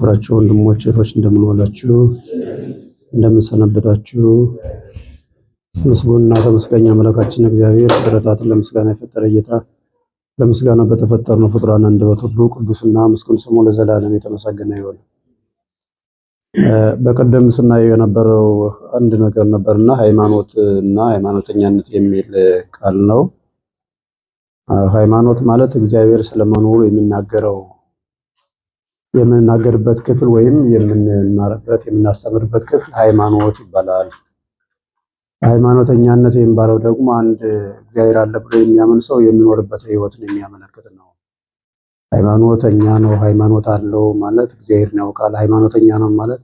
የተከበራችሁ ወንድሞች እህቶች እንደምን ዋላችሁ? እንደምን ሰነበታችሁ? ምስጉንና ተመስጋኝ አምላካችን እግዚአብሔር ፍጥረታትን ለምስጋና የፈጠረ ጌታ ለምስጋና በተፈጠርነው ፍጡራን አንደበት ሁሉ ቅዱስና ምስጉን ስሙ ለዘላለም የተመሰገነ ይሁን። በቀደም ስናየው የነበረው አንድ ነገር ነበርና ሃይማኖት እና ሃይማኖተኛነት የሚል ቃል ነው። ሃይማኖት ማለት እግዚአብሔር ስለመኖሩ የምንናገርበት ክፍል ወይም የምንማርበት የምናስተምርበት ክፍል ሃይማኖት ይባላል። ሃይማኖተኛነት የሚባለው ደግሞ አንድ እግዚአብሔር አለ ብሎ የሚያምን ሰው የሚኖርበት ህይወትን የሚያመለክት ነው። ሃይማኖተኛ ነው፣ ሃይማኖት አለው ማለት እግዚአብሔርን ያውቃል። ሃይማኖተኛ ነው ማለት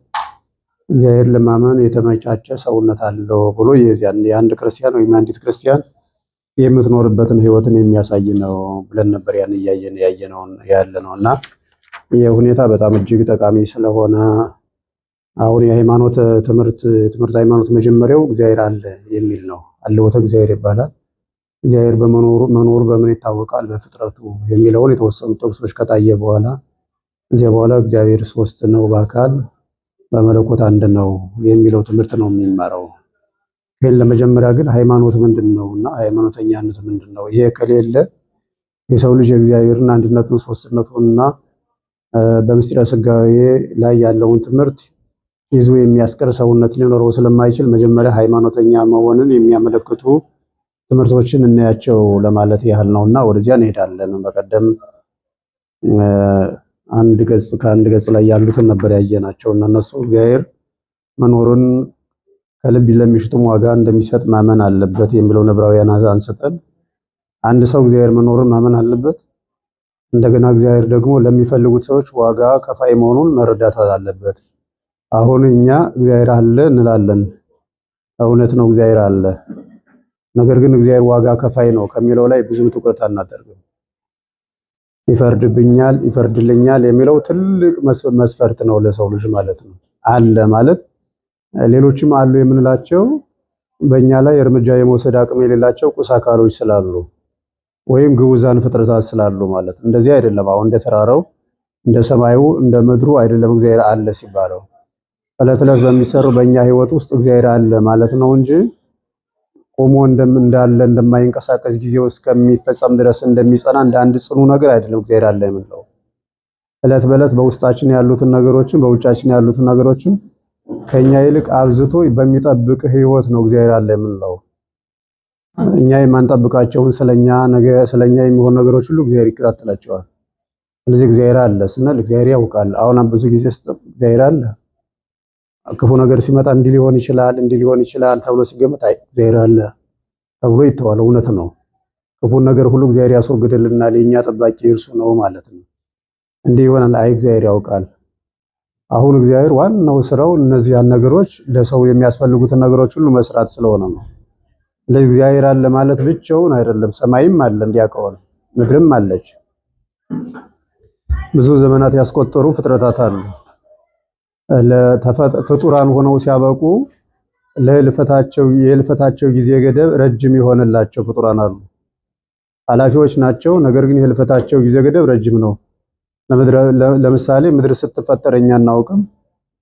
እግዚአብሔር ለማመን የተመቻቸ ሰውነት አለው ብሎ የአንድ ክርስቲያን ወይም አንዲት ክርስቲያን የምትኖርበትን ህይወትን የሚያሳይ ነው ብለን ነበር ያን ያለነውና ይህ ሁኔታ በጣም እጅግ ጠቃሚ ስለሆነ አሁን የሃይማኖት ትምህርት ሃይማኖት መጀመሪያው እግዚአብሔር አለ የሚል ነው። አለወተ እግዚአብሔር ይባላል። እግዚአብሔር መኖሩ በምን ይታወቃል? በፍጥረቱ የሚለውን የተወሰኑ ጥቅሶች ከታየ በኋላ እግዚአብሔር ሶስት ነው በአካል በመለኮት አንድ ነው የሚለው ትምህርት ነው የሚማረው። ግን ለመጀመሪያ ግን ሃይማኖት ምንድነውና ሃይማኖተኛነት ምንድነው? ይሄ ከሌለ የሰው ልጅ የእግዚአብሔርን አንድነቱን ሶስትነቱንና በምስጢረ ሥጋዌ ላይ ያለውን ትምህርት ይዞ የሚያስቀር ሰውነት ሊኖረው ስለማይችል መጀመሪያ ሃይማኖተኛ መሆንን የሚያመለክቱ ትምህርቶችን እናያቸው ለማለት ያህል ነውና ወደዚያ እንሄዳለን። በቀደም ከአንድ ገጽ ላይ ያሉትን ነበር ያየናቸው እና እነሱ እግዚአብሔር መኖሩን ከልብ ለሚሽቱም ዋጋ እንደሚሰጥ ማመን አለበት የሚለው ዕብራውያን አንስተን አንድ ሰው እግዚአብሔር መኖሩን ማመን አለበት። እንደገና እግዚአብሔር ደግሞ ለሚፈልጉት ሰዎች ዋጋ ከፋይ መሆኑን መረዳት አለበት። አሁን እኛ እግዚአብሔር አለ እንላለን፣ እውነት ነው እግዚአብሔር አለ። ነገር ግን እግዚአብሔር ዋጋ ከፋይ ነው ከሚለው ላይ ብዙ ትኩረት አናደርግም። ይፈርድብኛል፣ ይፈርድልኛል የሚለው ትልቅ መስፈርት ነው ለሰው ልጅ ማለት ነው። አለ ማለት ሌሎችም አሉ የምንላቸው በእኛ ላይ እርምጃ የመውሰድ አቅም የሌላቸው ቁስ አካሎች ስላሉ ወይም ግዑዛን ፍጥረታት ስላሉ ማለት እንደዚህ አይደለም። አሁን እንደ ተራራው እንደ ሰማዩ እንደ ምድሩ አይደለም እግዚአብሔር አለ ሲባለው ዕለት ዕለት በሚሰሩ በእኛ ህይወት ውስጥ እግዚአብሔር አለ ማለት ነው እንጂ ቆሞ እንዳለ እንደማይንቀሳቀስ ጊዜው እስከሚፈጸም ድረስ እንደሚጸና እንደ አንድ ጽኑ ነገር አይደለም እግዚአብሔር አለ የምንለው። ዕለት በዕለት በውስጣችን ያሉትን ነገሮችን በውጫችን ያሉትን ነገሮችን ከኛ ይልቅ አብዝቶ በሚጠብቅ ህይወት ነው እግዚአብሔር አለ የምንለው። እኛ የማንጠብቃቸውን ስለኛ የሚሆኑ ነገሮች ሁሉ እግዚአብሔር ይከታተላቸዋል። ስለዚህ እግዚአብሔር አለ ስንል እግዚአብሔር ያውቃል። አሁን ብዙ ጊዜ እግዚአብሔር አለ ክፉ ነገር ሲመጣ እንዲህ ሊሆን ይችላል ተብሎ ሲገመት አይ እግዚአብሔር አለ ተብሎ ይተዋል። እውነት ነው። ክፉን ነገር ሁሉ እግዚአብሔር ያስወግድልናል፣ የኛ ጠባቂ እርሱ ነው ማለት ነው። እንዲህ ይሆናል፣ አይ እግዚአብሔር ያውቃል። አሁን እግዚአብሔር ዋናው ስራው እነዚያን ነገሮች ለሰው የሚያስፈልጉትን ነገሮች ሁሉ መስራት ስለሆነ ነው። ስለዚህ እግዚአብሔር አለ ማለት ብቻውን አይደለም። ሰማይም አለ እንዲያውቀው፣ ምድርም አለች። ብዙ ዘመናት ያስቆጠሩ ፍጥረታት አሉ። ፍጡራን ሆነው ሲያበቁ የህልፈታቸው ጊዜ ገደብ ረጅም የሆነላቸው ፍጡራን አሉ። ኃላፊዎች ናቸው፣ ነገር ግን የህልፈታቸው ጊዜ ገደብ ረጅም ነው። ለምሳሌ ምድር ስትፈጠር እኛ አናውቅም፣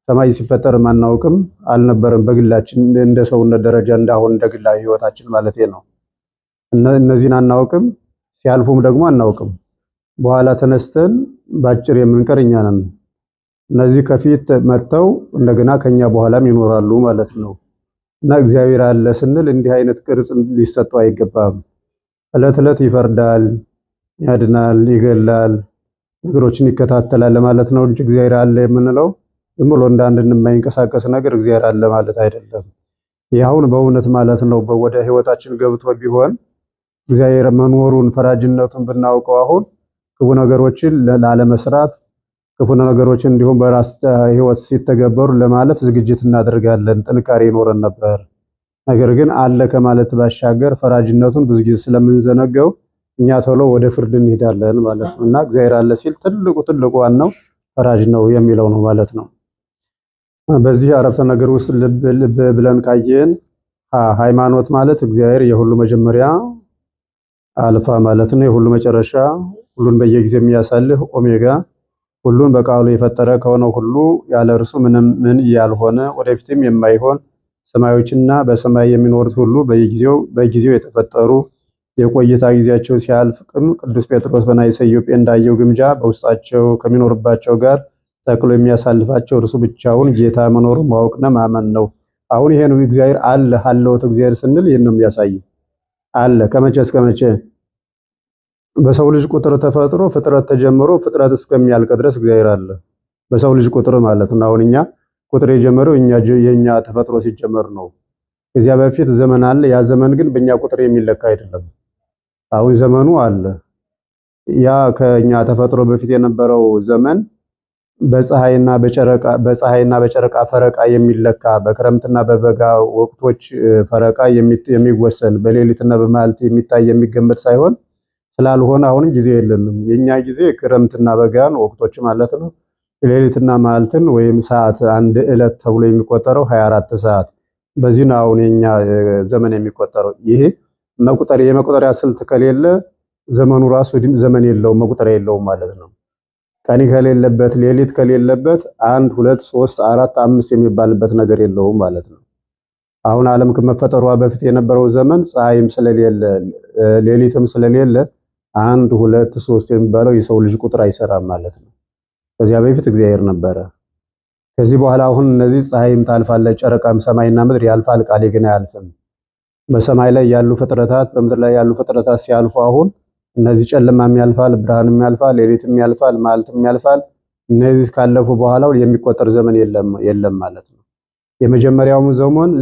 ሰማይ ሲፈጠርም አናውቅም፣ አልነበረም በግላችን እንደ ሰውነት ደረጃ እንዳሁን እንደ ግላዊ ህይወታችን ማለት ነው። እነዚህን አናውቅም፣ ሲያልፉም ደግሞ አናውቅም። በኋላ ተነስተን ባጭር የምንቀር እኛ ነን። እነዚህ ከፊት መጥተው እንደገና ከኛ በኋላም ይኖራሉ ማለት ነው። እና እግዚአብሔር አለ ስንል እንዲህ አይነት ቅርጽ ሊሰጠው አይገባም። ዕለት ዕለት ይፈርዳል፣ ያድናል፣ ይገላል፣ ነገሮችን ይከታተላል ማለት ነው እንጂ እግዚአብሔር አለ የምንለው ዝም ብሎ እንዳንድ የማይንቀሳቀስ ነገር እግዚአብሔር አለ ማለት አይደለም። ይኸውን በእውነት ማለት ነው ወደ ህይወታችን ገብቶ ቢሆን እግዚአብሔር መኖሩን ፈራጅነቱን ብናውቀው አሁን ክፉ ነገሮችን ላለመስራት ክፉ ነገሮችን እንዲሁም በራስ ህይወት ሲተገበሩ ለማለፍ ዝግጅት እናደርጋለን፣ ጥንካሬ ይኖረን ነበር። ነገር ግን አለ ከማለት ባሻገር ፈራጅነቱን ብዙ ጊዜ ስለምንዘነገው እኛ ቶሎ ወደ ፍርድ እንሄዳለን ማለት ነው። እና እግዚአብሔር አለ ሲል ትልቁ ዋናው ፈራጅ ነው የሚለው ነው ማለት ነው። በዚህ አረፍተ ነገር ውስጥ ልብ ብለን ካየን ሃይማኖት ማለት እግዚአብሔር የሁሉ መጀመሪያ አልፋ ማለት ነው፣ የሁሉ መጨረሻ፣ ሁሉን በየጊዜው የሚያሳልፍ ኦሜጋ ሁሉን በቃሉ የፈጠረ ከሆነው ሁሉ ያለ እርሱ ምንም ምን ያልሆነ ወደፊትም የማይሆን ሰማዮችና በሰማይ የሚኖሩት ሁሉ በጊዜው የተፈጠሩ የቆይታ ጊዜያቸው ሲያልፍም ቅዱስ ጴጥሮስ በናይሰ ኢዮጴ እንዳየው ግምጃ በውስጣቸው ከሚኖርባቸው ጋር ተክሎ የሚያሳልፋቸው እርሱ ብቻውን ጌታ መኖሩን ማወቅና ማመን ነው። አሁን ይሄ ነው እግዚአብሔር አለ ሀለወት እግዚአብሔር ስንል ይሄን ነው የሚያሳየው። አለ ከመቼ እስከ መቼ? በሰው ልጅ ቁጥር ተፈጥሮ ፍጥረት ተጀምሮ ፍጥረት እስከሚያልቅ ድረስ እግዚአብሔር አለ። በሰው ልጅ ቁጥር ማለት ነው። አሁን እኛ ቁጥር የጀመረው የኛ ተፈጥሮ ሲጀመር ነው። ከዚያ በፊት ዘመን አለ። ያ ዘመን ግን በእኛ ቁጥር የሚለካ አይደለም። አሁን ዘመኑ አለ። ያ ከኛ ተፈጥሮ በፊት የነበረው ዘመን በፀሐይና በጨረቃ ፈረቃ የሚለካ በክረምትና በበጋ ወቅቶች ፈረቃ የሚወሰን በሌሊትና በመዓልት የሚታይ የሚገመት ሳይሆን ስላልሆነ አሁን ጊዜ የለንም። የኛ ጊዜ ክረምትና በጋን ወቅቶች ማለት ነው። ሌሊትና መዓልትን ወይም ሰዓት አንድ ዕለት ተብሎ የሚቆጠረው 24 ሰዓት በዚህ ነው አሁን የኛ ዘመን የሚቆጠረው። ይሄ የመቁጠሪያ ስልት ከሌለ ዘመኑ ራሱ ዘመን የለውም፣ መቁጠሪያ የለውም ማለት ነው። ቀን ከሌለበት ሌሊት ከሌለበት 1 2 3 4 5 የሚባልበት ነገር የለውም ማለት ነው። አሁን ዓለም ከመፈጠሯ በፊት የነበረው ዘመን ፀሐይም ስለሌለ ሌሊትም ስለሌለ 1 2 3 የሚባለው የሰው ልጅ ቁጥር አይሰራም ማለት ነው። ከዚያ በፊት እግዚአብሔር ነበረ። ከዚህ በኋላ አሁን እነዚህ ፀሐይም ታልፋለች፣ ጨረቃም ሰማይና ምድር ያልፋል፣ ቃሌ ግን አያልፍም። በሰማይ ላይ ያሉ ፍጥረታት በምድር ላይ ያሉ ፍጥረታት ሲያልፉ አሁን እነዚህ ጨለማም ያልፋል፣ ብርሃንም ያልፋል፣ ሌሊትም ያልፋል፣ መዓልትም ያልፋል። እነዚህ ካለፉ በኋላ የሚቆጠር ዘመን የለም ማለት ነው። የመጀመሪያውም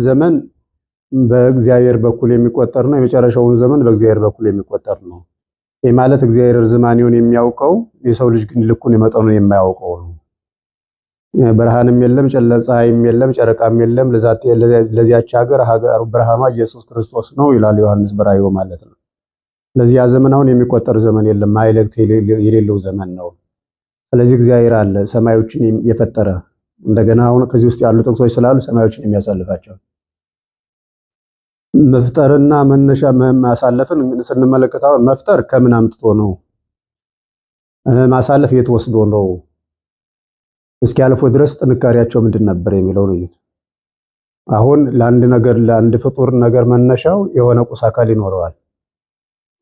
ዘመን በእግዚአብሔር በኩል የሚቆጠር ነው። የመጨረሻውን ዘመን በእግዚአብሔር በኩል የሚቆጠር ነው። ይህ ማለት እግዚአብሔር ርዝማኔውን የሚያውቀው የሰው ልጅ ግን ልኩን የመጠኑን የማያውቀው ነው። ብርሃንም የለም፣ ፀሐይም የለም፣ ጨረቃም የለም። ለዚያች ሀገር ብርሃኗ ኢየሱስ ክርስቶስ ነው ይላል ዮሐንስ በራእዩ ማለት ነው። ለዚያ ዘመን አሁን የሚቆጠር ዘመን የለም፣ ማይለክት የሌለው ዘመን ነው። ስለዚህ እግዚአብሔር አለ ሰማዮችን የፈጠረ እንደገና አሁን ከዚህ ውስጥ ያሉ ጥቅሶች ስላሉ ሰማዮችን የሚያሳልፋቸው መፍጠርና መነሻ ማሳለፍን ስንመለከት አሁን መፍጠር ከምን አምጥቶ ነው? ማሳለፍ የት ወስዶ ነው? እስኪያልፉ ድረስ ጥንካሬያቸው ምንድን ነበር የሚለው ነው። አሁን ለአንድ ፍጡር ነገር መነሻው የሆነ ቁስ አካል ይኖረዋል።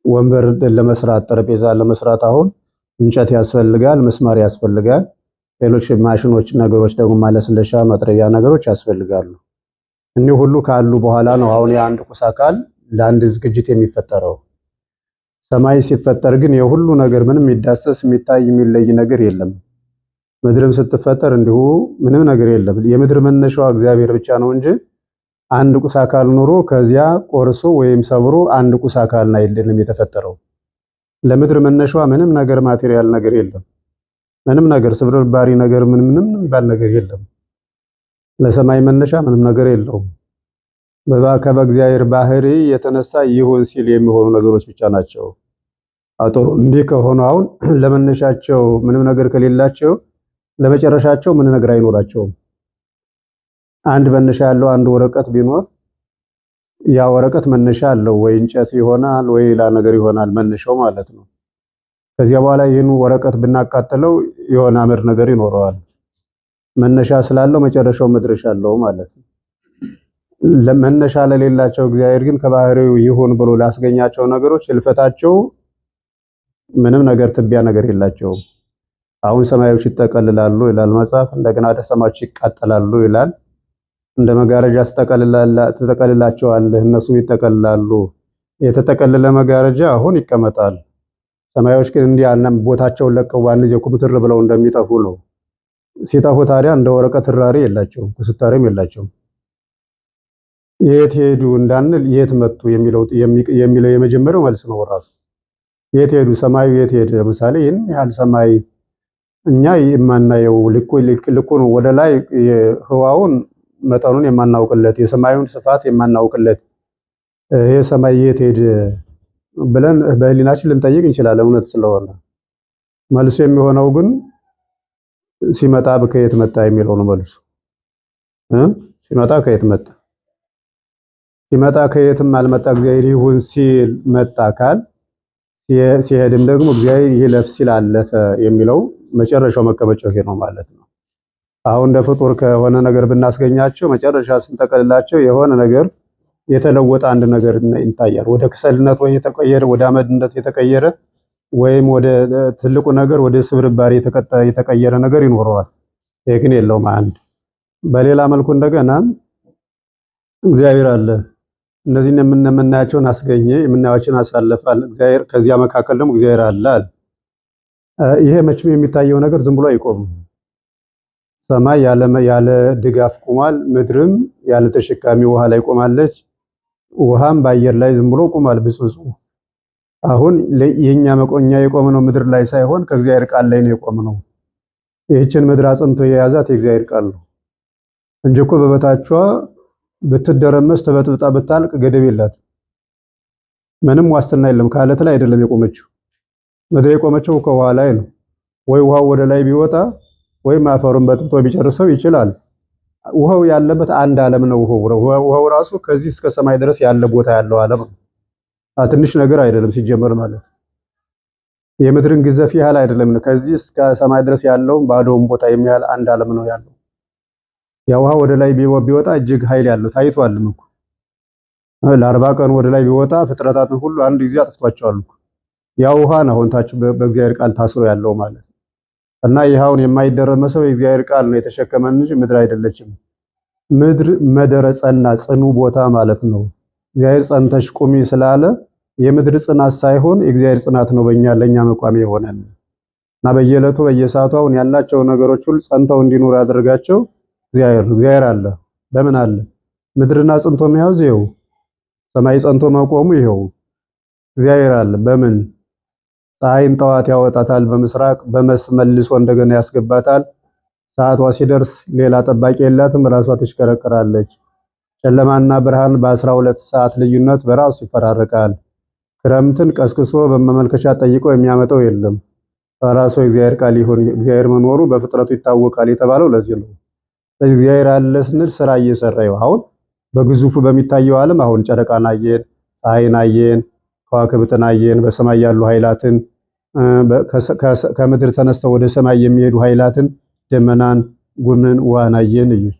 ወንበር ለመስራት ጠረጴዛ ለመስራት አሁን እንጨት ያስፈልጋል፣ መስማር ያስፈልጋል፣ ሌሎች ማሽኖች ነገሮች ደግሞ ማለስለሻ መጥረቢያ ነገሮች ያስፈልጋሉ። እኒህ ሁሉ ካሉ በኋላ ነው አሁን የአንድ ቁስ አካል ለአንድ ዝግጅት የሚፈጠረው። ሰማይ ሲፈጠር ግን የሁሉ ነገር ምንም የሚዳሰስ የሚታይ የሚለይ ነገር የለም። ምድርም ስትፈጠር እንዲሁ ምንም ነገር የለም። የምድር መነሻዋ እግዚአብሔር ብቻ ነው እንጂ አንድ ቁስ አካል ኑሮ ከዚያ ቆርሶ ወይም ሰብሮ አንድ ቁስ አካል አይደለም የተፈጠረው። ለምድር መነሻዋ ምንም ነገር ማቴሪያል ነገር የለም። ምንም ነገር ስብርባሪ ነገር ምንም የሚባል ነገር የለም። ለሰማይ መነሻ ምንም ነገር የለውም። ከበእግዚአብሔር ባህሪ የተነሳ ይሁን ሲል የሚሆኑ ነገሮች ብቻ ናቸው። አጥሩ እንዲህ ከሆነ አሁን ለመነሻቸው ምንም ነገር ከሌላቸው ለመጨረሻቸው ምን ነገር አይኖራቸውም። አንድ መነሻ ያለው አንድ ወረቀት ቢኖር ያ ወረቀት መነሻ አለው፣ ወይ እንጨት ይሆናል ወይ ሌላ ነገር ይሆናል መነሻው ማለት ነው። ከዚያ በኋላ ይህን ወረቀት ብናቃጥለው የሆነ አመድ ነገር ይኖረዋል። መነሻ ስላለው መጨረሻው መድረሻ አለው ማለት ነው። ለመነሻ ለሌላቸው እግዚአብሔር ግን ከባህሪው ይሁን ብሎ ላስገኛቸው ነገሮች ህልፈታቸው ምንም ነገር ትቢያ ነገር የላቸውም። አሁን ሰማዮች ይጠቀልላሉ ይላል መጽሐፍ፣ እንደገና ሰማዮች ይቃጠላሉ ይላል። እንደ መጋረጃ ትጠቀልላቸዋለህ፣ እነሱም ይጠቀልላሉ። የተጠቀለለ መጋረጃ አሁን ይቀመጣል። ሰማዮች ግን እንዲህ ያንም ቦታቸውን ለቀው ባንዜ ኩምትር ብለው እንደሚጠፉ ነው። ሲጠፉ ታዲያ እንደ ወረቀት ራሪ የላቸውም፣ ኩስታሪም የላቸውም። የት ሄዱ እንዳንል የት መጡ የሚለው የመጀመሪያው መልስ ነው ራሱ። የት ሄዱ? ሰማዩ የት ሄደ? ለምሳሌ ይህን ያህል ሰማይ እኛ የማናየው ልኩን ወደ ላይ ህዋውን መጠኑን የማናውቅለት የሰማዩን ስፋት የማናውቅለት ይሄ ሰማይ የት ሄደ ብለን በህሊናችን ልንጠይቅ እንችላለን። እውነት ስለሆነ መልሱ የሚሆነው ግን ሲመጣ ከየት መጣ የሚለው ነው መልሱ። ሲመጣ ከየት መጣ? ሲመጣ ከየትም አልመጣ እግዚአብሔር ይሁን ሲል መጣ ካል ሲሄድም ደግሞ እግዚአብሔር ይለፍ ሲል አለፈ የሚለው መጨረሻው መቀመጫው ይሄ ነው ማለት ነው። አሁን እንደ ፍጡር ከሆነ ነገር ብናስገኛቸው መጨረሻ ስንጠቀልላቸው የሆነ ነገር የተለወጠ አንድ ነገር ይታያል። ወደ ክሰልነት ወይ የተቀየረ ወደ አመድነት የተቀየረ ወይም ወደ ትልቁ ነገር ወደ ስብርባሪ የተቀየረ ነገር ይኖረዋል። ይሄ ግን የለውም አንድ። በሌላ መልኩ እንደገና እግዚአብሔር አለ። እነዚህን የምናያቸውን አስገኘ፣ የምናያቸውን አሳለፋል እግዚአብሔር። ከዚያ መካከል ደግሞ እግዚአብሔር አለ። ይሄ መቼም የሚታየው ነገር ዝም ብሎ አይቆምም። ሰማይ ያለ ድጋፍ ቆሟል። ምድርም ያለ ተሸካሚ ውሃ ላይ ቆማለች። ውሃም በአየር ላይ ዝም ብሎ ቆሟል ብጽጹ። አሁን የኛ መቆኛ የቆመነው ምድር ላይ ሳይሆን ከእግዚአብሔር ቃል ላይ ነው የቆመነው። ይህችን ምድር አጽንቶ የያዛት የእግዚአብሔር ቃል ነው እንጂ እኮ በበታቿ ብትደረመስ ተበጥብጣ ብታልቅ ገደብ የላት። ምንም ዋስትና የለም። ከአለት ላይ አይደለም የቆመችው። ምድር የቆመችው ከውሃ ላይ ነው። ወይ ውሃው ወደ ላይ ቢወጣ ወይም አፈሩን በጥብጦ ቢጨርሰው ይችላል። ውሃው ያለበት አንድ ዓለም ነው። ውሃው ራሱ ከዚህ እስከ ሰማይ ድረስ ያለ ቦታ ያለው ዓለም ነው። ትንሽ ነገር አይደለም ሲጀመር ማለት የምድርን ግዘፍ ያህል አይደለም። ከዚህ እስከ ሰማይ ድረስ ያለው ባዶውን ቦታ የሚያህል አንድ ዓለም ነው ያለው። ያ ውሃ ወደ ላይ ቢወጣ እጅግ ኃይል ያለው ታይቷልም እኮ ለ40 ቀን ወደ ላይ ቢወጣ ፍጥረታትን ሁሉ አንድ ጊዜ አጥፍቷቸዋል እኮ። ያ ውሃ ነው አሁን ታች በእግዚአብሔር ቃል ታስሮ ያለው ማለት እና ይሃውን የማይደረመሰው የእግዚአብሔር ቃል ነው የተሸከመን እንጂ ምድር አይደለችም። ምድር መደረ ጸና ጽኑ ቦታ ማለት ነው። እግዚአብሔር ጸንተሽ ቁሚ ስላለ የምድር ጽናት ሳይሆን የእግዚአብሔር ጽናት ነው ለኛ መቋሚያ የሆነን እና በየዕለቱ በየሰዓቱ አሁን ያላቸው ነገሮች ሁሉ ጸንተው እንዲኖሩ ያደርጋቸው እግዚአብሔር አለ። በምን አለ? ምድርና ጸንቶ መያዝ ይኸው፣ ሰማይ ጸንቶ መቆሙ ይኸው እግዚአብሔር አለ። በምን? ፀሐይን ጠዋት ያወጣታል በምስራቅ በመስመልሶ እንደገና ያስገባታል። ሰዓቷ ሲደርስ ሌላ ጠባቂ የላትም፣ ራሷ ትሽከረከራለች። ጨለማና ብርሃን በ12 ሰዓት ልዩነት በራሱ ይፈራረቃል። ክረምትን ቀስቅሶ በመመልከቻ ጠይቆ የሚያመጣው የለም። ራሱ እግዚአብሔር ቃል ይሁን። እግዚአብሔር መኖሩ በፍጥረቱ ይታወቃል የተባለው ለዚህ ነው። ስለዚህ እግዚአብሔር አለ ስንል ስራ እየሰራ ይው አሁን በግዙፉ በሚታየው ዓለም አሁን ጨረቃን አየን፣ ፀሐይን አየን፣ ከዋክብትን አየን፣ በሰማይ ያሉ ኃይላትን ከምድር ተነስተው ወደ ሰማይ የሚሄዱ ኃይላትን ደመናን፣ ጉምን፣ ውሃን አየን። እዩት።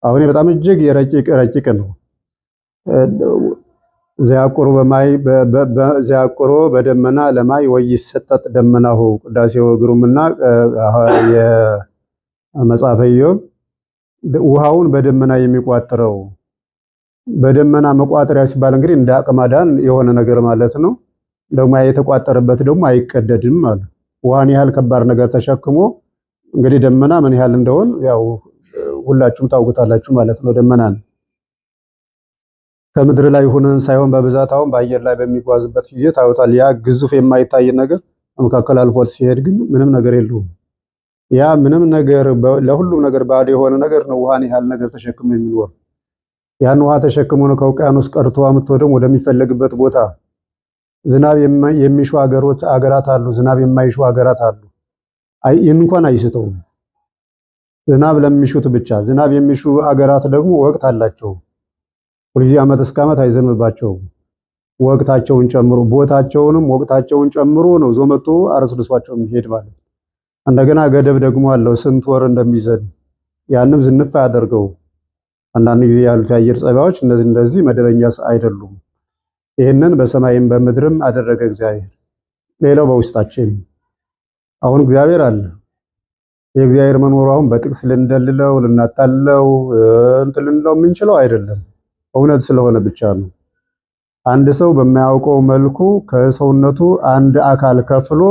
አሁን በጣም እጅግ ረቂቅ ነው። ዘያቁሮ በደመና ለማይ ወይሰጠጥ ደመናሁ ቅዳሴው ግሩምና የመጽሐፈ ኢዮብ ውሃውን በደመና የሚቋጥረው በደመና መቋጠሪያ ሲባል እንግዲህ እንደ አቅማዳን የሆነ ነገር ማለት ነው። ደግሞ የተቋጠረበት ደግሞ አይቀደድም ማለት ውሃን ያህል ከባድ ነገር ተሸክሞ እንግዲህ ደመና ምን ያህል እንደሆን ያው ሁላችሁም ታውቁታላችሁ ማለት ነው። ደመናን ከምድር ላይ ሆነን ሳይሆን በብዛት አሁን በአየር ላይ በሚጓዝበት ጊዜ ታዩታል። ያ ግዙፍ የማይታይ ነገር መካከል አልፎት ሲሄድ ግን ምንም ነገር የለውም። ያ ምንም ነገር ለሁሉም ነገር ባዶ የሆነ ነገር ነው። ውሃን ያህል ነገር ተሸክሞ የሚኖር ያን ውሃ ተሸክሞ ነው ከውቅያኖስ ቀርቶ አምጥቶ ደግሞ ወደሚፈለግበት ቦታ። ዝናብ የሚሹ አገራት አሉ፣ ዝናብ የማይሹ አገራት አሉ። እንኳን አይስተውም። ዝናብ ለሚሹት ብቻ። ዝናብ የሚሹ አገራት ደግሞ ወቅት አላቸው። ሁልጊዜ ዓመት እስከ ዓመት አይዘንብባቸውም። ወቅታቸውን ጨምሮ ቦታቸውንም ወቅታቸውን ጨምሮ ነው ዞ መጥቶ አረስርሷቸው የሚሄድ ማለት። እንደገና ገደብ ደግሞ አለው ስንት ወር እንደሚዘን ያንም ዝንፍ አያደርገው። አንዳንድ ጊዜ ያሉት የአየር ጸባዮች እንደዚህ መደበኛ አይደሉም። ይህንን በሰማይም በምድርም አደረገ እግዚአብሔር። ሌላው በውስጣችን አሁን እግዚአብሔር አለ። የእግዚአብሔር መኖሩ አሁን በጥቅስ ልንደልለው ልናታልለው እንትን ልንለው የምንችለው አይደለም። እውነት ስለሆነ ብቻ ነው። አንድ ሰው በማያውቀው መልኩ ከሰውነቱ አንድ አካል ከፍሎ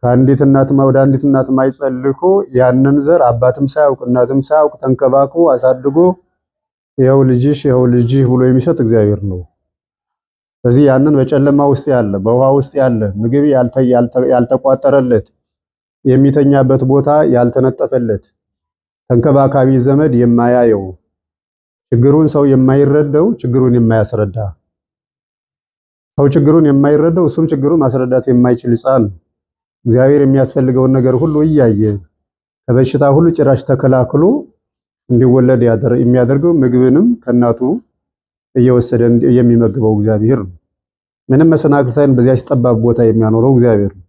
ከአንዲት እናት ወደ አንዲት እናት ማይጸልኮ ያንን ዘር አባትም ሳያውቅ እናትም ሳያውቅ ተንከባክቦ አሳድጎ ይኸው ልጅሽ ይኸው ልጅህ ብሎ የሚሰጥ እግዚአብሔር ነው። ስለዚህ ያንን በጨለማ ውስጥ ያለ በውሃ ውስጥ ያለ ምግብ ያልተቋጠረለት የሚተኛበት ቦታ ያልተነጠፈለት ተንከባካቢ ዘመድ የማያየው ችግሩን ሰው የማይረዳው ችግሩን የማያስረዳ ሰው ችግሩን የማይረዳው እሱም ችግሩን ማስረዳት የማይችል ሕፃን እግዚአብሔር የሚያስፈልገውን ነገር ሁሉ እያየ ከበሽታ ሁሉ ጭራሽ ተከላክሎ እንዲወለድ የሚያደርገው ምግብንም ከእናቱ እየወሰደ የሚመግበው እግዚአብሔር ነው። ምንም መሰናክል ሳይሆን በዚያች ጠባብ ቦታ የሚያኖረው እግዚአብሔር ነው።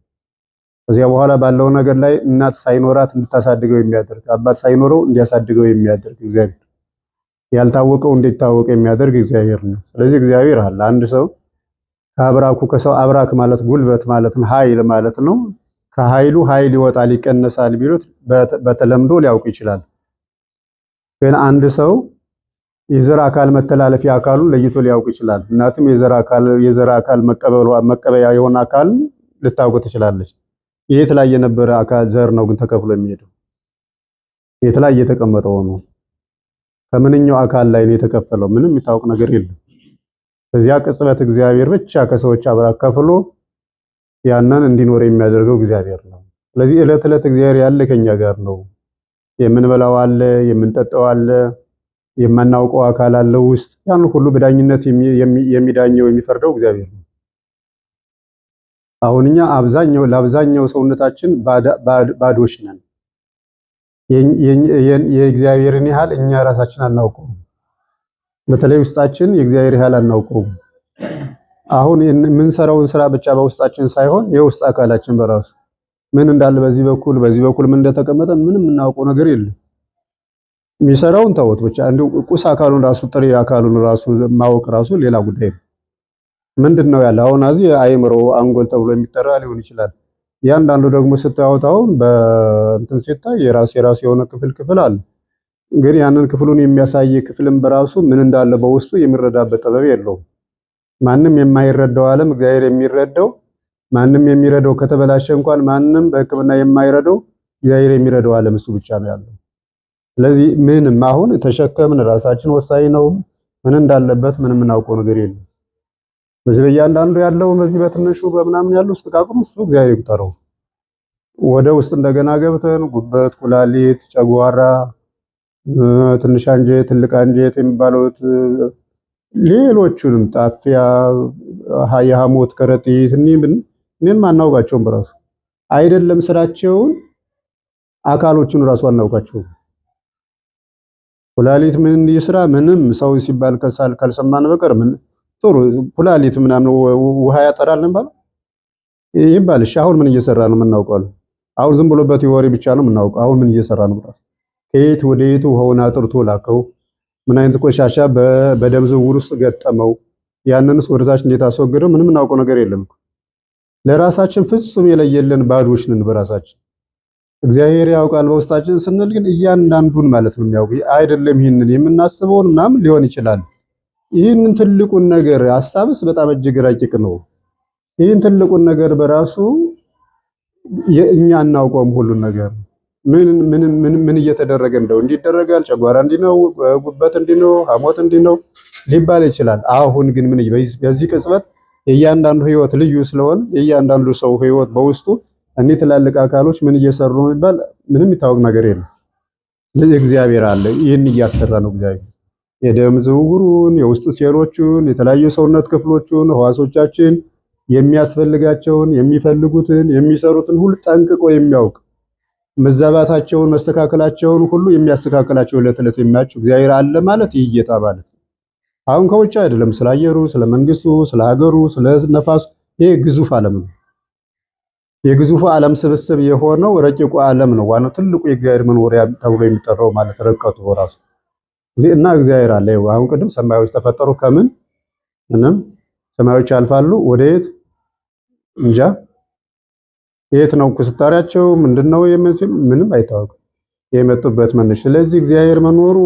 ከዚያ በኋላ ባለው ነገር ላይ እናት ሳይኖራት እንድታሳድገው የሚያደርግ አባት ሳይኖረው እንዲያሳድገው የሚያደርግ እግዚአብሔር ያልታወቀው እንዲታወቅ የሚያደርግ እግዚአብሔር ነው። ስለዚህ እግዚአብሔር አለ። አንድ ሰው ከአብራኩ ከሰው አብራክ ማለት ጉልበት ማለት ነው፣ ኃይል ማለት ነው። ከኃይሉ ኃይል ይወጣል ይቀነሳል ቢሉት በተለምዶ ሊያውቅ ይችላል። ግን አንድ ሰው የዘር አካል መተላለፊያ አካሉን ለይቶ ሊያውቅ ይችላል። እናትም የዘር አካል መቀበያ የሆነ አካል ልታውቅ ትችላለች። የት ላይ የነበረ አካል ዘር ነው ግን ተከፍሎ የሚሄደው የት ላይ የተቀመጠው ነው። ከምንኛው አካል ላይ ነው የተከፈለው? ምንም የሚታወቅ ነገር የለም። በዚያ ቅጽበት እግዚአብሔር ብቻ ከሰዎች አብራክ ከፍሎ ያንን እንዲኖር የሚያደርገው እግዚአብሔር ነው። ስለዚህ ዕለት ዕለት እግዚአብሔር ያለ ከኛ ጋር ነው። የምንበላው አለ፣ የምንጠጣው አለ፣ የማናውቀው አካል አለ ውስጥ ያን ሁሉ በዳኝነት የሚዳኘው የሚፈርደው እግዚአብሔር ነው። አሁን እኛ ለአብዛኛው ሰውነታችን ባዶች ነን። የእግዚአብሔርን ያህል እኛ ራሳችን አናውቀውም። በተለይ ውስጣችን የእግዚአብሔር ያህል አናውቀውም። አሁን የምንሰራውን ስራ ብቻ በውስጣችን ሳይሆን የውስጥ አካላችን በራሱ ምን እንዳለ በዚህ በኩል ምን እንደተቀመጠ ምንም የምናውቀው ነገር የለም። የሚሰራውን ተውት ብቻ እንዲሁ ቁስ አካሉን ራሱ ጥሬ አካሉን ራሱ ማወቅ ራሱ ሌላ ጉዳይ ነው። ምንድነው ያለ አሁን እዚህ አይምሮ አንጎል ተብሎ የሚጠራ ሊሆን ይችላል። ያንዳንዱ ደግሞ ስታወጣው በእንትን ሲታይ የራሱ የሆነ ክፍል አለ። ግን ያንን ክፍሉን የሚያሳይ ክፍልም በራሱ ምን እንዳለ በውስጡ የሚረዳበት ጥበብ የለውም። ማንም የማይረዳው ዓለም እግዚአብሔር የሚረዳው ማንም የሚረዳው ከተበላሸ እንኳን ማንም በሕክምና የማይረዳው እግዚአብሔር የሚረዳው ዓለም እሱ ብቻ ነው ያለው። ስለዚህ ምንም አሁን ተሸከምን ራሳችን ወሳኝ ነው። ምን እንዳለበት ምንም እናውቀው ነገር የለም። በዚህ በእያንዳንዱ ያለው በዚህ በትንሹ በምናምን ያለው ውስጥ ቃቅሩ እሱ እግዚአብሔር ይቁጠረው። ወደ ውስጥ እንደገና ገብተን ጉበት፣ ኩላሊት፣ ጨጓራ፣ ትንሽ አንጀት፣ ትልቅ አንጀት የሚባሉት ሌሎቹንም ጣፊያ፣ የሐሞት ከረጢት እኔን ማናውቃቸውም በራሱ አይደለም ስራቸውን አካሎቹን ራሱ አናውቃቸውም። ኩላሊት ምን ይስራ ምንም ሰው ሲባል ካልሰማን በቀር ምን ጥሩ ኩላሊት ምናምን ውሃ ያጠራል እንባል ይባል። እሺ አሁን ምን እየሰራ ነው የምናውቀው? አሁን ዝም ብሎ በቲዎሪ ብቻ ነው የምናውቀው። አሁን ምን እየሰራ ነው? ከየት ወደ የት ውሃውን አጥርቶ ላከው? ምን አይነት ቆሻሻ በደም ዝውውር ውስጥ ገጠመው? ያንንስ ወደታች እንዴት አስወገደው? ምንም እናውቀው ነገር የለም። ለራሳችን ፍጹም የለየልን ባዶች ነን በራሳችን። እግዚአብሔር ያውቃል በውስጣችን ስንል ግን እያንዳንዱን ማለት ነው የሚያውቅ አይደለም። ይህንን የምናስበውን ምናምን ሊሆን ይችላል። ይህንን ትልቁን ነገር ሐሳብስ በጣም እጅግ ረቂቅ ነው። ይህን ትልቁን ነገር በራሱ እኛ እናውቀውም ሁሉን ነገር ምን እየተደረገ እንደው እንዲደረጋል ጨጓራ እንዲህ ነው፣ ጉበት እንዲህ ነው፣ ሐሞት እንዲህ ነው ሊባል ይችላል። አሁን ግን በዚህ ቅጽበት የእያንዳንዱ ህይወት ልዩ ስለሆነ የእያንዳንዱ ሰው ህይወት በውስጡ እኒህ ትላልቅ አካሎች ምን እየሰሩ ነው የሚባል ምንም የሚታወቅ ነገር የለም። እግዚአብሔር አለ። ይህን እያሰራ ነው እግዚአብሔር። የደም ዝውውሩን፣ የውስጥ ሴሎቹን፣ የተለያዩ ሰውነት ክፍሎቹን፣ ህዋሶቻችን የሚያስፈልጋቸውን፣ የሚፈልጉትን፣ የሚሰሩትን ሁሉ ጠንቅቆ የሚያውቅ መዛባታቸውን፣ መስተካከላቸውን ሁሉ የሚያስተካክላቸው ዕለት ዕለት የሚያውቅ እግዚአብሔር አለ ማለት ይህ ጌታ ማለት ነው። አሁን ከውጭ አይደለም ስለ አየሩ፣ ስለ መንግስቱ፣ ስለ ሀገሩ፣ ስለ ነፋሱ። ይሄ ግዙፍ ዓለም ነው። የግዙፍ ዓለም ስብስብ የሆነው ረቂቁ ዓለም ነው። ዋናው ትልቁ የእግዚአብሔር መኖሪያ ተብሎ የሚጠራው ማለት ረቀቱ ራሱ እና እግዚአብሔር አለ። አሁን ቅድም ሰማዮች ተፈጠሩ ከምን ምንም ሰማዮች ያልፋሉ ወደየት እንጃ የት ነው ኩስታሪያቸው ምንድነው የሚል ምንም አይታወቅም የመጡበት መነሻ። ስለዚህ እግዚአብሔር መኖሩ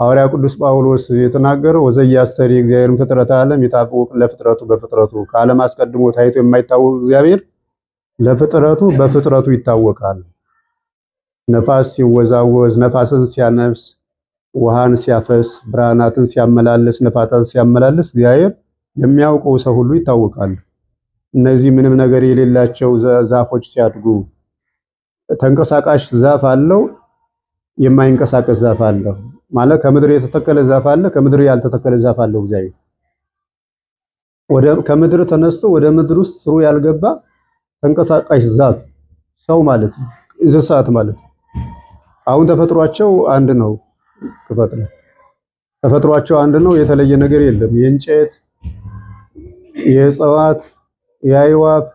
ሐዋርያ ቅዱስ ጳውሎስ የተናገረው ወዘያስተሪ እግዚአብሔርን ፍጥረት ዓለም የታወቀ ለፍጥረቱ በፍጥረቱ ከዓለም አስቀድሞ ታይቶ የማይታወቅ እግዚአብሔር ለፍጥረቱ በፍጥረቱ ይታወቃል። ነፋስ ሲወዛወዝ፣ ነፋስን ሲያነፍስ፣ ውሃን ሲያፈስ፣ ብርሃናትን ሲያመላልስ፣ ነፋሳትን ሲያመላልስ እግዚአብሔር የሚያውቀው ሰው ሁሉ ይታወቃል። እነዚህ ምንም ነገር የሌላቸው ዛፎች ሲያድጉ ተንቀሳቃሽ ዛፍ አለው፣ የማይንቀሳቀስ ዛፍ አለው። ማለት ከምድር የተተከለ ዛፍ አለ፣ ከምድር ያልተተከለ ዛፍ አለው። እግዚአብሔር ከምድር ተነስቶ ወደ ምድር ውስጥ ስሩ ያልገባ ተንቀሳቃሽ ዛፍ ሰው ማለት ነው፣ እንስሳት ማለት ነው። አሁን ተፈጥሯቸው አንድ ነው። ተፈጥሯቸው አንድ ነው። የተለየ ነገር የለም። የእንጨት፣ የእጽዋት፣ የአዕዋፍ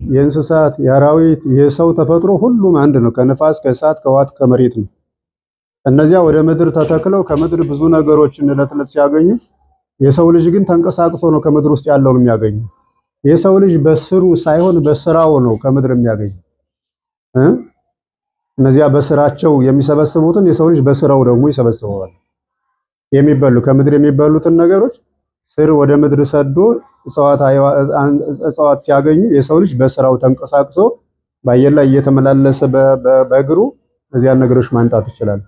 የእንስሳት፣ የአራዊት፣ የሰው ተፈጥሮ ሁሉም አንድ ነው። ከነፋስ፣ ከእሳት፣ ከውሃ፣ ከመሬት ነው። እነዚያ ወደ ምድር ተተክለው ከምድር ብዙ ነገሮችን ዕለት ዕለት ሲያገኙ፣ የሰው ልጅ ግን ተንቀሳቅሶ ነው ከምድር ውስጥ ያለውን የሚያገኙ። የሰው ልጅ በስሩ ሳይሆን በስራው ነው ከምድር የሚያገኙ። እነዚያ በስራቸው የሚሰበስቡትን የሰው ልጅ በስራው ደግሞ ይሰበስበዋል። የሚበሉ ከምድር የሚበሉትን ነገሮች ስር ወደ ምድር ሰዶ እጽዋት ሲያገኙ የሰው ልጅ በስራው ተንቀሳቅሶ በአየር ላይ እየተመላለሰ በእግሩ እነዚያን ነገሮች ማንጣት ይችላል።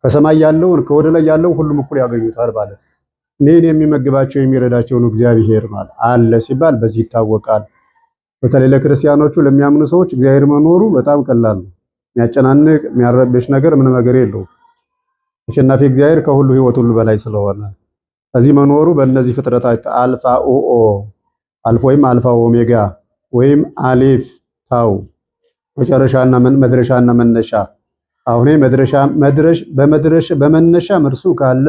ከሰማይ ያለውን ከወደ ላይ ያለው ሁሉም እኩል ያገኙታል ማለት። እኔን የሚመግባቸው የሚረዳቸው ነው እግዚአብሔር ማለት አለ ሲባል በዚህ ይታወቃል። በተለይ ለክርስቲያኖቹ ለሚያምኑ ሰዎች እግዚአብሔር መኖሩ በጣም ቀላል ነው። የሚያጨናንቅ የሚያረብሽ ነገር ምንም ነገር የለውም። አሸናፊ እግዚአብሔር ከሁሉ ህይወት ሁሉ በላይ ስለሆነ እዚህ መኖሩ በእነዚህ ፍጥረታት አልፋ ኦኦ አልፋ ወይም አልፋ ኦሜጋ ወይም አሊፍ ታው መጨረሻና መድረሻና መነሻ አሁን በመነሻ እርሱ ካለ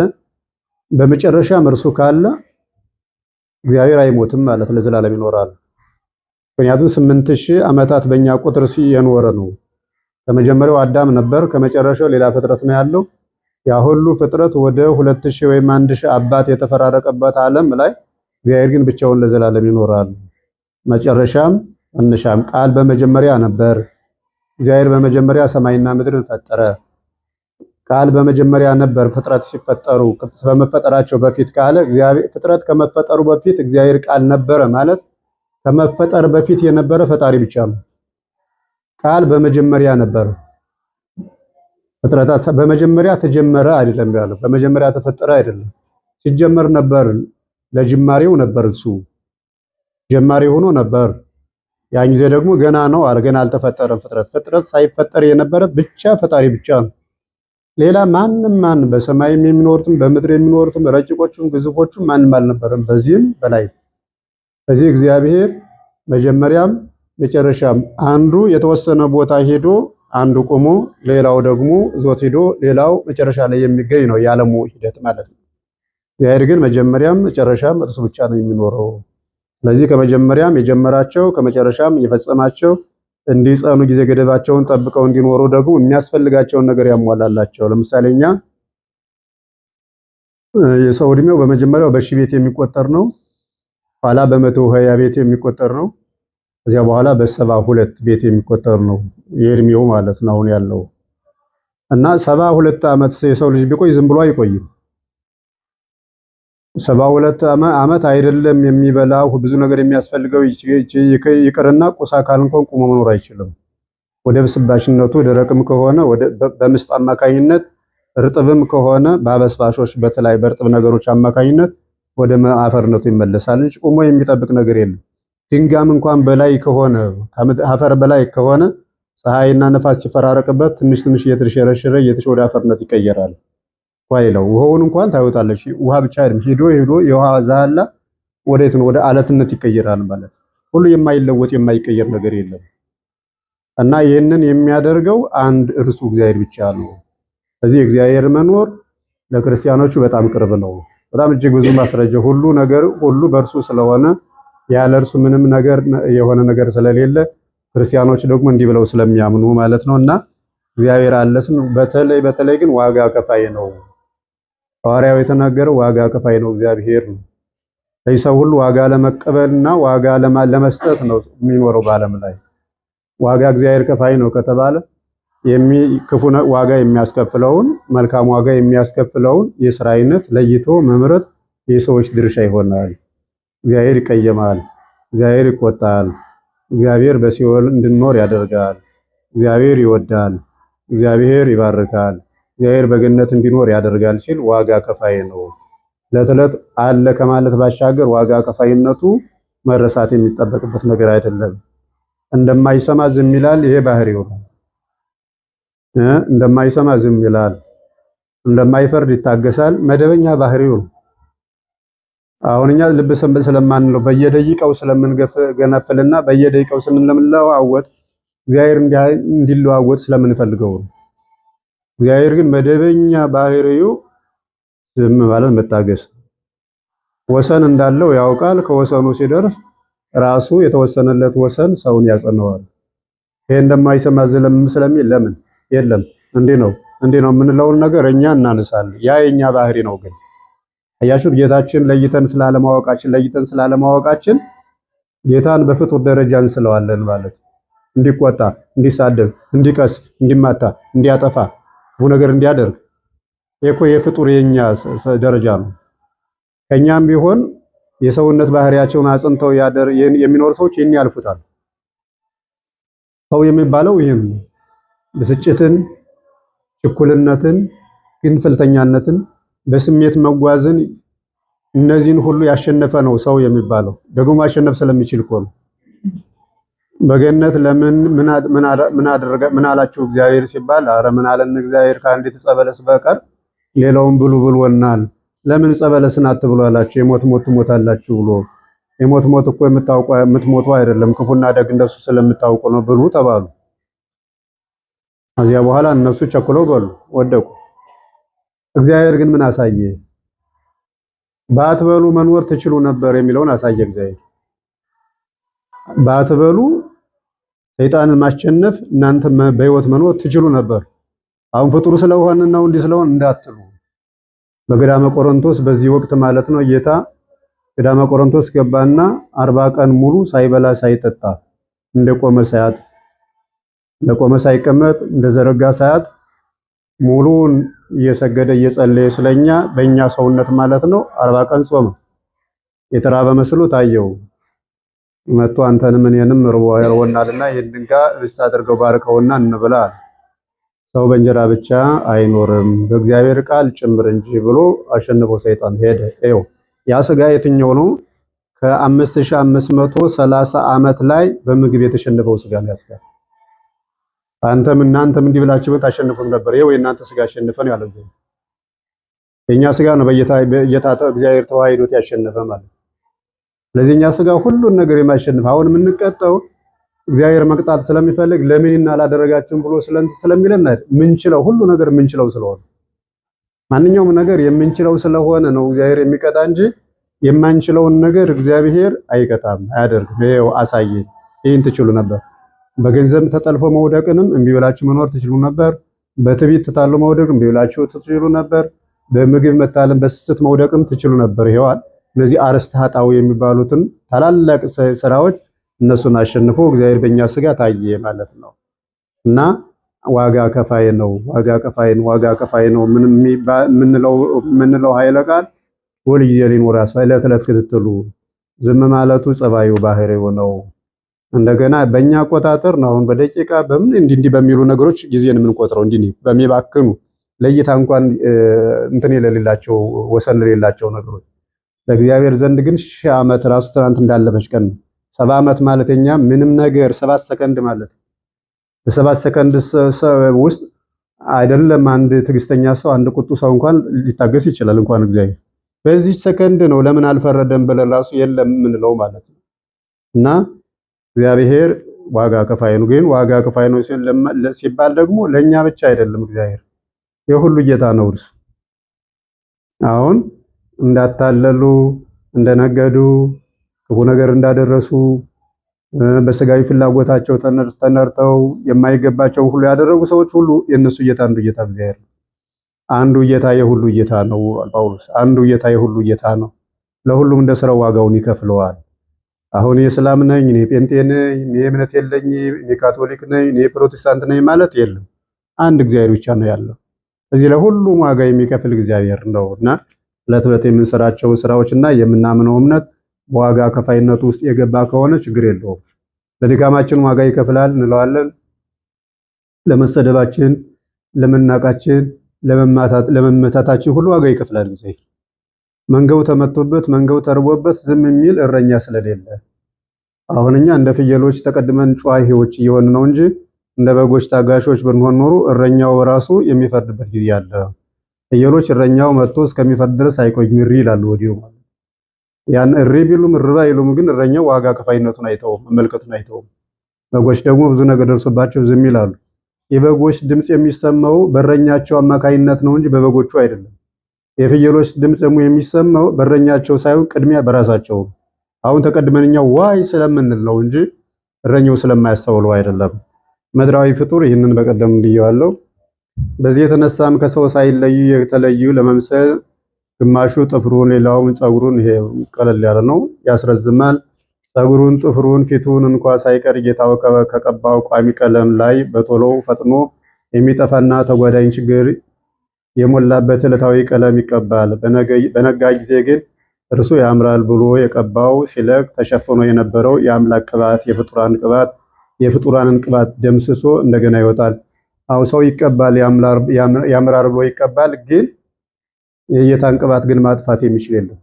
በመጨረሻ እርሱ ካለ እግዚአብሔር አይሞትም ማለት ለዘላለም ይኖራል። ምክንያቱም 8000 ዓመታት በእኛ ቁጥር የኖረ ነው። ከመጀመሪያው አዳም ነበር፣ ከመጨረሻው ሌላ ፍጥረት ነው ያለው። ያ ሁሉ ፍጥረት ወደ 2000 ወይም 1000 አባት የተፈራረቀበት ዓለም ላይ እግዚአብሔር ግን ብቻውን ለዘላለም ይኖራል። መጨረሻም መነሻም ቃል በመጀመሪያ ነበር። እግዚአብሔር በመጀመሪያ ሰማይና ምድርን ፈጠረ። ቃል በመጀመሪያ ነበር። ፍጥረት ሲፈጠሩ በመፈጠራቸው በፊት ካለ እግዚአብሔር ፍጥረት ከመፈጠሩ በፊት እግዚአብሔር ቃል ነበረ ማለት ከመፈጠር በፊት የነበረ ፈጣሪ ብቻ ነው። ቃል በመጀመሪያ ነበር። ፍጥረታት በመጀመሪያ ተጀመረ አይደለም ያለው፣ በመጀመሪያ ተፈጠረ አይደለም። ሲጀመር ነበር፣ ለጅማሬው ነበር። እሱ ጀማሪ ሆኖ ነበር። ያን ጊዜ ደግሞ ገና ነው አለ፣ ገና አልተፈጠረም። ፍጥረት ሳይፈጠር የነበረ ብቻ ፈጣሪ ብቻ ነው። ሌላ ማንም በሰማይም የሚኖሩትም በምድር የሚኖሩትም ረቂቆቹም ግዙፎቹም ማንም አልነበረም። በዚህም በላይ በዚህ እግዚአብሔር መጀመሪያም መጨረሻም አንዱ የተወሰነ ቦታ ሄዶ አንዱ ቆሞ ሌላው ደግሞ ዞት ሄዶ ሌላው መጨረሻ ላይ የሚገኝ ነው የዓለሙ ሂደት ማለት ነው። እግዚአብሔር ግን መጀመሪያም መጨረሻም እርሱ ብቻ ነው የሚኖረው። ስለዚህ ከመጀመሪያም የጀመራቸው ከመጨረሻም የፈጸማቸው እንዲጸኑ ጊዜ ገደባቸውን ጠብቀው እንዲኖሩ ደግሞ የሚያስፈልጋቸውን ነገር ያሟላላቸው። ለምሳሌ እኛ የሰው እድሜው በመጀመሪያው በሺህ ቤት የሚቆጠር ነው። ኋላ በ120 ቤት የሚቆጠር ነው። ከዚያ በኋላ በ72 ቤት የሚቆጠር ነው የእድሜው ማለት ነው አሁን ያለው እና 72 ዓመት የሰው ልጅ ቢቆይ ዝም ብሎ አይቆይም። 72 ዓመት አይደለም የሚበላው ብዙ ነገር የሚያስፈልገው ይቅርና ቁስ አካል እንኳን ቁሞ መኖር አይችልም። ወደ ብስባሽነቱ ደረቅም ከሆነ በምስጥ አማካኝነት እርጥብም ከሆነ በአበስባሾች በተለይ በእርጥብ ነገሮች አማካኝነት ወደ አፈርነቱ ይመለሳል እንጂ ቁሞ የሚጠብቅ ነገር የለም። ድንጋም እንኳን በላይ ከሆነ አፈር በላይ ከሆነ ፀሐይና ነፋስ ሲፈራረቅበት ትንሽ ትንሽ እየተሸረሸረ ወደ አፈርነት ይቀየራል። ዋይለው ውሃውን እንኳን ታዩታለሽ። ውሃ ብቻ አይደለም ሄዶ የውሃ ዛላ ወዴት ነው? ወደ አለትነት ይቀየራል ማለት ሁሉ የማይለወጥ የማይቀየር ነገር የለም። እና ይህንን የሚያደርገው አንድ እርሱ እግዚአብሔር ብቻ ነው። ስለዚህ እግዚአብሔር መኖር ለክርስቲያኖቹ በጣም ቅርብ ነው። በጣም እጅግ ብዙ ማስረጃ ሁሉ ነገር ሁሉ በእርሱ ስለሆነ ያለ እርሱ ምንም ነገር የሆነ ነገር ስለሌለ ክርስቲያኖች ደግሞ እንዲህ ብለው ስለሚያምኑ ማለት ነውና እግዚአብሔር አለስን በተለይ ግን ዋጋ ከፋይ ነው። ሐዋርያው የተናገረው ዋጋ ከፋይ ነው እግዚአብሔር ነው። ስለዚህ ሰው ሁሉ ዋጋ ለመቀበልና ዋጋ ለመስጠት ነው የሚኖረው በዓለም ላይ። ዋጋ እግዚአብሔር ከፋይ ነው ከተባለ ክፉ ዋጋ የሚያስከፍለውን መልካም ዋጋ የሚያስከፍለውን የሥራ አይነት ለይቶ መምረጥ የሰዎች ድርሻ ይሆናል። እግዚአብሔር ይቀየማል፣ እግዚአብሔር ይቆጣል፣ እግዚአብሔር በሲኦል እንድንኖር ያደርጋል፣ እግዚአብሔር ይወዳል፣ እግዚአብሔር ይባርካል፣ እግዚአብሔር በገነት እንዲኖር ያደርጋል ሲል ዋጋ ከፋይ ነው። ለተለት አለ ከማለት ባሻገር ዋጋ ከፋይነቱ መረሳት የሚጠበቅበት ነገር አይደለም። እንደማይሰማ ዝም ይላል፣ ይሄ ባህሪው ነው። እንደማይሰማ ዝም ይላል፣ እንደማይፈርድ ይታገሳል፣ መደበኛ ባህሪው ነው። አሁን እኛ ልብ ስለማንለው በየደቂቃው ስለምንገነፍልና በየደቂቃው ስለምንለዋወጥ እግዚአብሔር እንዲለዋወጥ ስለምንፈልገው ነው። እግዚአብሔር ግን መደበኛ ባህሪው ዝም ማለት መታገስ፣ ወሰን እንዳለው ያውቃል። ከወሰኑ ሲደርስ ራሱ የተወሰነለት ወሰን ሰውን ያጸነዋል። ይሄ እንደማይሰማ ዝም ስለሚል ለምን የለም እንዲህ ነው የምንለውን ነገር እኛ እናነሳለን። ያ የኛ ባህሪ ነው። ግን አያችሁት ጌታችን ለይተን ስላለማወቃችን ጌታን በፍጡር ደረጃ እንስለዋለን ማለት እንዲቆጣ፣ እንዲሳደብ፣ እንዲቀስፍ፣ እንዲማታ፣ እንዲያጠፋ፣ ክፉ ነገር እንዲያደርግ እኮ የፍጡር የኛ ደረጃ ነው። ከኛም ቢሆን የሰውነት ባህሪያቸውን አጽንተው የሚኖሩ ሰዎች ይህን ያልፉታል። ሰው የሚባለው ይህም ብስጭትን፣ ችኩልነትን፣ ግንፍልተኛነትን፣ በስሜት መጓዝን እነዚህን ሁሉ ያሸነፈ ነው ሰው የሚባለው። ደግሞ ማሸነፍ ስለሚችል እኮ ነው። በገነት ለምን ምን አላችሁ እግዚአብሔር ሲባል፣ አረ ምን አለን እግዚአብሔር ከአንዲት ዕፀ በለስ በቀር ሌላውን ብሉ ብሎናል። ለምን ዕፀ በለስን አትብሉ አላችሁ? የሞት ሞት ትሞታላችሁ ብሎ። የሞት ሞት እኮ የምትሞቱ አይደለም ክፉና ደግ እንደሱ ስለምታውቁ ነው ብሉ ተባሉ። ከዚያ በኋላ እነሱ ቸኩለው በሉ ወደቁ። እግዚአብሔር ግን ምን አሳየ? ባትበሉ መኖር ትችሉ ነበር የሚለውን አሳየ እግዚአብሔር። ባትበሉ ሰይጣንን ማሸነፍ እናንተ በህይወት መኖር ትችሉ ነበር። አሁን ፍጡር ስለሆነ ነው እንዲህ ስለሆነ እንዳትሉ። በገዳመ ቆሮንቶስ በዚህ ወቅት ማለት ነው ጌታ ገዳመ ቆሮንቶስ ገባና 40 ቀን ሙሉ ሳይበላ ሳይጠጣ እንደቆመ ሳይቀመጥ እንደዘረጋ ሳያት ሙሉን እየሰገደ እየጸለየ ስለኛ በእኛ ሰውነት ማለት ነው 40 ቀን ጾመ። የተራበ መስሎ ታየው። መጥቶ አንተንም እኔንም ርቦናልና ይህን ድንጋይ ኅብስት አድርገው ባርከውና እንብላ፣ ሰው በእንጀራ ብቻ አይኖርም በእግዚአብሔር ቃል ጭምር እንጂ ብሎ አሸንፎ ሰይጣን ሄደ። ይኸው ያ ስጋ የትኛው ነው? ከ5530 ዓመት ላይ በምግብ የተሸነፈው ስጋ ነው ያስጋል። እናንተም እንዲህ ብላችሁ ታሸንፉም ነበር። ይኸው የእናንተ ስጋ አሸነፈን ያለው የኛ ስጋ ነው በየታጠ እግዚአብሔር ተዋሂዶት ያሸነፈ ማለት። ስለዚህ እኛ ስጋ ሁሉን ነገር የማሸነፍ አሁን የምንቀጣው እግዚአብሔር መቅጣት ስለሚፈልግ ለምን አላደረጋችሁም ብሎ ስለሚለን ምንችለው ሁሉ ነገር ምንችለው ስለሆነ ማንኛውም ነገር የምንችለው ስለሆነ ነው እግዚአብሔር የሚቀጣ እንጂ የማንችለውን ነገር እግዚአብሔር አይቀጣም አያደርግም። ይሄው አሳየ። ይህን ትችሉ ነበር። በገንዘብ ተጠልፎ መውደቅንም እምቢ ብላችሁ መኖር ትችሉ ነበር። በትዕቢት ተታሎ መውደቅ እምቢ ብላችሁ ትችሉ ነበር። በምግብ መታለም በስስት መውደቅም ትችሉ ነበር። ይሄዋል እነዚህ አርዕስተ ኃጣውእ የሚባሉትን ታላላቅ ስራዎች እነሱን አሸንፎ እግዚአብሔር በእኛ ስጋ ታየ ማለት ነው። እና ዋጋ ከፋይ ነው ምንለው ኃይለ ቃል ሁልጊዜ ሊኖር ያስፈልጋል። ዕለት ዕለት ክትትሉ ዝም ማለቱ ጸባዩ ባህሪው ነው። እንደገና በእኛ አቆጣጠር ነው አሁን በደቂቃ በምን እንዲህ በሚሉ ነገሮች ጊዜን የምንቆጥረው እንዲህ በሚባክኑ ለይታ እንኳን እንትን የሌላቸው ወሰን የሌላቸው ነገሮች ለእግዚአብሔር ዘንድ ግን 1000 ዓመት ራሱ ትናንት እንዳለፈች ቀን ነው። 70 ዓመት ማለት እኛ ምንም ነገር 7 ሰከንድ ማለት በ7 ሰከንድ ውስጥ አይደለም አንድ ትዕግስተኛ ሰው አንድ ቁጡ ሰው እንኳን ሊታገስ ይችላል። እንኳን እግዚአብሔር በዚህ ሰከንድ ነው ለምን አልፈረደም ብለን ራሱ የለም የምንለው ማለት ነው። እና እግዚአብሔር ዋጋ ከፋይ ነው። ግን ዋጋ ከፋይ ነው ሲባል ደግሞ ለኛ ብቻ አይደለም። እግዚአብሔር የሁሉ ጌታ ነው። እርሱ አሁን እንዳታለሉ እንደነገዱ ክፉ ነገር እንዳደረሱ በስጋዊ ፍላጎታቸው ተነርተው የማይገባቸው ሁሉ ያደረጉ ሰዎች ሁሉ የነሱ ጌታ አንዱ ጌታ እግዚአብሔር ነው። አንዱ ጌታ የሁሉ ጌታ ነው ጳውሎስ። አንዱ ጌታ የሁሉ ጌታ ነው። ለሁሉም እንደ ስራው ዋጋውን ይከፍለዋል። አሁን የእስላም ነኝ እኔ ጴንጤ ነኝ እኔ እምነት የለኝ እኔ ካቶሊክ ነኝ እኔ ፕሮቴስታንት ነኝ ማለት የለም። አንድ እግዚአብሔር ብቻ ነው ያለው። እዚህ ለሁሉም ዋጋ የሚከፍል እግዚአብሔር ነውና ዕለት ዕለት የምንሰራቸው ስራዎችና የምናምነው እምነት በዋጋ ከፋይነቱ ውስጥ የገባ ከሆነ ችግር የለውም። ለድካማችን ዋጋ ይከፍላል እንለዋለን። ለመሰደባችን፣ ለመናቃችን፣ ለመመታታችን ሁሉ ዋጋ ይከፍላል እግዚአብሔር። መንገው ተመቶበት መንገው ተርቦበት ዝም የሚል እረኛ ስለሌለ አሁን እኛ እንደ ፍየሎች ተቀድመን ጨዋሂዎች እየሆን ነው እንጂ እንደ በጎች ታጋሾች ብንሆን ኖሮ እረኛው ራሱ የሚፈርድበት ጊዜ አለ። ፍየሎች እረኛው መጥቶ እስከሚፈርድ ድረስ አይቆይም፣ እሪ ይላሉ ወዲሁ ማለት ያን እሪ ቢሉም እርባ ይሉም፣ ግን እረኛው ዋጋ ከፋይነቱን አይተውም፣ መመልከቱን አይተውም። በጎች ደግሞ ብዙ ነገር ደርሶባቸው ዝም ይላሉ። የበጎች ድምጽ የሚሰማው በእረኛቸው አማካይነት ነው እንጂ በበጎቹ አይደለም። የፍየሎች ድምጽ ደግሞ የሚሰማው በእረኛቸው ሳይሆን ቅድሚያ በራሳቸው። አሁን ተቀድመንኛው ዋይ ስለምንል ነው እንጂ እረኛው ስለማያስተውለው አይደለም። ምድራዊ ፍጡር ይህንን በቀደም ብየዋለሁ። በዚህ የተነሳም ከሰው ሳይለዩ የተለዩ ለመምሰል ግማሹ ጥፍሩን ሌላውም ፀጉሩን ይሄ ቀለል ያለ ነው ያስረዝማል። ፀጉሩን፣ ጥፍሩን፣ ፊቱን እንኳ ሳይቀር ጌታው ከቀባው ቋሚ ቀለም ላይ በቶሎ ፈጥኖ የሚጠፋና ተጓዳኝ ችግር የሞላበት ዕለታዊ ቀለም ይቀባል። በነጋ ጊዜ ግን እርሱ ያምራል ብሎ የቀባው ሲለቅ ተሸፍኖ የነበረው የአምላክ ቅባት የፍጡራንን ቅባት ደምስሶ እንደገና ይወጣል። አሁን ሰው ይቀባል ያምራል ብሎ ይቀባል፣ ግን የጌታን ቅባት ግን ማጥፋት የሚችል የለም።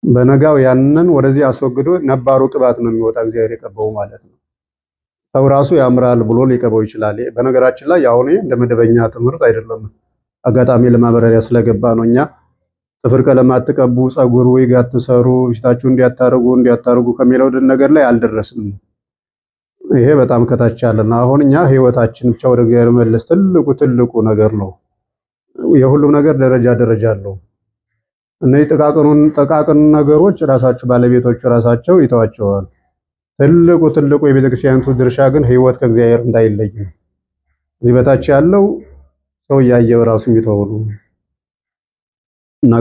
በነጋው ያንን ወደዚህ አስወግዶ ነባሩ ቅባት ነው የሚወጣ እግዚአብሔር የቀባው ማለት ነው። ሰው ራሱ ያምራል ብሎ ሊቀባው ይችላል። በነገራችን ላይ አሁን እንደ መደበኛ ትምህርት አይደለም፣ አጋጣሚ ለማብራሪያ ስለገባ ነው። እኛ ጥፍር ቀለም አትቀቡ፣ ፀጉር ዊግ አትሰሩ፣ ፊታችሁ እንዲያታርጉ ከሚለው ነገር ላይ አልደረስንም። ይሄ በጣም ከታች ያለና አሁን እኛ ህይወታችን ብቻ ወደ እግዚአብሔር መለስ ትልቁ ነገር ነው። የሁሉም ነገር ደረጃ አለው። እነዚህ ጥቃቅን ነገሮች ራሳቸው ባለቤቶቹ ራሳቸው ይተዋቸዋል። ትልቁ የቤተክርስቲያኒቱ ድርሻ ግን ህይወት ከእግዚአብሔር እንዳይለይ ነው። እዚህ በታች ያለው ሰው እያየው ራሱ የሚተውሉ እና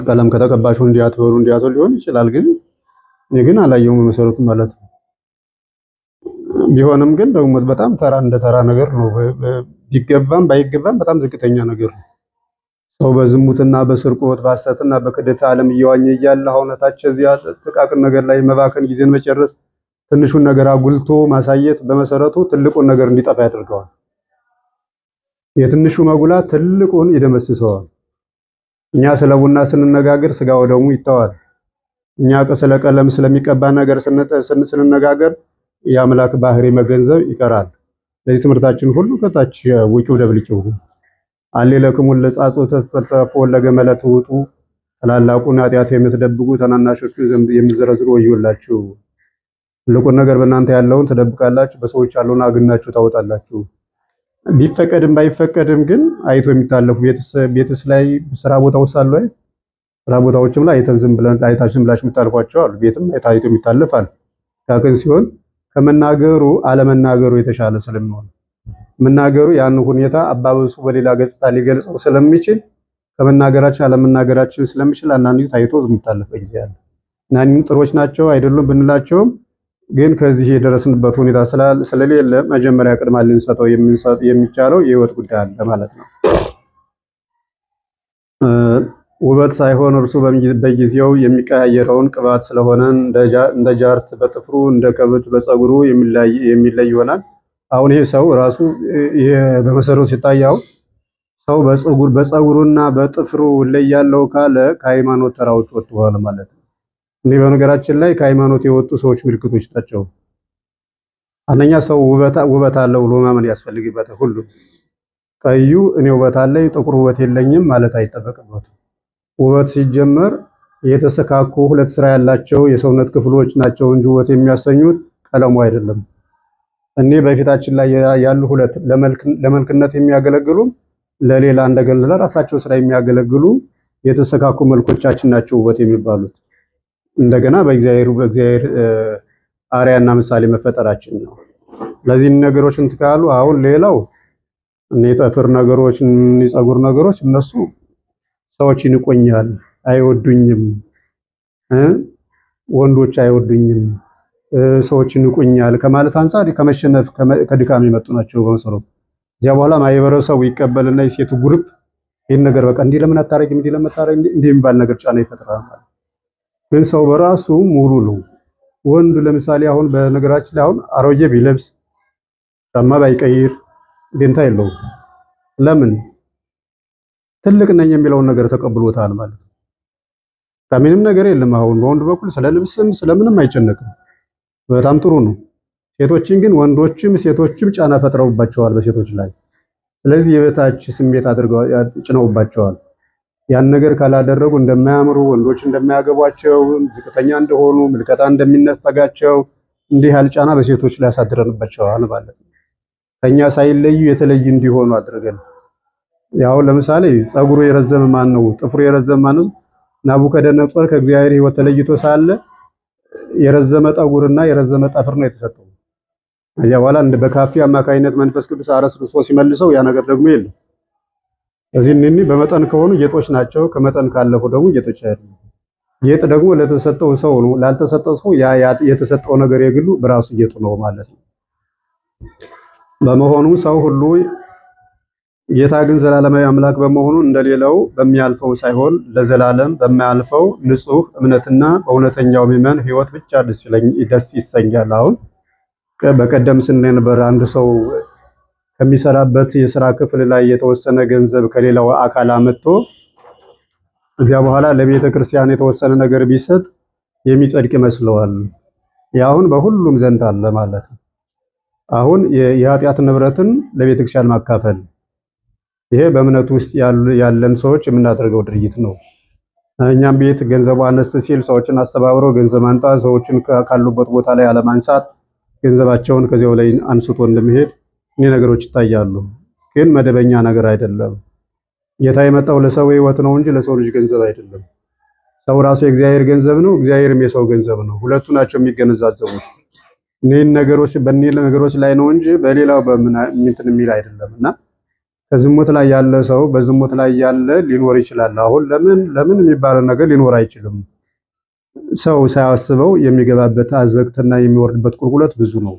ቀለም ከተቀባሽው እንዲያትበሩ ሊሆን ይችላል። ግን እኔ ግን አላየውም መሰረቱ ማለት ነው። ቢሆንም ግን ደግሞ በጣም እንደ ተራ ነገር ነው። ቢገባም ባይገባም በጣም ዝቅተኛ ነገር ነው። ሰው በዝሙትና በስርቆት በሐሰትና በክደት ዓለም እየዋኘ እያለ አሁነታች እዚያ ጥቃቅን ነገር ላይ መባከን ጊዜን መጨረስ ትንሹን ነገር አጉልቶ ማሳየት በመሰረቱ ትልቁን ነገር እንዲጠፋ ያደርገዋል። የትንሹ መጉላት ትልቁን ይደመስሰዋል። እኛ ስለ ቡና ስንነጋገር ስጋ ወደሙ ይተዋል። እኛ ስለ ቀለም ስለሚቀባ ነገር ስንነጋገር የአምላክ ባህሪ መገንዘብ ይቀራል። ለዚህ ትምህርታችን ሁሉ ከታች ውጪው ደብልጭው አሌለክሙ ለጻጹ ተተፈ ለገመለ ትውጡ ታላላቁን ኃጢአት የምትደብቁ ታናናሾቹ የምትዘረዝሩ ወዮላችሁ። ትልቁን ነገር በእናንተ ያለውን ትደብቃላችሁ፣ በሰዎች ያለውን አግናችሁ ታወጣላችሁ። ቢፈቀድም ባይፈቀድም ግን አይቶ የሚታለፉ ቤትስ ላይ ስራ ቦታ ውስጥ አሉ። ስራ ቦታዎችም ላይ አይተን ዝም ብላችሁ የምታልፏቸው አሉ። ቤትም አይቶ የሚታለፋል። ካክን ሲሆን ከመናገሩ አለመናገሩ የተሻለ ስለሚሆን መናገሩ ያን ሁኔታ አባበሱ በሌላ ገጽታ ሊገልጸው ስለሚችል ከመናገራችን አለመናገራችን ስለሚችል አንዳንድ ጊዜ ታይቶ ዝም ታለፈ ጊዜ አለ። እናንም ጥሮች ናቸው አይደሉም ብንላቸውም ግን ከዚህ የደረስንበት ሁኔታ ስለሌለ መጀመሪያ ቅድማ ልንሰጠው የሚቻለው የህይወት ጉዳይ አለ ማለት ነው። ውበት ሳይሆን እርሱ በጊዜው የሚቀያየረውን ቅባት ስለሆነ እንደ ጃርት በጥፍሩ እንደ ከብት በፀጉሩ የሚለይ ይሆናል። አሁን ይሄ ሰው ራሱ ይሄ በመሰረቱ ሲታያው ሰው በፀጉሩና በጥፍሩ ላይ ያለው ካለ ከሃይማኖት ተራዎች ወጥቷል ማለት ነው። እንዲህ በነገራችን ላይ ከሃይማኖት የወጡ ሰዎች ምልክቶች ናቸው። አንደኛ ሰው ውበት አለው ብሎ ማመን ያስፈልግበታል። ሁሉ ቀዩ እኔ ውበት አለኝ ጥቁር ውበት የለኝም ማለት አይጠበቅበትም። ውበት ሲጀመር የተሰካኩ ሁለት ስራ ያላቸው የሰውነት ክፍሎች ናቸው እንጂ ውበት የሚያሰኙት ቀለሙ አይደለም። እኔ በፊታችን ላይ ያሉ ሁለት ለመልክነት የሚያገለግሉ ለሌላ እንደገና ለራሳቸው ስራ የሚያገለግሉ የተሰካኩ መልኮቻችን ናቸው ውበት የሚባሉት። እንደገና በእግዚአብሔር አርአያና ምሳሌ መፈጠራችን ነው። ለዚህ ነገሮችን ትካሉ። አሁን ሌላው የጠፍር ነገሮች የፀጉር ነገሮች እነሱ ሰዎች ይንቆኛል፣ አይወዱኝም፣ ወንዶች አይወዱኝም፣ ሰዎች ይንቁኛል ከማለት አንፃር ከመሸነፍ ከድካም የመጡ ናቸው በመሰረቱ። እዚያ በኋላ ማህበረሰቡ ይቀበልና የሴቱ ግሩፕ ይሄን ነገር በቃ እንዲህ ለምን አታረጊም እንዲህ ለምን አታረጊም እንዲህ የሚባል ነገር ጫና ይፈጥራል ማለት። ግን ሰው በራሱ ሙሉ ነው። ወንድ ለምሳሌ አሁን በነገራችን ላይ አሁን አሮጌ ቢለብስ ጫማ ባይቀይር ደንታ የለውም። ለምን? ትልቅ ነኝ የሚለውን ነገር ተቀብሎታል ማለት ነው። ከምንም ነገር የለም። አሁን በወንድ በኩል ስለ ልብስም ስለምንም አይጨነቅም። በጣም ጥሩ ነው። ሴቶችን ግን ወንዶችም ሴቶችም ጫና ፈጥረውባቸዋል በሴቶች ላይ። ስለዚህ የበታች ስሜት አድርገው ጭነውባቸዋል። ያን ነገር ካላደረጉ እንደማያምሩ፣ ወንዶች እንደማያገቧቸው፣ ዝቅተኛ እንደሆኑ፣ ምልከታ እንደሚነፈጋቸው እንዲህ ያለ ጫና በሴቶች ላይ ያሳድረንባቸዋል ማለት ነው። ከኛ ሳይለዩ የተለዩ እንዲሆኑ አድርገን ያው ለምሳሌ ፀጉሩ የረዘመ ማን ነው? ጥፍሩ የረዘመ ማን ነው? ናቡከደነጾር ከእግዚአብሔር ሕይወት ተለይቶ ሳለ የረዘመ ጠጉርና የረዘመ ጠፍር ነው የተሰጠው። ከዚያ በኋላ በካፊ አማካይነት መንፈስ ቅዱስ አረስርሶ ሲመልሰው ያ ነገር ደግሞ የለም። እዚህ በመጠን ከሆኑ ጌጦች ናቸው። ከመጠን ካለፉ ደግሞ ጌጦች አይደሉም። ጌጥ ደግሞ ለተሰጠው ሰው ነው። ላልተሰጠው ሰው ያ የተሰጠው ነገር የግሉ በራሱ ጌጡ ነው ማለት ነው። በመሆኑ ሰው ሁሉ ጌታ ግን ዘላለማዊ አምላክ በመሆኑ እንደሌላው በሚያልፈው ሳይሆን ለዘላለም በማያልፈው ንጹህ እምነትና በእውነተኛው ምዕመን ሕይወት ብቻ ደስ ይሰኛል። አሁን በቀደም ስናይ ነበር አንድ ሰው ከሚሰራበት የሥራ ክፍል ላይ የተወሰነ ገንዘብ ከሌላው አካል አመጥቶ እዚያ በኋላ ለቤተ ክርስቲያን የተወሰነ ነገር ቢሰጥ የሚጸድቅ ይመስለዋል። ያሁን በሁሉም ዘንድ አለ ማለት ነው። አሁን የኃጢአት ንብረትን ለቤተ ክርስቲያን ማካፈል ይሄ በእምነቱ ውስጥ ያለን ሰዎች የምናደርገው ድርጊት ነው። እኛም ቤት ገንዘቡ አነስ ሲል ሰዎችን አስተባብረው ገንዘብ ማንጣት፣ ሰዎችን ካሉበት ቦታ ላይ አለማንሳት፣ ገንዘባቸውን ከዚያው ላይ አንስቶ እንደሚሄድ እኔ ነገሮች ይታያሉ። ግን መደበኛ ነገር አይደለም። ጌታ የመጣው ለሰው ሕይወት ነው እንጂ ለሰው ልጅ ገንዘብ አይደለም። ሰው ራሱ የእግዚአብሔር ገንዘብ ነው፣ እግዚአብሔርም የሰው ገንዘብ ነው። ሁለቱ ናቸው የሚገነዛዘቡት። እነዚህ ነገሮች ላይ ነው እንጂ በሌላው እንትን የሚል አይደለምና ከዝሙት ላይ ያለ ሰው በዝሙት ላይ ያለ ሊኖር ይችላል። አሁን ለምን የሚባለው ነገር ሊኖር አይችልም። ሰው ሳያስበው የሚገባበት አዘቅትና የሚወርድበት ቁልቁለት ብዙ ነው።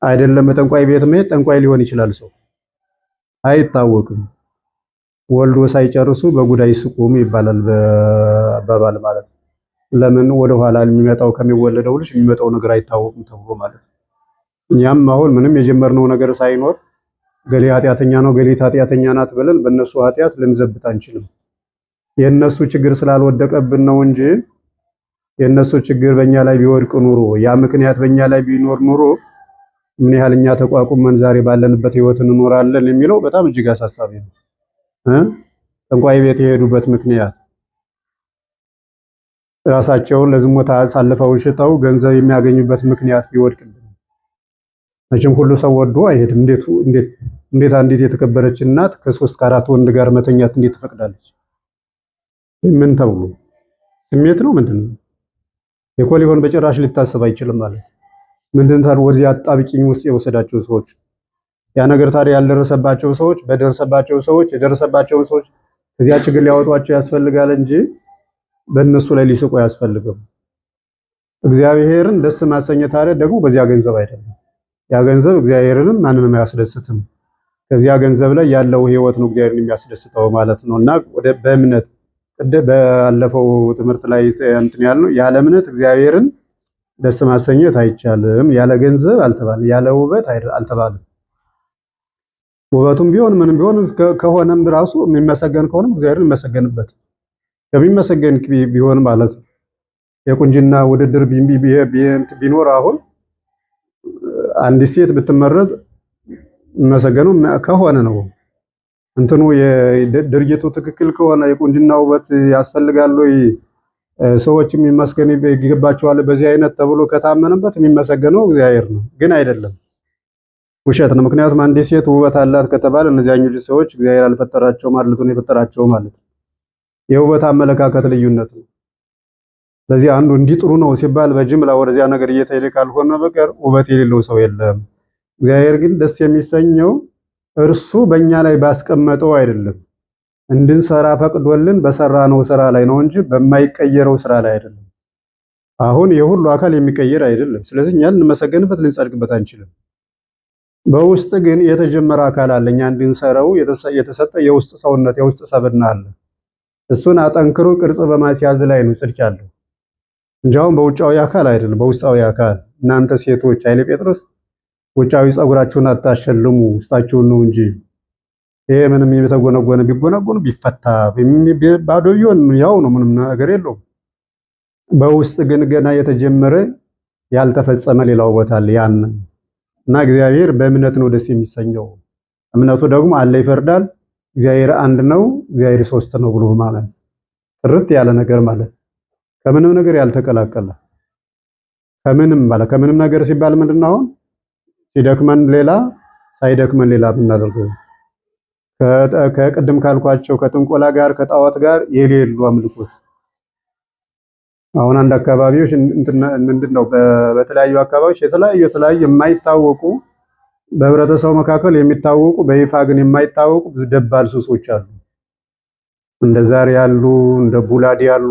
አይደለም በጠንቋይ ቤት መሄድ ጠንቋይ ሊሆን ይችላል። ሰው አይታወቅም። ወልዶ ሳይጨርሱ በጉዳይ ስቁም ይባላል በአባባል ማለት ነው። ለምን ወደ ኋላ የሚመጣው ከሚወለደው ልጅ የሚመጣው ነገር አይታወቅም ተብሎ ማለት ነው። እኛም አሁን ምንም የጀመርነው ነገር ሳይኖር ገሌ ኃጢአተኛ ነው ገሌ ኃጢአተኛ ናት ብለን በእነሱ ኃጢአት ልንዘብት አንችልም። የእነሱ ችግር ስላልወደቀብን ነው እንጂ የእነሱ ችግር በእኛ ላይ ቢወድቅ ኑሮ ያ ምክንያት በእኛ ላይ ቢኖር ኑሮ ምን ያህል እኛ ተቋቁመን ዛሬ ባለንበት ህይወት እንኖራለን የሚለው በጣም እጅግ አሳሳቢ ነው። ጠንቋይ ቤት የሄዱበት ምክንያት ራሳቸውን ለዝሙት አሳልፈው ሽጠው ገንዘብ የሚያገኙበት ምክንያት ቢወድቅብን መቼም ሁሉ ሰው ወዶ አይሄድም። እንዴት አንዲት የተከበረች እናት ከ3 ከ4 ወንድ ጋር መተኛት እንዴት ትፈቅዳለች? ምን ተብሎ ስሜት ነው ምንድነው? የኮ ሊሆን በጭራሽ ሊታሰብ አይችልም ማለት ምንድን ታዲያ ወዲያ አጣብቂኝ ውስጥ የወሰዳቸው ሰዎች ያ ነገር ታዲያ ያልደረሰባቸው ሰዎች የደረሰባቸውን ሰዎች ከዚያ ችግር ሊያወጧቸው ያስፈልጋል እንጂ በእነሱ ላይ ሊስቁ ያስፈልግም። እግዚአብሔርን ደስ ማሰኘት ታዲያ ደግሞ በዚያ ገንዘብ አይደለም። ያ ገንዘብ እግዚአብሔርንም ማንንም አያስደስትም። ከዚያ ገንዘብ ላይ ያለው ህይወት ነው እግዚአብሔርን የሚያስደስተው ማለት ነውና በእምነት ባለፈው ትምህርት ላይ እንትን ያልነው ያለ እምነት እግዚአብሔርን ደስ ማሰኘት አይቻልም። ያለ ገንዘብ አልተባለም፣ ያለ ውበት አልተባለም። ውበቱም ቢሆን ምንም ቢሆን ከሆነም ራሱ የሚመሰገን ከሆነም እግዚአብሔርን የሚመሰገንበት ከሚመሰገን ቢሆን ማለት ነው። የቁንጅና ውድድር ቢኖር አሁን አንዲት ሴት ብትመረጥ የሚመሰገነው ከሆነ ነው። እንትኑ የድርጊቱ ትክክል ከሆነ የቁንጅና ውበት ያስፈልጋል ወይ ሰዎች የሚመስገን ይገባቸዋል በዚህ አይነት ተብሎ ከታመነበት የሚመሰገነው እግዚአብሔር ነው። ግን አይደለም፣ ውሸት ነው። ምክንያቱም አንዲት ሴት ውበት አላት ከተባለ እነዚያኞቹ ሰዎች እግዚአብሔር አልፈጠራቸውም ማለት ነው የፈጠራቸው ማለት ነው። የውበት አመለካከት ልዩነት ነው። ስለዚህ አንዱ እንዲጥሩ ነው ሲባል በጅምላ ወደዚያ ነገር እየተሄደ ካልሆነ በቀር ውበት የሌለው ሰው የለም። እግዚአብሔር ግን ደስ የሚሰኘው እርሱ በእኛ ላይ ባስቀመጠው አይደለም፣ እንድንሰራ ፈቅዶልን በሰራነው ስራ ላይ ነው እንጂ በማይቀየረው ስራ ላይ አይደለም። አሁን የሁሉ አካል የሚቀየር አይደለም። ስለዚህ እኛ ልንመሰገንበት ልንጸድቅበት አንችልም። በውስጥ ግን የተጀመረ አካል አለ። እኛ እንድንሰራው የተሰጠ የውስጥ ሰውነት የውስጥ ሰብና አለ። እሱን አጠንክሮ ቅርጽ በማስያዝ ላይ ነው ጽድቅ ያለው እንጂ አሁን በውጫዊ አካል አይደለም፣ በውስጣዊ አካል። እናንተ ሴቶች ኃይለ ጴጥሮስ ውጫዊ ጸጉራችሁን አታሸልሙ ውስጣችሁን ነው እንጂ ይሄ ምንም የተጎነጎነ ቢጎነጎኑ ቢፈታ ባዶ ቢሆን ያው ነው፣ ምንም ነገር የለውም። በውስጥ ግን ገና የተጀመረ ያልተፈጸመ ሌላው ቦታ አለ። ያን እና እግዚአብሔር በእምነት ነው ደስ የሚሰኘው። እምነቱ ደግሞ አለ ይፈርዳል፣ እግዚአብሔር አንድ ነው፣ እግዚአብሔር ሶስት ነው ብሎ ማለት ጥርት ያለ ነገር ማለት ከምንም ነገር ያልተቀላቀለ ከምንም ነገር ሲባል ምንድነው አሁን ሲደክመን ሌላ ሳይደክመን ሌላ ብናደርገው ከቅድም ካልኳቸው ከጥንቆላ ጋር ከጣዖት ጋር የሌሉ አምልኮት አሁን አንድ አካባቢዎች ምንድነው በተለያዩ አካባቢዎች የተለያዩ የማይታወቁ በህብረተሰቡ መካከል የሚታወቁ በይፋ ግን የማይታወቁ ብዙ ደባል ሱሶች አሉ። እንደ ዛር ያሉ እንደ ቡላድ ያሉ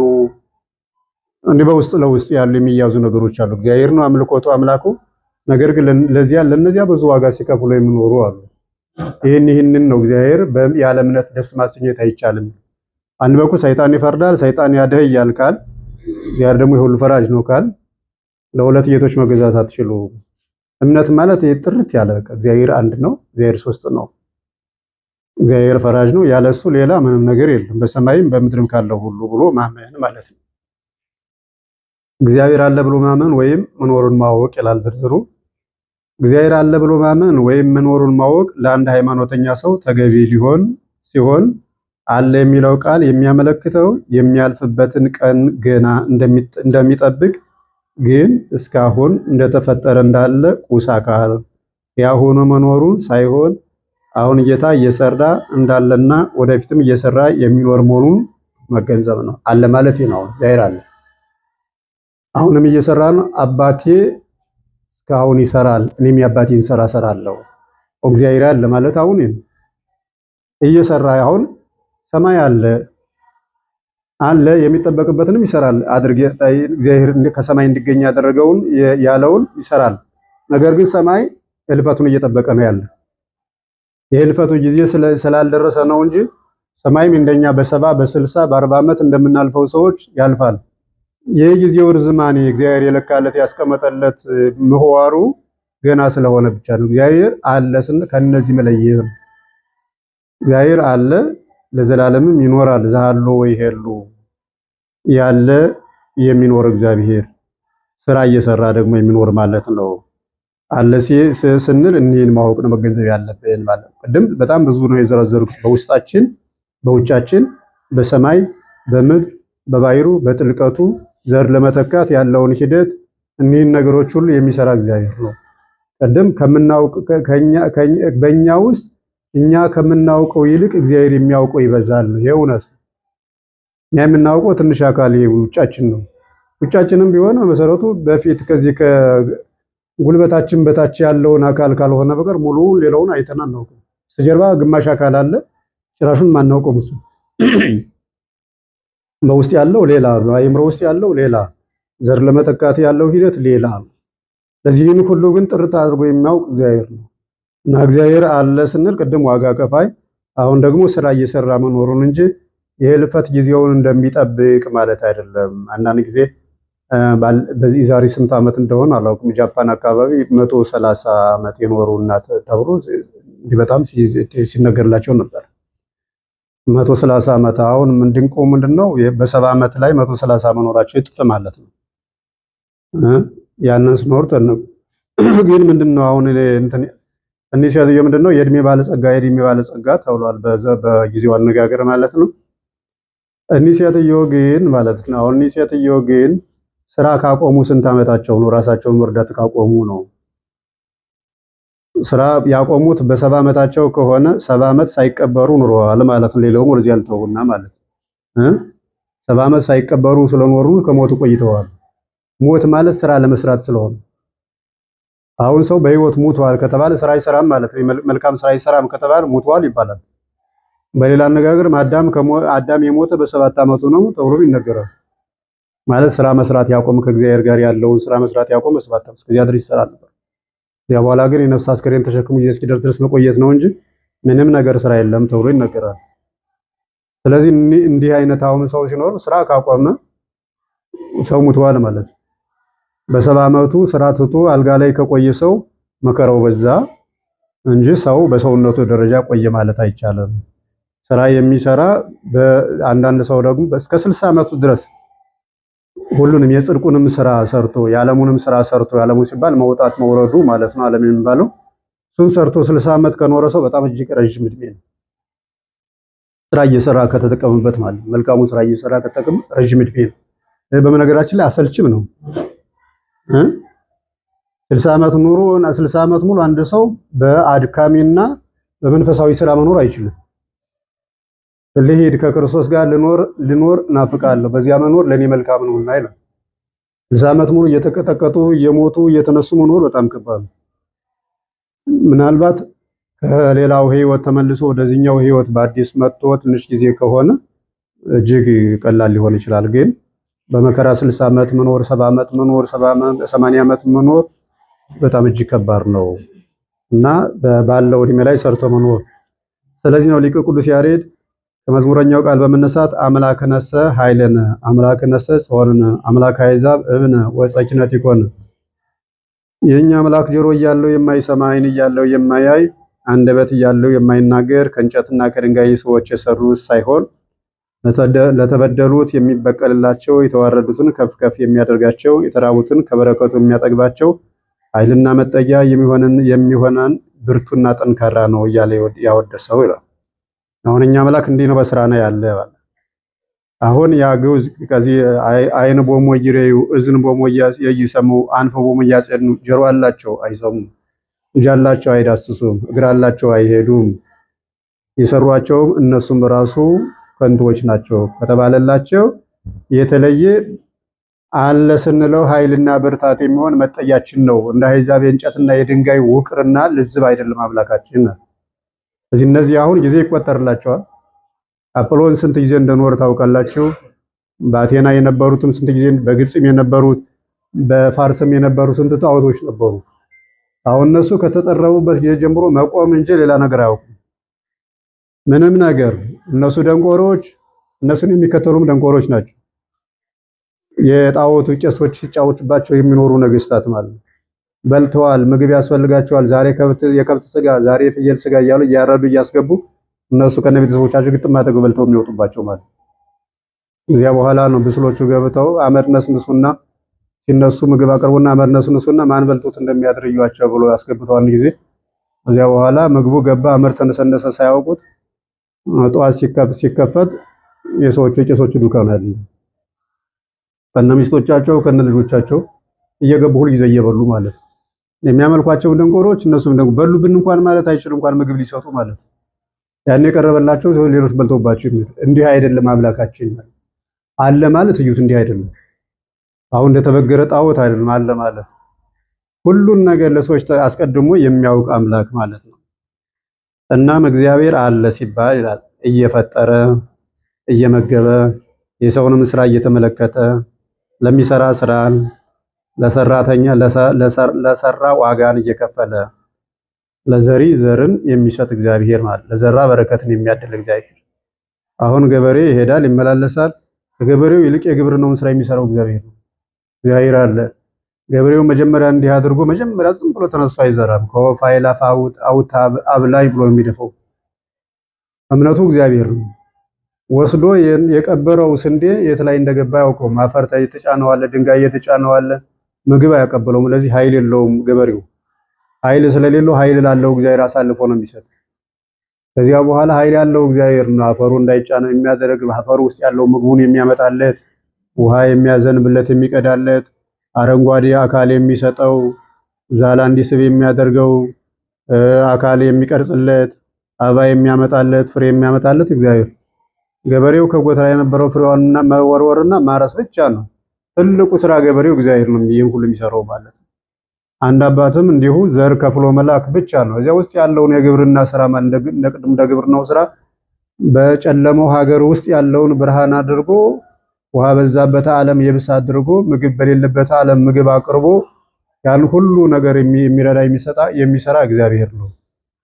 እንዲህ በውስጥ ለውስጥ ያሉ የሚያዙ ነገሮች አሉ። እግዚአብሔር ነው አምልኮቱ አምላኩ። ነገር ግን ለነዚያ ብዙ ዋጋ ሲከፍሉ የሚኖሩ አሉ። ይህንን ነው እግዚአብሔር ያለ እምነት ደስ ማሰኘት አይቻልም። አንድ በኩል ሰይጣን ይፈርዳል፣ ሰይጣን ያደህያል ካል እግዚአብሔር ደግሞ የሁሉ ፈራጅ ነው ካል ለሁለት ጌቶች መገዛት አትችሉ። እምነት ማለት ጥርት ያለ በቃ እግዚአብሔር አንድ ነው፣ እግዚአብሔር ሶስት ነው፣ እግዚአብሔር ፈራጅ ነው፣ ያለሱ ሌላ ምንም ነገር የለም በሰማይም በምድርም ካለው ሁሉ ብሎ ማመን ማለት ነው። እግዚአብሔር አለ ብሎ ማመን ወይም መኖሩን ማወቅ ይላል ዝርዝሩ። እግዚአብሔር አለ ብሎ ማመን ወይም መኖሩን ማወቅ ለአንድ ሃይማኖተኛ ሰው ተገቢ ሊሆን ሲሆን አለ የሚለው ቃል የሚያመለክተው የሚያልፍበትን ቀን ገና እንደሚጠብቅ ግን እስካሁን እንደተፈጠረ እንዳለ ቁስ አካል ያሁኑ መኖሩን ሳይሆን አሁን ጌታ እየሰራ እንዳለና ወደፊትም እየሰራ የሚኖር መሆኑን መገንዘብ ነው። አለ ማለት ነው። እግዚአብሔር አለ አሁንም እየሰራ ነው። አባቴ እስካሁን ይሰራል፣ እኔም የአባቴን ስራ እሰራለሁ። እግዚአብሔር አለ ማለት አሁን እየሰራ አሁን ሰማይ አለ የሚጠበቅበትንም ይሰራል። እግዚአብሔር ከሰማይ እንዲገኝ ያደረገውን ያለውን ይሰራል። ነገር ግን ሰማይ እልፈቱን እየጠበቀ ነው ያለ። የእልፈቱ ጊዜ ስላልደረሰ ነው እንጂ ሰማይም እንደኛ በ70 በ60 በ40 ዓመት እንደምናልፈው ሰዎች ያልፋል። የጊዜው ርዝማኔ እግዚአብሔር የለካለት ያስቀመጠለት ምህዋሩ ገና ስለሆነ ብቻ ነው። እግዚአብሔር አለ ስንል ከነዚህ መለየት ነው። እግዚአብሔር አለ ለዘላለምም ይኖራል። ዛሃሎ ወይ ሄሉ ያለ የሚኖር እግዚአብሔር ስራ እየሰራ ደግሞ የሚኖር ማለት ነው። አለ ስንል እኒህን ማወቅ ነው መገንዘብ ያለብን ማለት ነው። ቅድም በጣም ብዙ ነው የዘረዘሩት። በውስጣችን፣ በውጫችን፣ በሰማይ፣ በምድር፣ በባህሩ፣ በጥልቀቱ ዘር ለመተካት ያለውን ሂደት እኒህን ነገሮች ሁሉ የሚሰራ እግዚአብሔር ነው። ቅድም ከምናውቅ በእኛ ውስጥ እኛ ከምናውቀው ይልቅ እግዚአብሔር የሚያውቀው ይበዛል ነው። ይሄ እውነት ነው። እኛ የምናውቀው ትንሽ አካል ውጫችን ነው። ውጫችንም ቢሆን በመሰረቱ በፊት ከዚህ ከጉልበታችን በታች ያለውን አካል ካልሆነ በቀር ሙሉ ሌላውን አይተን አናውቅም። በስተጀርባ ግማሽ አካል አለ፣ ጭራሹን ማናውቀው ብዙ በውስጥ ያለው ሌላ፣ በአእምሮ ውስጥ ያለው ሌላ፣ ዘር ለመተካት ያለው ሂደት ሌላ ነው። ለዚህን ሁሉ ግን ጥርት አድርጎ የሚያውቅ እግዚአብሔር ነው እና እግዚአብሔር አለ ስንል ቅድም ዋጋ ከፋይ፣ አሁን ደግሞ ስራ እየሰራ መኖሩን እንጂ የህልፈት ጊዜውን እንደሚጠብቅ ማለት አይደለም። አንዳንድ ጊዜ በዚህ ዛሬ ስንት ዓመት እንደሆነ አላውቅም፣ ጃፓን አካባቢ 130 ዓመት የኖሩ እናት ተብሎ እንዲህ በጣም ሲነገርላቸው ነበር። 130 ዓመት አሁን ድንቁ ምንድነው? በ70 ዓመት ላይ 130 መኖራቸው ይጥፍ ማለት ነው። ያንን ስኖር ግን ምንድነው አሁን እንትን እኒህ ሴትዮ ምንድነው የእድሜ ባለጸጋ ተብሏል፣ በጊዜው አነጋገር ማለት ነው። እኒህ ሴትዮ ግን ማለት ነው አሁን እኒህ ሴትዮ ግን ስራ ካቆሙ ስንት ዓመታቸው ነው? ራሳቸውን መርዳት ካቆሙ ነው። ስራ ያቆሙት በ70 ዓመታቸው ከሆነ 70 ዓመት ሳይቀበሩ ኑረዋል ማለት ነው። ሌላው ወርዚ ያልተውና ማለት 70 ዓመት ሳይቀበሩ ስለኖሩ ከሞቱ ቆይተዋል። ሞት ማለት ስራ ለመስራት ስለሆነ አሁን ሰው በህይወት ሞቷል ከተባለ ስራ አይሰራም ማለት ነው። መልካም ስራ አይሰራም ከተባለ ሞቷል ይባላል። በሌላ አነጋገር አዳም የሞተ በ7 ዓመቱ ነው ተብሎ ይነገራል። ማለት ስራ መስራት ያቆም ከእግዚአብሔር ጋር ያለውን ስራ መስራት ያቆም በ7 ዓመት እስከዚያ ድረስ ይሰራል ነበር። ያ በኋላ ግን የነፍስ አስከሬን ተሸክሞ ጊዜ እስኪደርስ ድረስ መቆየት ነው እንጂ ምንም ነገር ስራ የለም ተብሎ ይነገራል። ስለዚህ እንዲህ አይነት አሁን ሰው ሲኖር ስራ ካቆመ ሰው ሙቷል ማለት ነው። በ70 ዓመቱ ስራ ትቶ አልጋ ላይ ከቆየ ሰው መከራው በዛ እንጂ ሰው በሰውነቱ ደረጃ ቆየ ማለት አይቻልም። ስራ የሚሰራ በአንዳንድ ሰው ደግሞ እስከ 60 ዓመቱ ድረስ ሁሉንም የጽድቁንም ስራ ሰርቶ የዓለሙንም ስራ ሰርቶ የዓለሙ ሲባል መውጣት መውረዱ ማለት ነው ዓለም የሚባለው እሱን ሰርቶ 60 ዓመት ከኖረ ሰው በጣም እጅግ ረጅም እድሜ ነው። ስራ እየሰራ ከተጠቀመበት ማለት መልካሙ ስራ እየሰራ ከተጠቀመ ረጅም እድሜ ነው። በመነገራችን ላይ አሰልችም ነው። 60 ዓመት ኑሮ 60 ዓመት ሙሉ አንድ ሰው በአድካሚና በመንፈሳዊ ስራ መኖር አይችልም። ልሂድ ከክርስቶስ ጋር ልኖር እናፍቃለሁ፣ በዚያ መኖር ለኔ መልካም ነውና ይላል። 60 ዓመት ሙሉ እየተቀጠቀጡ እየሞቱ እየተነሱ መኖር በጣም ከባድ ነው። ምናልባት ከሌላው ህይወት ተመልሶ ወደዚህኛው ህይወት በአዲስ መጥቶ ትንሽ ጊዜ ከሆነ እጅግ ቀላል ሊሆን ይችላል። ግን በመከራ 60 ዓመት መኖር፣ 70 ዓመት መኖር፣ 80 ዓመት መኖር በጣም እጅግ ከባድ ነው እና ባለው እድሜ ላይ ሰርቶ መኖር። ስለዚህ ነው ሊቁ ቅዱስ ያሬድ ከመዝሙረኛው ቃል በመነሳት አምላክ ነሰ ኃይለነ አምላክ ነሰ ጽዮንነ አምላክ አሕዛብ እብነ ወጸኪነት ይኮን። የኛ አምላክ ጆሮ እያለው የማይሰማ ዓይን እያለው የማያይ አንደበት እያለው የማይናገር ከእንጨትና ከድንጋይ ሰዎች የሰሩት ሳይሆን ለተበደሉት የሚበቀልላቸው የተዋረዱትን ከፍ ከፍ የሚያደርጋቸው የተራቡትን ከበረከቱ የሚያጠግባቸው ኃይልና መጠጊያ የሚሆነን ብርቱና ጠንካራ ነው እያለ ያወደሰው ይላል። አሁን እኛ አምላክ እንዲህ ነው በስራ ነው ያለ ማለት አሁን ያ ግዑዝ ከዚህ አይን ቦሞ ይሬዩ እዝን ቦሞ ይሰሙ አንፈ ቦሞ ያጸኑ ጆሮ አላቸው አይሰሙም፣ እጅ አላቸው አይዳስሱም፣ እግር አላቸው አይሄዱም፣ የሰሯቸውም እነሱም ራሱ ከንቶች ናቸው ከተባለላቸው የተለየ አለ ስንለው ኃይልና ብርታት የሚሆን መጠያችን ነው። እንደ አሕዛብ የእንጨትና የድንጋይ ውቅርና ልዝብ አይደለም አምላካችን። ስለዚህ እነዚህ አሁን ጊዜ ይቆጠርላቸዋል። አጵሎን ስንት ጊዜ እንደኖረ ታውቃላችሁ። በአቴና የነበሩትም ስንት ጊዜ፣ በግብፅም የነበሩት በፋርስም የነበሩ ስንት ጣዖቶች ነበሩ። አሁን እነሱ ከተጠረቡበት ጊዜ ጀምሮ መቆም እንጂ ሌላ ነገር አያውቁም። ምንም ነገር እነሱ ደንቆሮች፣ እነሱን የሚከተሉም ደንቆሮች ናቸው። የጣዖቱ ቄሶች ሲጫወቱባቸው የሚኖሩ ነገስታት ማለት ነው። በልተዋል፣ ምግብ ያስፈልጋቸዋል፣ ዛሬ የከብት ስጋ፣ ዛሬ የፍየል ስጋ እያሉ እያረዱ እያስገቡ እነሱ ከነቤተሰቦቻቸው ግጥም አድርገው በልተው የሚወጡባቸው ማለት ነው። እዚያ በኋላ ነው ብስሎቹ ገብተው አመድ ነስንሱና ሲነሱ ምግብ አቅርቡና አመድ ነስንሱና ማን በልቶት እንደሚያድር እዩዋቸው ብሎ ያስገብተው አንድ ጊዜ። እዚያ በኋላ ምግቡ ገባ፣ አመድ ተነሰነሰ ሳያውቁት ጠዋት ሲከፈት የሰዎቹ የቄሶቹ ዱካን አለ። ከነ ሚስቶቻቸው ከነ ልጆቻቸው እየገቡ ሁሉ ጊዜ እየበሉ ማለት ነው። የሚያመልኳቸው ደንቆሮች እነሱም ደግሞ በሉብን እንኳን ማለት አይችሉም፣ እንኳን ምግብ ሊሰጡ ማለት ነው። ያን የቀረበላቸው ሌሎች በልተውባቸው የሚል እንዲህ አይደለም አምላካችን አለ ማለት እዩት። እንዲህ አይደለም አሁን እንደተበገረ ጣዖት አይደለም አለ ማለት ሁሉን ነገር ለሰዎች አስቀድሞ የሚያውቅ አምላክ ማለት ነው። እናም እግዚአብሔር አለ ሲባል ይላል እየፈጠረ እየመገበ የሰውንም ስራ እየተመለከተ ለሚሰራ ስራን ለሰራተኛ ለሰራ ዋጋን እየከፈለ ለዘሪ ዘርን የሚሰጥ እግዚአብሔር ማለት ለዘራ በረከትን የሚያድል እግዚአብሔር። አሁን ገበሬ ይሄዳል ይመላለሳል። ከገበሬው ይልቅ የግብርናውን ስራ የሚሰራው እግዚአብሔር ነው። እግዚአብሔር አለ። ገበሬው መጀመሪያ እንዲህ አድርጎ መጀመሪያ ዝም ብሎ ተነስቶ አይዘራም። ከወፍ አእላፍ አውታ አብላይ ብሎ የሚደፈው እምነቱ እግዚአብሔር ነው። ወስዶ የቀበረው ስንዴ የት ላይ እንደገባ ያውቀውም። አፈር የተጫነው አለ፣ ድንጋይ የተጫነው አለ። ምግብ አያቀበለውም። ለዚህ ኃይል የለውም ገበሬው። ኃይል ስለሌለው ኃይል ላለው እግዚአብሔር አሳልፎ ነው የሚሰጥ። ከዚያ በኋላ ኃይል ያለው እግዚአብሔር ነው አፈሩ እንዳይጫነው የሚያደርግ፣ በአፈሩ ውስጥ ያለው ምግቡን የሚያመጣለት፣ ውሃ የሚያዘንብለት፣ የሚቀዳለት፣ አረንጓዴ አካል የሚሰጠው፣ ዛላ እንዲስብ የሚያደርገው አካል የሚቀርጽለት፣ አበባ የሚያመጣለት፣ ፍሬ የሚያመጣለት እግዚአብሔር። ገበሬው ከጎተራ የነበረው ፍሬዋንና መወርወርና ማረስ ብቻ ነው ትልቁ ስራ። ገበሬው እግዚአብሔር ነው ይሄን ሁሉ የሚሰራው ማለት ነው። አንድ አባትም እንዲሁ ዘር ከፍሎ መላክ ብቻ ነው። እዚያ ውስጥ ያለውን የግብርና ስራ ማለት እንደ ግብርናው ስራ በጨለመው ሀገር ውስጥ ያለውን ብርሃን አድርጎ ውሃ በዛበት ዓለም የብስ አድርጎ ምግብ በሌለበት ዓለም ምግብ አቅርቦ ያን ሁሉ ነገር የሚረዳ የሚሰራ እግዚአብሔር ነው።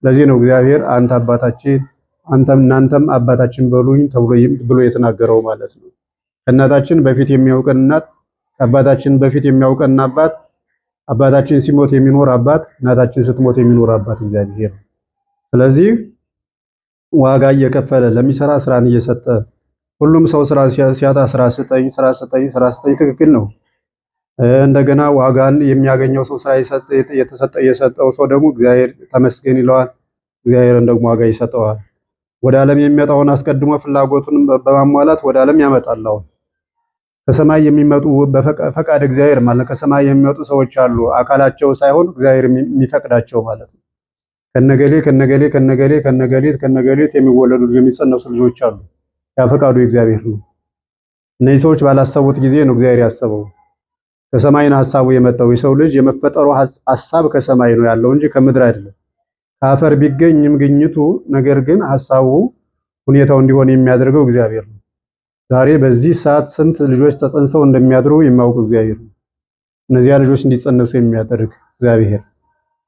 ለዚህ ነው እግዚአብሔር አንተ አባታችን አንተም እናንተም አባታችን በሉኝ ብሎ የተናገረው ማለት ነው። ከእናታችን በፊት የሚያውቀን እናት፣ ከአባታችን በፊት የሚያውቀን አባት፣ አባታችን ሲሞት የሚኖር አባት፣ እናታችን ስትሞት የሚኖር አባት እግዚአብሔር ነው። ስለዚህ ዋጋ እየከፈለ ለሚሰራ ስራን እየሰጠ ሁሉም ሰው ስራ ሲያጣ ስራ ስጠኝ ትክክል ነው። እንደገና ዋጋን የሚያገኘው ሰው ስራ የሰጠው ሰው ደግሞ እግዚአብሔር ተመስገን ይለዋል። እግዚአብሔርን ደግሞ ዋጋ ይሰጠዋል። ወደ ዓለም የሚመጣውን አስቀድሞ ፍላጎቱን በማሟላት ወደ ዓለም ያመጣል። አሁን ከሰማይ የሚመጡ በፈቃድ እግዚአብሔር ማለት ከሰማይ የሚመጡ ሰዎች አሉ። አካላቸው ሳይሆን እግዚአብሔር የሚፈቅዳቸው ማለት ነው። ከነገሌት የሚወለዱ የሚጸነሱ ልጆች አሉ። ያ ፈቃዱ እግዚአብሔር ነው። እነዚህ ሰዎች ባላሰቡት ጊዜ ነው እግዚአብሔር ያሰበው። ከሰማይ ነው ሐሳቡ የመጣው። የሰው ልጅ የመፈጠሩ ሐሳብ ከሰማይ ነው ያለው እንጂ ከምድር አይደለም። ከአፈር ቢገኝም ግኝቱ፣ ነገር ግን ሐሳቡ ሁኔታው እንዲሆን የሚያደርገው እግዚአብሔር ነው። ዛሬ በዚህ ሰዓት ስንት ልጆች ተጸንሰው እንደሚያድሩ የሚያውቅ እግዚአብሔር ነው። እነዚያ ልጆች እንዲጸነሱ የሚያደርግ እግዚአብሔር።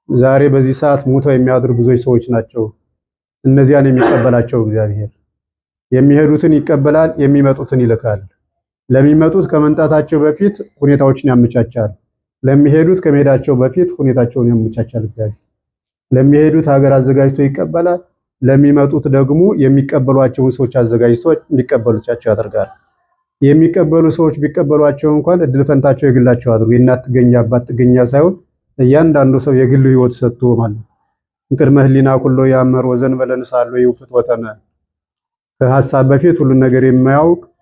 ዛሬ በዚህ ሰዓት ሙተው የሚያድሩ ብዙዎች ሰዎች ናቸው። እነዚያን የሚቀበላቸው እግዚአብሔር። የሚሄዱትን ይቀበላል፣ የሚመጡትን ይልካል። ለሚመጡት ከመምጣታቸው በፊት ሁኔታዎችን ያመቻቻል። ለሚሄዱት ከመሄዳቸው በፊት ሁኔታቸውን ያመቻቻል እግዚአብሔር። ለሚሄዱት ሀገር አዘጋጅቶ ይቀበላል። ለሚመጡት ደግሞ የሚቀበሏቸውን ሰዎች አዘጋጅቶ እንዲቀበሉቻቸው ያደርጋል። የሚቀበሉ ሰዎች ቢቀበሏቸው እንኳን እድል ፈንታቸው የግላቸው አድርጎ የእናት ጥገኛ አባት ጥገኛ ሳይሆን እያንዳንዱ ሰው የግሉ ሕይወት ሰጥቶ ማለት እንቅድመ ሕሊና ኩሎ ያመር ወዘንበለ ንሳሎ ይውፍት ወተነ ከሐሳብ በፊት ሁሉን ነገር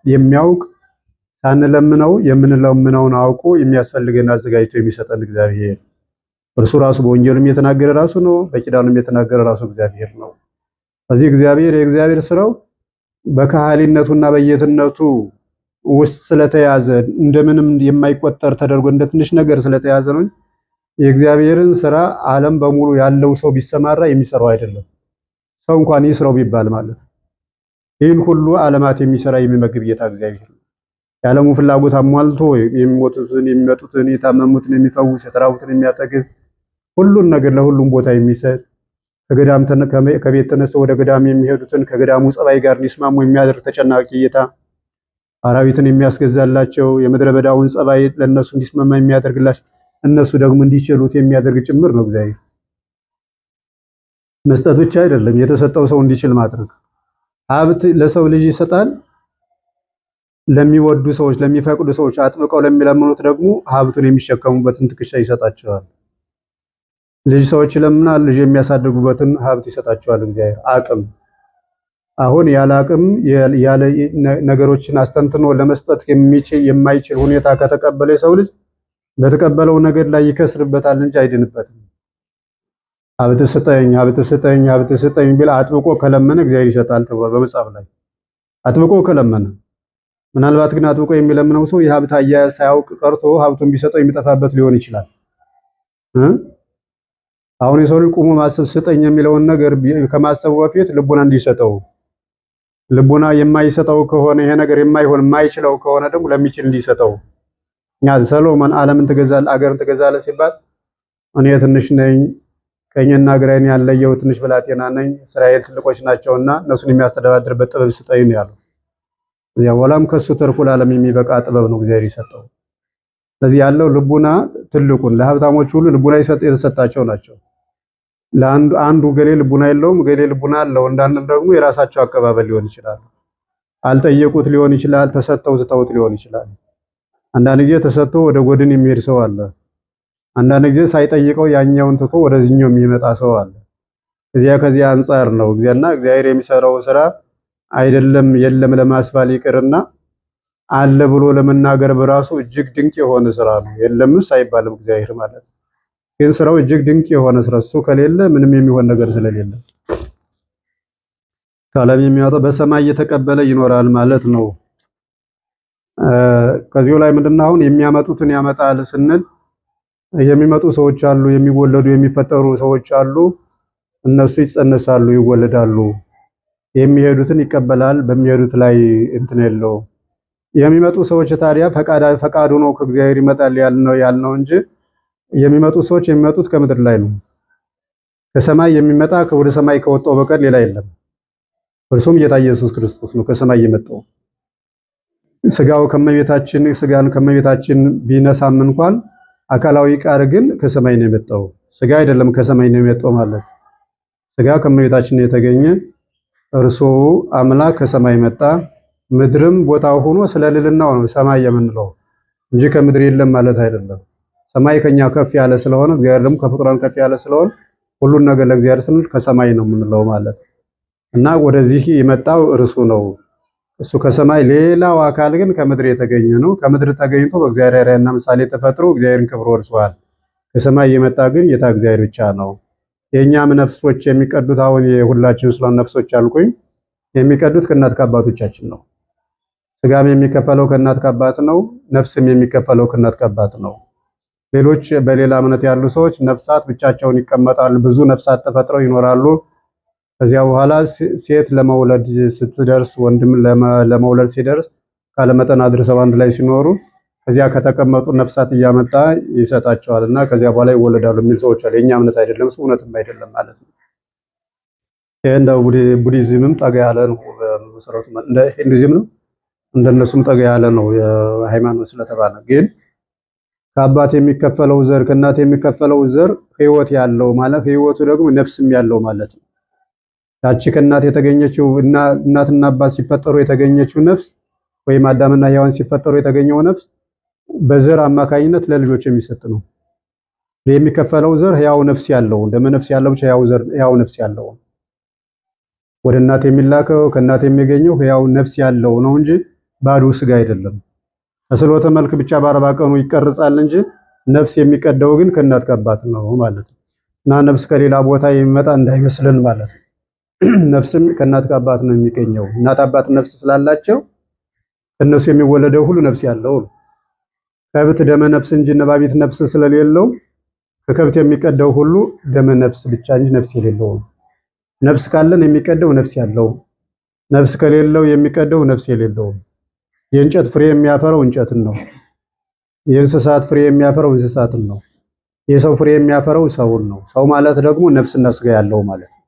የሚያውቅ ሳንለምነው የምንለምነውን አውቆ የሚያስፈልገን አዘጋጅቶ የሚሰጠን እግዚአብሔር እርሱ ራሱ በወንጌሉም የተናገረ ራሱ ነው። በኪዳኑም የተናገረ ራሱ እግዚአብሔር ነው። ስለዚህ የእግዚአብሔር ስራው በካህሊነቱና በየትነቱ ውስጥ ስለተያዘ እንደምንም የማይቆጠር ተደርጎ እንደ ትንሽ ነገር ስለተያዘ ነው። የእግዚአብሔርን ስራ ዓለም በሙሉ ያለው ሰው ቢሰማራ የሚሰራው አይደለም። ሰው እንኳን ይስራው ቢባል ማለት ይህን ሁሉ ዓለማት የሚሰራ የሚመግብ ጌታ እግዚአብሔር ነው። የዓለሙ ፍላጎት አሟልቶ የሚሞቱትን፣ የሚመጡትን፣ የታመሙትን የሚፈውስ፣ የተራቡትን የሚያጠግብ ሁሉን ነገር ለሁሉም ቦታ የሚሰጥ ከቤት ተነስተው ወደ ገዳም የሚሄዱትን ከገዳሙ ጸባይ ጋር እንዲስማሙ የሚያደርግ ተጨናቂ ጌታ፣ አራዊትን የሚያስገዛላቸው የምድረ በዳውን ጸባይ ለነሱ እንዲስማማ የሚያደርግላቸው እነሱ ደግሞ እንዲችሉት የሚያደርግ ጭምር ነው እግዚአብሔር። መስጠት ብቻ አይደለም፣ የተሰጠው ሰው እንዲችል ማድረግ። ሀብት ለሰው ልጅ ይሰጣል። ለሚወዱ ሰዎች፣ ለሚፈቅዱ ሰዎች፣ አጥብቀው ለሚለምኑት ደግሞ ሀብቱን የሚሸከሙበትን ትከሻ ይሰጣቸዋል። ልጅ ሰዎች ይለምናል፣ ልጅ የሚያሳድጉበትን ሀብት ይሰጣቸዋል እግዚአብሔር። አቅም አሁን ያለ አቅም ያለ ነገሮችን አስተንትኖ ለመስጠት የማይችል ሁኔታ ከተቀበለ የሰው ልጅ በተቀበለው ነገር ላይ ይከስርበታል እንጂ አይድንበትም። ሀብት ስጠኝ፣ ሀብት ስጠኝ፣ ሀብት ስጠኝ ቢል አጥብቆ ከለመነ እግዚአብሔር ይሰጣል ተብሏል በመጽሐፍ ላይ። አጥብቆ ከለመነ። ምናልባት ግን አጥብቆ የሚለምነው ሰው የሀብት አያያዝ ሳያውቅ ቀርቶ ሀብቱን ቢሰጠው የሚጠፋበት ሊሆን ይችላል። አሁን የሰው ልጅ ቁሞ ማሰብ ስጠኝ የሚለውን ነገር ከማሰቡ በፊት ልቡና እንዲሰጠው፣ ልቡና የማይሰጠው ከሆነ ይሄ ነገር የማይችለው ከሆነ ደግሞ ለሚችል እንዲሰጠው። ሰሎሞን ዓለምን ትገዛለህ አገርን ትገዛለህ ሲባል እኔ ትንሽ ነኝ፣ ቀኝና ግራዬን ያለየው ትንሽ ብላቴና ነኝ፣ እስራኤል ትልቆች ናቸውና እነሱን የሚያስተዳድርበት ጥበብ ስጠኝ ነው ያለው። እዚያ በኋላም ከሱ ተርፎ ለዓለም የሚበቃ ጥበብ ነው እግዚአብሔር የሰጠው። ስለዚህ ያለው ልቡና ትልቁን ለሀብታሞች ሁሉ ልቡና የተሰጣቸው ናቸው። ለአንዱ ገሌ ልቡና የለውም፣ ገሌ ልቡና አለው እንዳንል ደግሞ የራሳቸው አቀባበል ሊሆን ይችላል። አልጠየቁት ሊሆን ይችላል፣ ተሰጥተው ትተውት ሊሆን ይችላል። አንዳንድ ጊዜ ተሰጥቶ ወደ ጎድን የሚሄድ ሰው አለ። አንዳንድ ጊዜ ሳይጠይቀው ያኛውን ትቶ ወደዚህኛው የሚመጣ ሰው አለ። ከዚያ አንጻር ነው እግዚአብሔር የሚሰራው ስራ አይደለም የለም ለማስባል ይቅርና አለ ብሎ ለመናገር በራሱ እጅግ ድንቅ የሆነ ስራ ነው። የለምስ አይባልም እግዚአብሔር ማለት ግን ስራው እጅግ ድንቅ የሆነ ስራ እሱ ከሌለ ምንም የሚሆን ነገር ስለሌለ ከዓለም የሚያወጣው በሰማይ እየተቀበለ ይኖራል ማለት ነው። ከዚሁ ላይ ምንድነው አሁን የሚያመጡትን ያመጣል ስንል የሚመጡ ሰዎች አሉ፣ የሚወለዱ የሚፈጠሩ ሰዎች አሉ። እነሱ ይጸነሳሉ፣ ይወለዳሉ። የሚሄዱትን ይቀበላል፣ በሚሄዱት ላይ እንትን የለው። የሚመጡ ሰዎች ታዲያ ፈቃዱ ነው ከእግዚአብሔር ይመጣል ያልነው እንጂ የሚመጡ ሰዎች የሚመጡት ከምድር ላይ ነው። ከሰማይ የሚመጣ ወደ ሰማይ ከወጣው በቀር ሌላ የለም። እርሱም ጌታ ኢየሱስ ክርስቶስ ነው ከሰማይ የመጣው። ስጋን ከመቤታችን ቢነሳም እንኳን አካላዊ ቃል ግን ከሰማይ ነው የመጣው። ስጋ አይደለም ከሰማይ ነው የመጣው ማለት። ስጋ ከመቤታችን የተገኘ እርሱ አምላክ ከሰማይ መጣ። ምድርም ቦታው ሆኖ ስለ ልዕልናው ነው ሰማይ የምንለው እንጂ ከምድር የለም ማለት አይደለም። ሰማይ ከኛ ከፍ ያለ ስለሆነ እግዚአብሔር ደግሞ ከፍጡራን ከፍ ያለ ስለሆነ ሁሉን ነገር ለእግዚአብሔር ስንል ከሰማይ ነው የምንለው ማለት እና ወደዚህ የመጣው እርሱ ነው። እሱ ከሰማይ፣ ሌላው አካል ግን ከምድር የተገኘ ነው። ከምድር ተገኝቶ በእግዚአብሔር አርአያና ምሳሌ ተፈጥሮ እግዚአብሔርን ክብር ወርሷል። ከሰማይ የመጣ ግን ጌታ እግዚአብሔር ብቻ ነው። የኛም ነፍሶች የሚቀዱት አሁን የሁላችን ስለሆነ ነፍሶች አልኩኝ የሚቀዱት ከእናት ከአባቶቻችን ነው። ስጋም የሚከፈለው ከእናት ከአባት ነው፣ ነፍስም የሚከፈለው ከእናት ከአባት ነው። ሌሎች በሌላ እምነት ያሉ ሰዎች ነፍሳት ብቻቸውን ይቀመጣሉ፣ ብዙ ነፍሳት ተፈጥረው ይኖራሉ። ከዚያ በኋላ ሴት ለመውለድ ስትደርስ ወንድም ለመውለድ ሲደርስ ካለመጠን አድርሰው አንድ ላይ ሲኖሩ ከዚያ ከተቀመጡ ነፍሳት እያመጣ ይሰጣቸዋልና ከዚያ በኋላ ይወለዳሉ የሚል ሰዎች አሉ። የኛ እምነት አይደለም፣ እሱ እውነትም አይደለም ማለት ነው። ይሄ እንደ ቡዲዝምም ጠጋ ያለ ነው በመሰረቱ፣ እንደ ሂንዱይዝምም እንደነሱም ጠጋ ያለ ነው የሃይማኖት ስለተባለ። ግን ከአባት የሚከፈለው ዘር ከእናት የሚከፈለው ዘር ህይወት ያለው ማለት ህይወቱ ደግሞ ነፍስም ያለው ማለት ነው። ያቺ ከእናት የተገኘችው እናትና አባት ሲፈጠሩ የተገኘችው ነፍስ ወይም አዳምና ሔዋን ሲፈጠሩ የተገኘው ነፍስ በዘር አማካኝነት ለልጆች የሚሰጥ ነው። የሚከፈለው ዘር ህያው ነፍስ ያለው ደመ ነፍስ ያለው ብቻ ህያው ነፍስ ያለው ወደ እናት የሚላከው ከእናት የሚገኘው ህያው ነፍስ ያለው ነው እንጂ ባዶ ስጋ አይደለም። በስሎተ መልክ ብቻ በአርባ ቀኑ ይቀርጻል እንጂ ነፍስ የሚቀደው ግን ከእናት ከአባት ነው ማለት ነው። እና ነፍስ ከሌላ ቦታ የሚመጣ እንዳይመስልን ማለት ነው። ነፍስም ከእናት ከአባት ነው የሚገኘው። እናት አባት ነፍስ ስላላቸው ከነሱ የሚወለደው ሁሉ ነፍስ ያለው ነው። ከብት ደመ ነፍስ እንጂ ነባቢት ነፍስ ስለሌለው ከከብት የሚቀደው ሁሉ ደመ ነፍስ ብቻ እንጂ ነፍስ የሌለው ነው። ነፍስ ካለን የሚቀደው ነፍስ ያለው፣ ነፍስ ከሌለው የሚቀደው ነፍስ የሌለው። የእንጨት ፍሬ የሚያፈረው እንጨትን ነው። የእንስሳት ፍሬ የሚያፈረው እንስሳትን ነው። የሰው ፍሬ የሚያፈረው ሰውን ነው። ሰው ማለት ደግሞ ነፍስና ስጋ ያለው ማለት ነው።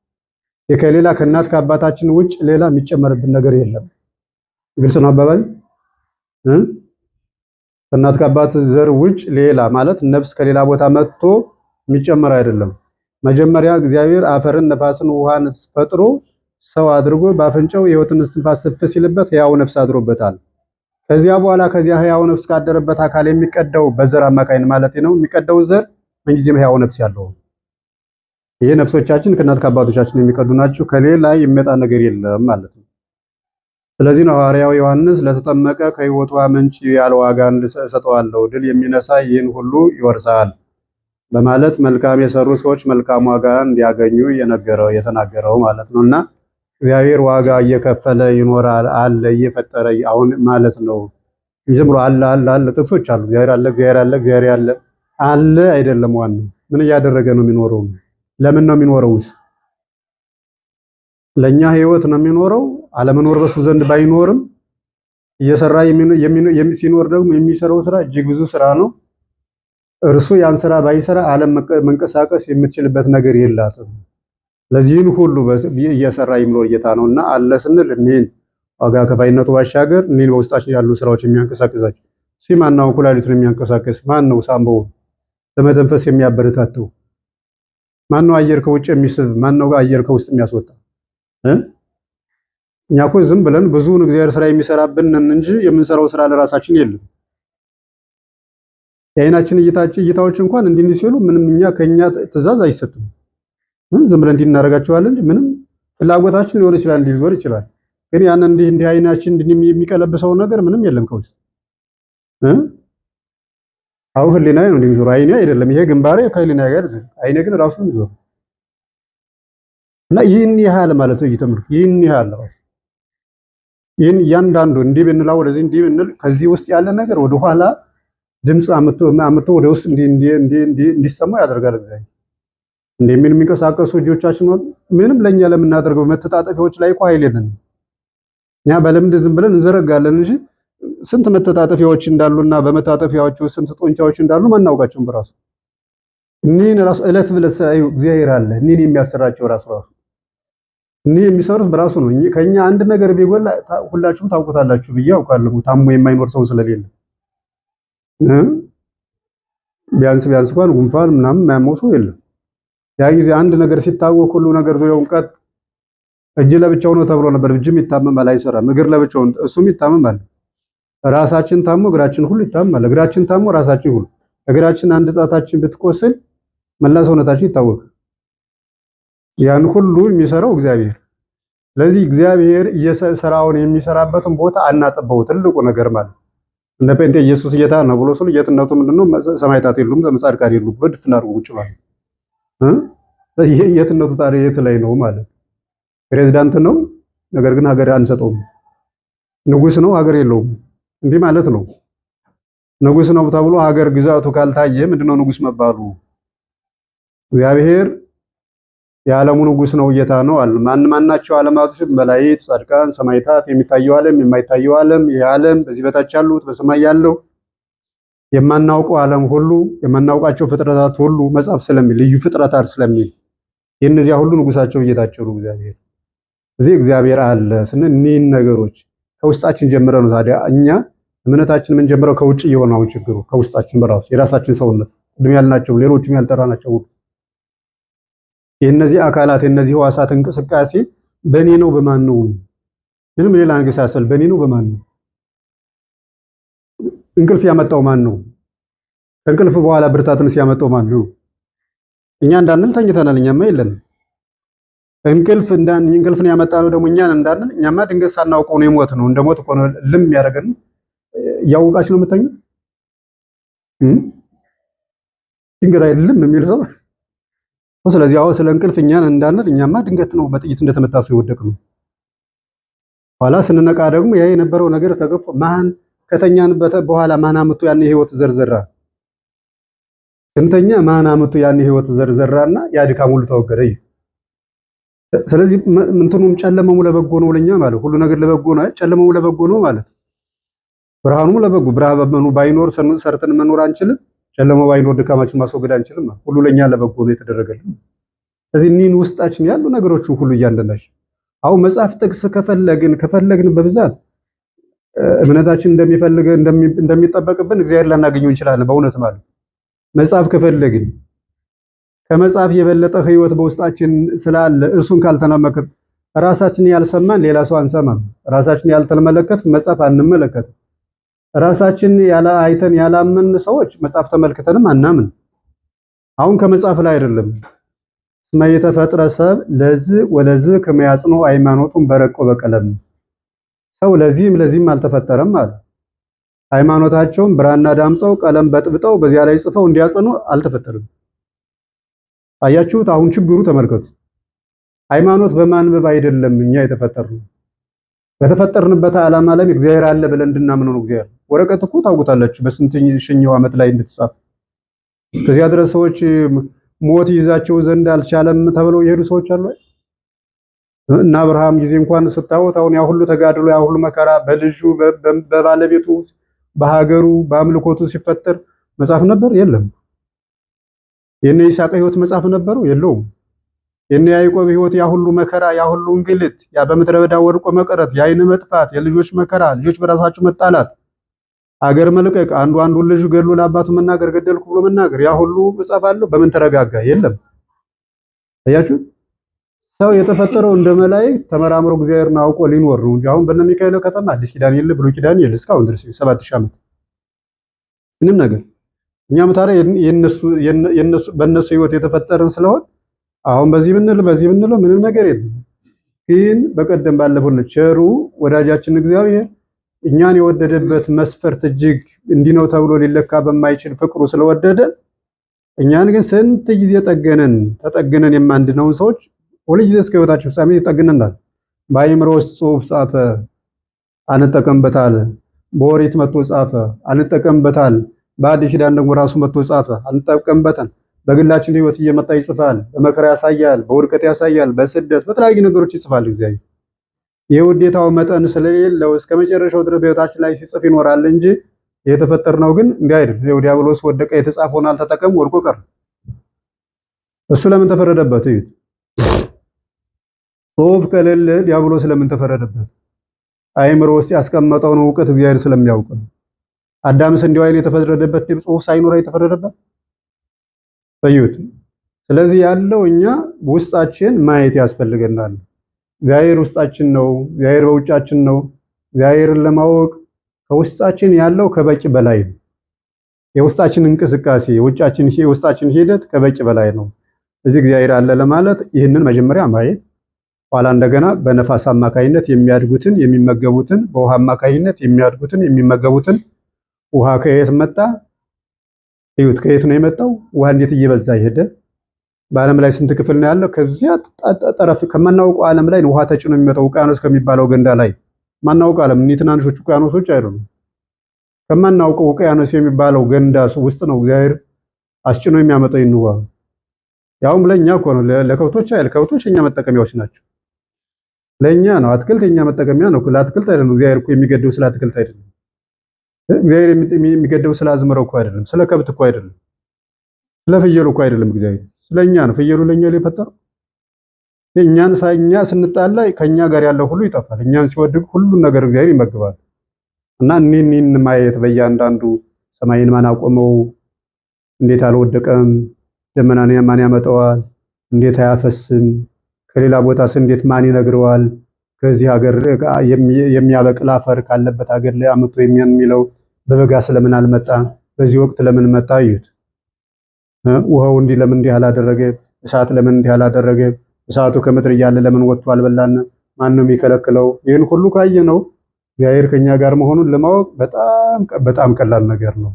ከሌላ ከእናት ከአባታችን ውጭ ሌላ የሚጨመርብን ነገር የለም። ግልጽ ነው አባባል። ከእናት ከአባት ዘር ውጭ ሌላ ማለት ነፍስ ከሌላ ቦታ መጥቶ የሚጨመር አይደለም። መጀመሪያ እግዚአብሔር አፈርን፣ ነፋስን፣ ውሃን ፈጥሮ ሰው አድርጎ በአፍንጫው የሕይወትን እስትንፋስ ስፍ ሲልበት ሕያው ነፍስ አድሮበታል። ከዚያ በኋላ ከዚያ ሕያው ነፍስ ካደረበት አካል የሚቀደው በዘር አማካይን ማለት ነው የሚቀደው ዘር ምንጊዜም ሕያው ነፍስ ያለው ይሄ ነፍሶቻችን ከእናት ከአባቶቻችን የሚቀዱ ናቸው። ከሌላ የሚመጣ ነገር የለም ማለት ነው። ስለዚህ ነው ሐዋርያው ዮሐንስ ለተጠመቀ ከሕይወት ውሃ ምንጭ ያለ ዋጋን እሰጠዋለሁ፣ ድል የሚነሳ ይህን ሁሉ ይወርሳል በማለት መልካም የሰሩ ሰዎች መልካም ዋጋ እንዲያገኙ የተናገረው ማለት ነውና እግዚአብሔር ዋጋ እየከፈለ ይኖራል አለ እየፈጠረ አሁን ማለት ነው። ዝም ብሎ አለ ጥቅሶች አሉ። እግዚአብሔር አለ እግዚአብሔር አለ አይደለም። ዋናው ምን እያደረገ ነው የሚኖረው? ለምን ነው የሚኖረውስ? ለኛ ህይወት ነው የሚኖረው። አለመኖር በሱ ዘንድ ባይኖርም እየሰራ ሲኖር ደግሞ የሚሰራው ስራ እጅግ ብዙ ስራ ነው። እርሱ ያን ስራ ባይሰራ ዓለም መንቀሳቀስ የምትችልበት ነገር የላትም። ለዚህን ሁሉ እየሰራ የሚኖር ጌታ ነውና አለ ስንል እኔን ዋጋ ከፋይነቱ ባሻገር እኔን በውስጣችን ያሉ ስራዎች የሚያንቀሳቅሳቸው ማነው? ኩላሊቱን የሚያንቀሳቅስ ማነው? ሳምባውን ለመተንፈስ የሚያበረታተው ማነው? አየር ከውጭ የሚስብ ማነው? አየር ከውስጥ የሚያስወጣ እኛ እኮ ዝም ብለን ብዙውን እግዚአብሔር ስራ የሚሰራብን እንጂ የምንሰራው ስራ ለራሳችን የለም። የዓይናችን እይታዎች እንኳን እንዲህ ሲሉ ምንም ከኛ ትእዛዝ አይሰጥም። ዝም ብለን እንዲናረጋቸዋለን እንጂ ምንም ፍላጎታችን ሊሆን ይችላል ሊዞር ይችላል። ግን ያን እንዲህ ዓይናችን የሚቀለብሰው ነገር ምንም የለም ከውስጥ አሁን ህሊናዬ ነው እንደሚዞር ዓይኔ አይደለም። ይሄ ግንባሬ ከህሊና ጋር ዓይኔ ግን ራሱ ነው የሚዞር እና ይህን ያህል ማለት ነው እየተመረኩ ይህን ያህል ይህን እያንዳንዱ እንዲህ ብንላው ወደዚህ እንዲህ ብንል ከዚህ ውስጥ ያለ ነገር ወደ ኋላ ድምጽ አምጥቶ ወደ ውስጥ እንዲሰማ ያደርጋል። እግዚአብሔር እንደምን የሚንቀሳቀሱ እጆቻችን ምንም ለኛ ለምናደርገው መተጣጠፊያዎች ላይ እኮ ኃይል የለንም። እኛ በልምድ ዝም ብለን እንዘረጋለን እንጂ ስንት መተጣጠፊያዎች እንዳሉና በመታጠፊያዎቹ ስንት ጡንቻዎች እንዳሉ ማናውቃቸውም። በራሱ እኒህን ራሱ እለት ብለት ሳዩ እግዚአብሔር አለ። እኒህን የሚያሰራቸው ራሱ እኒህ የሚሰሩት በራሱ ነው። ከኛ አንድ ነገር ቢጎላ ሁላችሁም ታውቁታላችሁ ብዬ አውቃለሁ። ታሞ የማይኖር ሰው ስለሌለ ቢያንስ እንኳን ጉንፋን ምናምን የማያመው ሰው የለም። ያ ጊዜ አንድ ነገር ሲታወቅ ሁሉ ነገር ዙሪያውን ቀጥ እጅ ለብቻው ነው ተብሎ ነበር። እጅም ይታመማል አይሰራም። እግር ለብቻው እሱም ይታመማል። ራሳችን ታሞ እግራችን ሁሉ ይታመማል። እግራችን ታሞ ራሳችን ሁሉ እግራችን አንድ ጣታችን ብትቆስል መላ ሰውነታችን ይታወቃል። ያን ሁሉ የሚሰራው እግዚአብሔር። ስለዚህ እግዚአብሔር ስራውን የሚሰራበትን ቦታ አናጠበው። ትልቁ ነገር ማለት እንደ ጴንጤ ኢየሱስ ጌታ ነው ብሎ ሰው የትነቱ ምንድነው? ሰማዕታት የሉም ጻድቃን የሉም በድፍን አድርጎ ቁጭ ማለት የትነቱ ታዲያ የት ላይ ነው ማለት? ፕሬዝዳንት ነው፣ ነገር ግን ሀገር አንሰጠውም። ንጉስ ነው ሀገር የለውም እንዲህ ማለት ነው። ንጉስ ነው ተብሎ ሀገር ግዛቱ ካልታየ ምንድነው ንጉስ መባሉ? እግዚአብሔር የዓለሙ ንጉስ ነው ጌታ ነው አለ። ማናቸው ዓለማቶች መላእክት፣ ጻድቃን፣ ሰማዕታት፣ የሚታየው ዓለም፣ የማይታየው ዓለም፣ ይሄ ዓለም በዚህ በታች ያሉት በሰማይ ያለው የማናውቀው ዓለም ሁሉ የማናውቃቸው ፍጥረታት ሁሉ መጽሐፍ ስለሚል ልዩ ፍጥረታት ስለሚል የእነዚያ ሁሉ ንጉሳቸው ጌታቸው ነው እግዚአብሔር። እዚህ እግዚአብሔር አለ ስንል እኒህን ነገሮች ከውስጣችን ጀምረን ነው። ታዲያ እኛ እምነታችን ምን ጀምረው ከውጭ እየሆነው ችግሩ ከውስጣችን በራሱ የራሳችን ሰውነት ቅድም ያልናቸው ሌሎችም ያልጠራናቸው የእነዚህ አካላት የእነዚህ ህዋሳት እንቅስቃሴ በእኔ ነው በማን ነው? ምንም ሌላ ነገር ሳይሰል በእኔ ነው በማን ነው? እንቅልፍ ያመጣው ማን ነው? ከእንቅልፍ በኋላ ብርታትን ሲያመጣው ማን ነው? እኛ እንዳንል ተኝተናል። እኛማ የለን እንቅልፍን ያመጣነው ደግሞ እኛን እንዳንል እኛማ ድንገት ሳናውቀው ነው የሞት ነው እንደ ሞት እኮ ነው ልም ያደርገን። እያወቃችሁ ነው የምተኙት? ድንገት አይልም የሚል ሰው። ስለዚህ ስለ እንቅልፍ እኛን እንዳንል እኛማ ድንገት ነው በጥይት እንደተመታ ሰው የወደቅ ነው። ኋላ ስንነቃ ደግሞ ያ የነበረው ነገር ተገፎ ማን ከተኛንበት በኋላ ማን አመጡ ያን ህይወት ዘርዘራ። ስንተኛ ማን አመጡ ያን ህይወት ዘርዘራና ያ ድካም ሁሉ ተወገደ። ስለዚህ እንትኑም ጨለመሙ ለበጎ ነው ለኛ ማለት ሁሉ ነገር ለበጎ ነው። ጨለመሙ ለበጎ ነው ማለት ብርሃኑም ለበጎ ብርሃኑ ባይኖር ሰርተን መኖር አንችልም። ጨለማው ባይኖር ድካማችን ማስወገድ አንችልም። ሁሉ ለኛ ለበጎ ነው የተደረገልን። ስለዚህ እኒህን ውስጣችን ያሉ ነገሮች ሁሉ እያንዳንዳችን አሁን መጽሐፍ ጥቅስ ከፈለግን በብዛት እምነታችን እንደሚጠበቅብን እግዚአብሔር ላናገኘው እንችላለን። በእውነት ማለት መጽሐፍ ከፈለግን ከመጽሐፍ የበለጠ ህይወት በውስጣችን ስላለ እርሱን ካልተናመክን ራሳችን ያልሰማን ሌላ ሰው አንሰማም። ራሳችን ያልተመለከት መጽሐፍ አንመለከትም። ራሳችን አይተን ያላመን ሰዎች መጽሐፍ ተመልክተንም አናምን። አሁን ከመጽሐፍ ላይ አይደለም እስመ የተፈጥረ ሰብ ለዚህ ወለዚህ ከመያጽኖ ሃይማኖቱን በረቆ በቀለም ሰው ለዚህም አልተፈጠረም ማለት ሃይማኖታቸውን ብራና ዳምፀው ቀለም በጥብጠው በዚያ ላይ ጽፈው እንዲያጸኑ አልተፈጠረም። አያችሁት? አሁን ችግሩ ተመልከቱ። ሃይማኖት በማንበብ አይደለም እኛ የተፈጠርነው። በተፈጠርንበት ዓላማ ላይ እግዚአብሔር አለ ብለን እንድናምነው ነው። እግዚአብሔር ወረቀት እኮ ታውቁታላችሁ በስንት ሺኛው ዓመት ላይ እንድትጻፍ ከዚያ ድረስ ሰዎች ሞት ይዛቸው ዘንድ አልቻለም ተብለው የሄዱ ሰዎች አሉ። እና አብርሃም ጊዜ እንኳን ስታዩት አሁን ያ ሁሉ ተጋድሎ ያ ሁሉ መከራ በልጁ በባለቤቱ በሀገሩ በአምልኮቱ ሲፈጠር መጽሐፍ ነበር? የለም። የነ ይስሐቅ ህይወት መጽሐፍ ነበረው? የለውም። የነ ያዕቆብ ህይወት ያ ሁሉ መከራ ያ ሁሉ እንግልት ያ በምድረ በዳ ወድቆ መቀረት የዓይን መጥፋት የልጆች መከራ ልጆች በራሳቸው መጣላት አገር መልቀቅ አንዱን ልጅ ገድሎ ለአባቱ መናገር ገደልኩ ብሎ መናገር ያ ሁሉ መጽሐፍ አለው? በምን ተረጋጋ? የለም። አያችሁ? ሰው የተፈጠረው እንደ መላእክት ተመራምሮ እግዚአብሔርን አውቆ ሊኖር ነው እንጂ አሁን በእነ ሚካኤል ከተማ አዲስ ኪዳን የለ ብሉይ ኪዳን የለ እስካሁን ድረስ 7000 ዓመት ምንም ነገር እኛም ታዲያ በእነሱ ህይወት የተፈጠረን ስለሆነ አሁን በዚህ ብንለው ምንም ነገር የለም። ግን በቀደም ባለፈው ቸሩ ወዳጃችን እግዚአብሔር እኛን የወደደበት መስፈርት እጅግ እንዲህ ነው ተብሎ ሊለካ በማይችል ፍቅሩ ስለወደደ እኛን ግን ስንት ጊዜ ተጠግነን የማንድነውን ሰዎች ሁሉ ጊዜ እስከ ህይወታችን ፍጻሜ ይጠግነናል። በአእምሮ ውስጥ ጽሑፍ ጻፈ አንጠቀምበታል። በኦሪት መጥቶ ጻፈ አንጠቀምበታል። በአዲስ ኪዳን ደግሞ ራሱ መጥቶ ጻፈ አንጠቀምበታል። በግላችን ህይወት እየመጣ ይጽፋል። በመከራ ያሳያል፣ በውድቀት ያሳያል፣ በስደት በተለያዩ ነገሮች ይጽፋል። እግዚአብሔር የውዴታው መጠን ስለሌለው እስከ መጨረሻው ድረስ በህይወታችን ላይ ሲጽፍ ይኖራል እንጂ የተፈጠርነው ግን እንዲህ አይደል። ዲያብሎስ ወደቀ፣ የተጻፈውን አልተጠቀም፣ ወድቆ ቀረ። እሱ ለምን ተፈረደበት? እዩት። ጽሑፍ ከሌለ ዲያብሎስ ለምን ተፈረደበት? አእምሮ ውስጥ ያስቀመጠውን ዕውቀት እግዚአብሔር ስለሚያውቅ ነው። አዳምስ እንዲሁ አይል የተፈረደበት ጽሑፍ ሳይኖር የተፈረደበት እዩት። ስለዚህ ያለው እኛ ውስጣችን ማየት ያስፈልገናል። እግዚአብሔር ውስጣችን ነው፣ እግዚአብሔር በውጫችን ነው። እግዚአብሔርን ለማወቅ ከውስጣችን ያለው ከበቂ በላይ ነው። የውስጣችን እንቅስቃሴ የውስጣችን ሂደት ከበቂ በላይ ነው። እዚህ እግዚአብሔር አለ ለማለት ይህንን መጀመሪያ ማየት፣ ኋላ እንደገና በነፋስ አማካይነት የሚያድጉትን የሚመገቡትን፣ በውሃ አማካይነት የሚያድጉትን የሚመገቡትን ውሃ ከየት መጣ? እዩት። ከየት ነው የመጣው? ውሃ እንዴት እየበዛ ይሄደ? በዓለም ላይ ስንት ክፍል ነው ያለው? ከዚያ ጠረፍ ከማናውቀው ዓለም ላይ ውሃ ተጭኖ የሚመጣው ውቅያኖስ ከሚባለው ገንዳ ላይ ማናውቀው ዓለም እኒህ ትናንሾች ውቅያኖሶች አይደሉም። ከማናውቀው ውቅያኖስ የሚባለው ገንዳ ውስጥ ነው እግዚአብሔር አስጭኖ የሚያመጣው ይንዋ። ያውም ለኛ እኮ ነው፣ ለከብቶች አይደል? ከብቶች እኛ መጠቀሚያዎች ናቸው። ለኛ ነው። አትክልት የኛ መጠቀሚያ ነው። ለአትክልት አይደለም እግዚአብሔር እኮ የሚገደው፣ ስለ አትክልት አይደለም እግዚአብሔር የሚገደው፣ ስለ አዝመራው እኮ አይደለም፣ ስለ ከብት እኮ አይደለም፣ ስለ ፍየሉ እኮ አይደለም። እግዚአብሔር ስለኛ ነው። ፍየሉ ለኛ የፈጠረው እኛ ስንጣላ ከኛ ጋር ያለው ሁሉ ይጠፋል። እኛን ሲወድቅ ሁሉን ነገር እግዚአብሔር ይመግባል። እና እኒህን ማየት በእያንዳንዱ ሰማይን ማን አቆመው? እንዴት አልወደቀም? ደመናን ማን ያመጣዋል? እንዴት አያፈስም? ከሌላ ቦታስ እንዴት ማን ይነግረዋል? ከዚህ ሀገር የሚያበቅል አፈር ካለበት ሀገር ላይ አመጡ የሚለው በበጋ ስለምን አልመጣ? በዚህ ወቅት ለምን መጣ? እዩት። ውሃው እንዲህ ለምን እንዲህ አላደረገ? እሳት ለምን እንዲህ አላደረገ? እሳቱ ከምድር እያለ ለምን ወጥቶ አልበላን? ማን ነው የሚከለክለው? ይህን ሁሉ ካየ ነው እግዚአብሔር ከኛ ጋር መሆኑን ለማወቅ በጣም ቀላል ነገር ነው።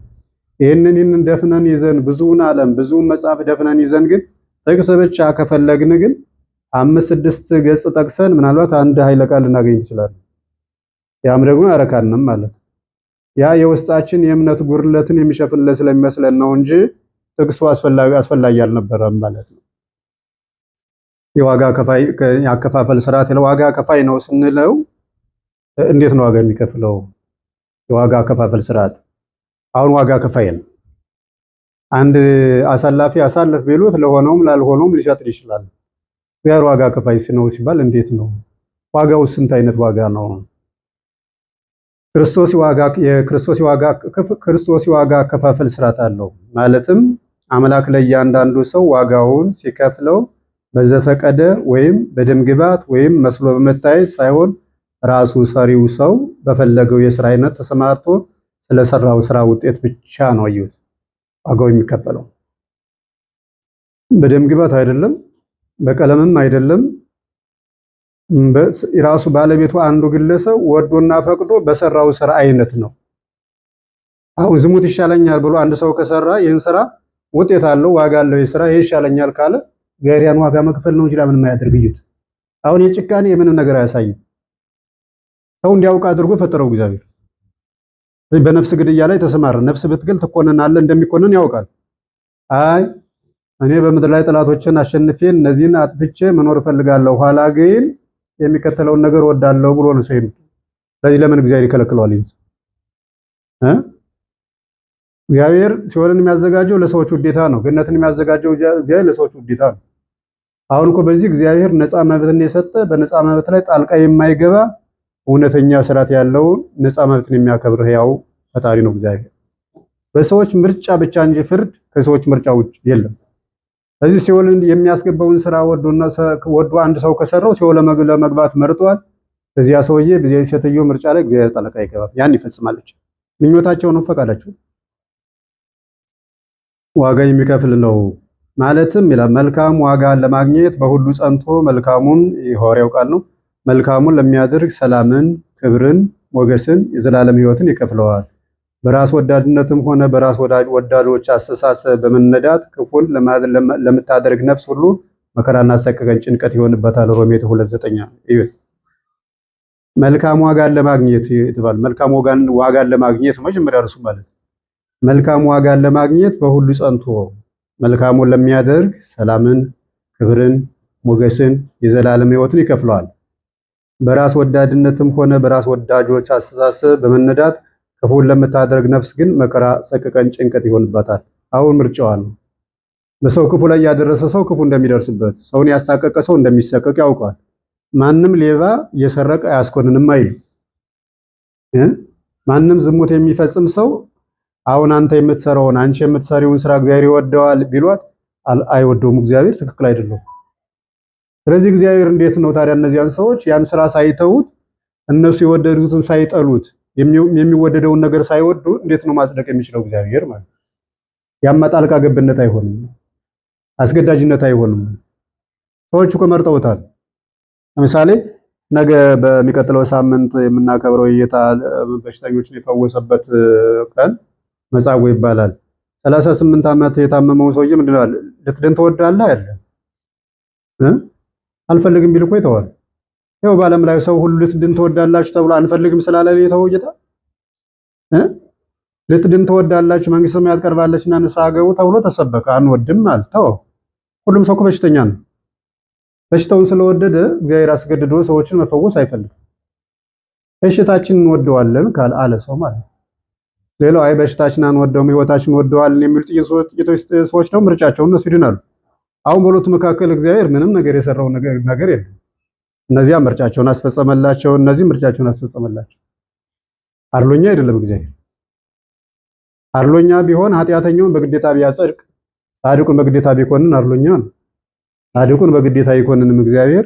ይህንን ደፍነን ይዘን ብዙውን ዓለም ብዙውን መጽሐፍ ደፍነን ይዘን ግን ጥቅስ ብቻ ከፈለግን ግን 5-6 ገጽ ጠቅሰን ምናልባት አንድ ኃይለ ቃል ልናገኝ እንችላለን። ያም ደግሞ ያረካንም ማለት ያ የውስጣችን የእምነት ጉርለትን የሚሸፍንልን ስለሚመስለን ነው እንጂ ጥቅሱ አስፈላጊ አልነበረም ማለት ነው። የዋጋ ከፋይ ያከፋፈል ስርዓት ለዋጋ ከፋይ ነው ስንለው እንዴት ነው ዋጋ የሚከፍለው? የዋጋ አከፋፈል ስርዓት አሁን ዋጋ ከፋይ ነው። አንድ አሳላፊ አሳልፍ ቢሉት ለሆነውም ላልሆነውም ሊሸጥ ይችላል። ያር ዋጋ ከፋይ ነው ሲባል እንዴት ነው? ዋጋው ስንት አይነት ዋጋ ነው? ክርስቶስ የዋጋ አከፋፈል ስርዓት አለው። ማለትም አምላክ ለእያንዳንዱ ሰው ዋጋውን ሲከፍለው በዘፈቀደ ወይም በደምግባት ወይም መስሎ በመታየት ሳይሆን ራሱ ሰሪው ሰው በፈለገው የስራ አይነት ተሰማርቶ ስለሰራው ስራ ውጤት ብቻ ነው አዩት ዋጋው የሚከፈለው። በደምግባት አይደለም፣ በቀለምም አይደለም። ራሱ ባለቤቱ አንዱ ግለሰብ ወዶና ፈቅዶ በሰራው ስራ አይነት ነው። አሁን ዝሙት ይሻለኛል ብሎ አንድ ሰው ከሰራ ይህን ስራ ውጤት አለው፣ ዋጋ አለው፣ የስራ ይሄ ይሻለኛል ካለ ጋሪያን ዋጋ መክፈል ነው እንጂ ለምን የማያደርግ እዩት። አሁን የጭካኔ የምንም ነገር አያሳይም። ሰው እንዲያውቅ አድርጎ ፈጠረው እግዚአብሔር። በነፍስ ግድያ ላይ ተሰማረ። ነፍስ ብትገል ትኮነናለህ እንደሚኮነን ያውቃል። አይ እኔ በምድር ላይ ጠላቶችን አሸንፌ እነዚህን አጥፍቼ መኖር እፈልጋለሁ፣ ኋላ ግን የሚከተለውን ነገር ወዳለው ብሎ ነው ሰው። ስለዚህ ለምን እግዚአብሔር ይከለክለዋል? እግዚአብሔር ሲኦልን የሚያዘጋጀው ለሰዎች ውዴታ ነው። ገነትን የሚያዘጋጀው እግዚአብሔር ለሰዎች ውዴታ ነው። አሁን እኮ በዚህ እግዚአብሔር ነፃ መብትን የሰጠ በነፃ መብት ላይ ጣልቃ የማይገባ እውነተኛ ስርዓት ያለው ነፃ መብትን የሚያከብር ያው ፈጣሪ ነው እግዚአብሔር። በሰዎች ምርጫ ብቻ እንጂ ፍርድ ከሰዎች ምርጫ ውጭ የለም። ስለዚህ ሲኦልን የሚያስገባውን ስራ ወዶ አንድ ሰው ከሰራው ሲኦል ለመግባት መርጧል። በዚያ ሰውዬ በዚያ ሴትዮ ምርጫ ላይ እግዚአብሔር ጣልቃ ይገባል። ያን ይፈጽማለች። ምኞታቸው ነው፣ ፈቃዳቸው ዋጋ የሚከፍል ነው ማለትም ይላል። መልካም ዋጋ ለማግኘት በሁሉ ጸንቶ መልካሙን የሐዋርያው ቃል ነው። መልካሙን ለሚያደርግ ሰላምን፣ ክብርን፣ ሞገስን፣ የዘላለም ሕይወትን ይከፍለዋል። በራስ ወዳድነትም ሆነ በራስ ወዳዶች አስተሳሰብ በመነዳት ክፉን ለምታደርግ ነፍስ ሁሉ መከራና ሰቀቀን ጭንቀት ይሆንበታል። ሮሜ 2:9 እዩት። መልካም ዋጋን ለማግኘት ይተባል። መልካም ዋጋን ለማግኘት መጀመሪያ እርሱ ማለት መልካም ዋጋን ለማግኘት በሁሉ ጸንቶ መልካሙን ለሚያደርግ ሰላምን፣ ክብርን፣ ሞገስን፣ የዘላለም ሕይወትን ይከፍለዋል። በራስ ወዳድነትም ሆነ በራስ ወዳጆች አስተሳሰብ በመነዳት ክፉን ለምታደርግ ነፍስ ግን መከራ፣ ሰቀቀን፣ ጭንቀት ይሆንባታል። አሁን ምርጫዋ ነው። በሰው ክፉ ላይ ያደረሰ ሰው ክፉ እንደሚደርስበት፣ ሰውን ያሳቀቀ ሰው እንደሚሰቀቅ ያውቃል። ማንም ሌባ እየሰረቀ አያስኮንንም አይል። ማንም ዝሙት የሚፈጽም ሰው አሁን አንተ የምትሰራውን አንቺ የምትሰሪውን ስራ እግዚአብሔር ይወደዋል ቢሏት አይወደውም። እግዚአብሔር ትክክል አይደለም። ስለዚህ እግዚአብሔር እንዴት ነው ታዲያ እነዚያን ሰዎች ያን ስራ ሳይተውት እነሱ የወደዱትን ሳይጠሉት የሚወደደውን ነገር ሳይወዱ እንዴት ነው ማጽደቅ የሚችለው እግዚአብሔር ማለት? ያማ ጣልቃ ገብነት አይሆንም፣ አስገዳጅነት አይሆንም። ሰዎቹ እኮ መርጠውታል። ለምሳሌ ነገ በሚቀጥለው ሳምንት የምናከብረው የጌታ በሽተኞችን የፈወሰበት ቀን መጻጉዕ ይባላል። 38 ዓመት የታመመው ሰውዬ ምንድን ነው ልትድን ትወዳለህ አለ። አልፈልግም ቢል እኮ ይተዋል። ይኸው በዓለም ላይ ሰው ሁሉ ልትድን ትወዳላችሁ ተብሎ አንፈልግም ስላለ የተው ጌታ ልትድን ትወዳላችሁ መንግስተ ሰማያት ቀርባለችና ንስሐ ገቡ ተብሎ ተሰበከ። አንወድም ማለት ተው። ሁሉም ሰው በሽተኛ ነው። በሽታውን ስለወደደ እግዚአብሔር አስገድዶ ሰዎችን መፈወስ አይፈልግም። በሽታችንን እንወደዋለን አለ ሰው ማለት ነው። ሌላው አይ በሽታችን አንወደውም ህይወታችን እንወደዋለን የሚሉ ጥቂቶች ሰዎች ነው ምርጫቸው፣ እነሱ ይድናሉ። አሁን በሁለቱ መካከል እግዚአብሔር ምንም ነገር የሰራው ነገር የለም። እነዚያ ምርጫቸውን አስፈጸመላቸው፣ እነዚህ ምርጫቸውን አስፈጸመላቸው። አድሎኛ አይደለም እግዚአብሔር። አድሎኛ ቢሆን ኃጢአተኛውን በግዴታ ቢያጸድቅ፣ ጻድቁን በግዴታ ቢኮንን አድሎኛ ነው። ጻድቁን በግዴታ ይኮንንም እግዚአብሔር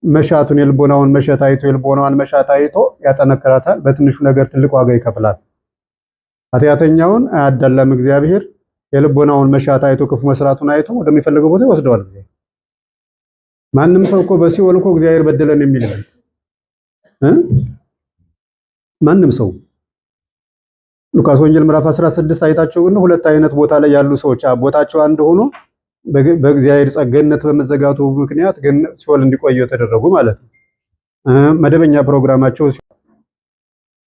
መሻቱን የልቦናውን መሻት አይቶ የልቦናዋን መሻት አይቶ ያጠነክራታል። በትንሹ ነገር ትልቅ ዋጋ ይከፍላል። ኃጢአተኛውን አያዳላም እግዚአብሔር። የልቦናውን መሻት አይቶ ክፉ መስራቱን አይቶ ወደሚፈልገው ቦታ ይወስደዋል። ማንም ሰው እኮ በሲኦል እኮ እግዚአብሔር በደለን የሚል ማንም ሰው ሉቃስ ወንጌል ምዕራፍ 16 አይታችሁ ግን ሁለት አይነት ቦታ ላይ ያሉ ሰዎች ቦታቸው አንድ ሆኖ በእግዚአብሔር ገነት በመዘጋቱ ምክንያት ግን ሲኦል እንዲቆዩ የተደረጉ ማለት ነው። መደበኛ ፕሮግራማቸው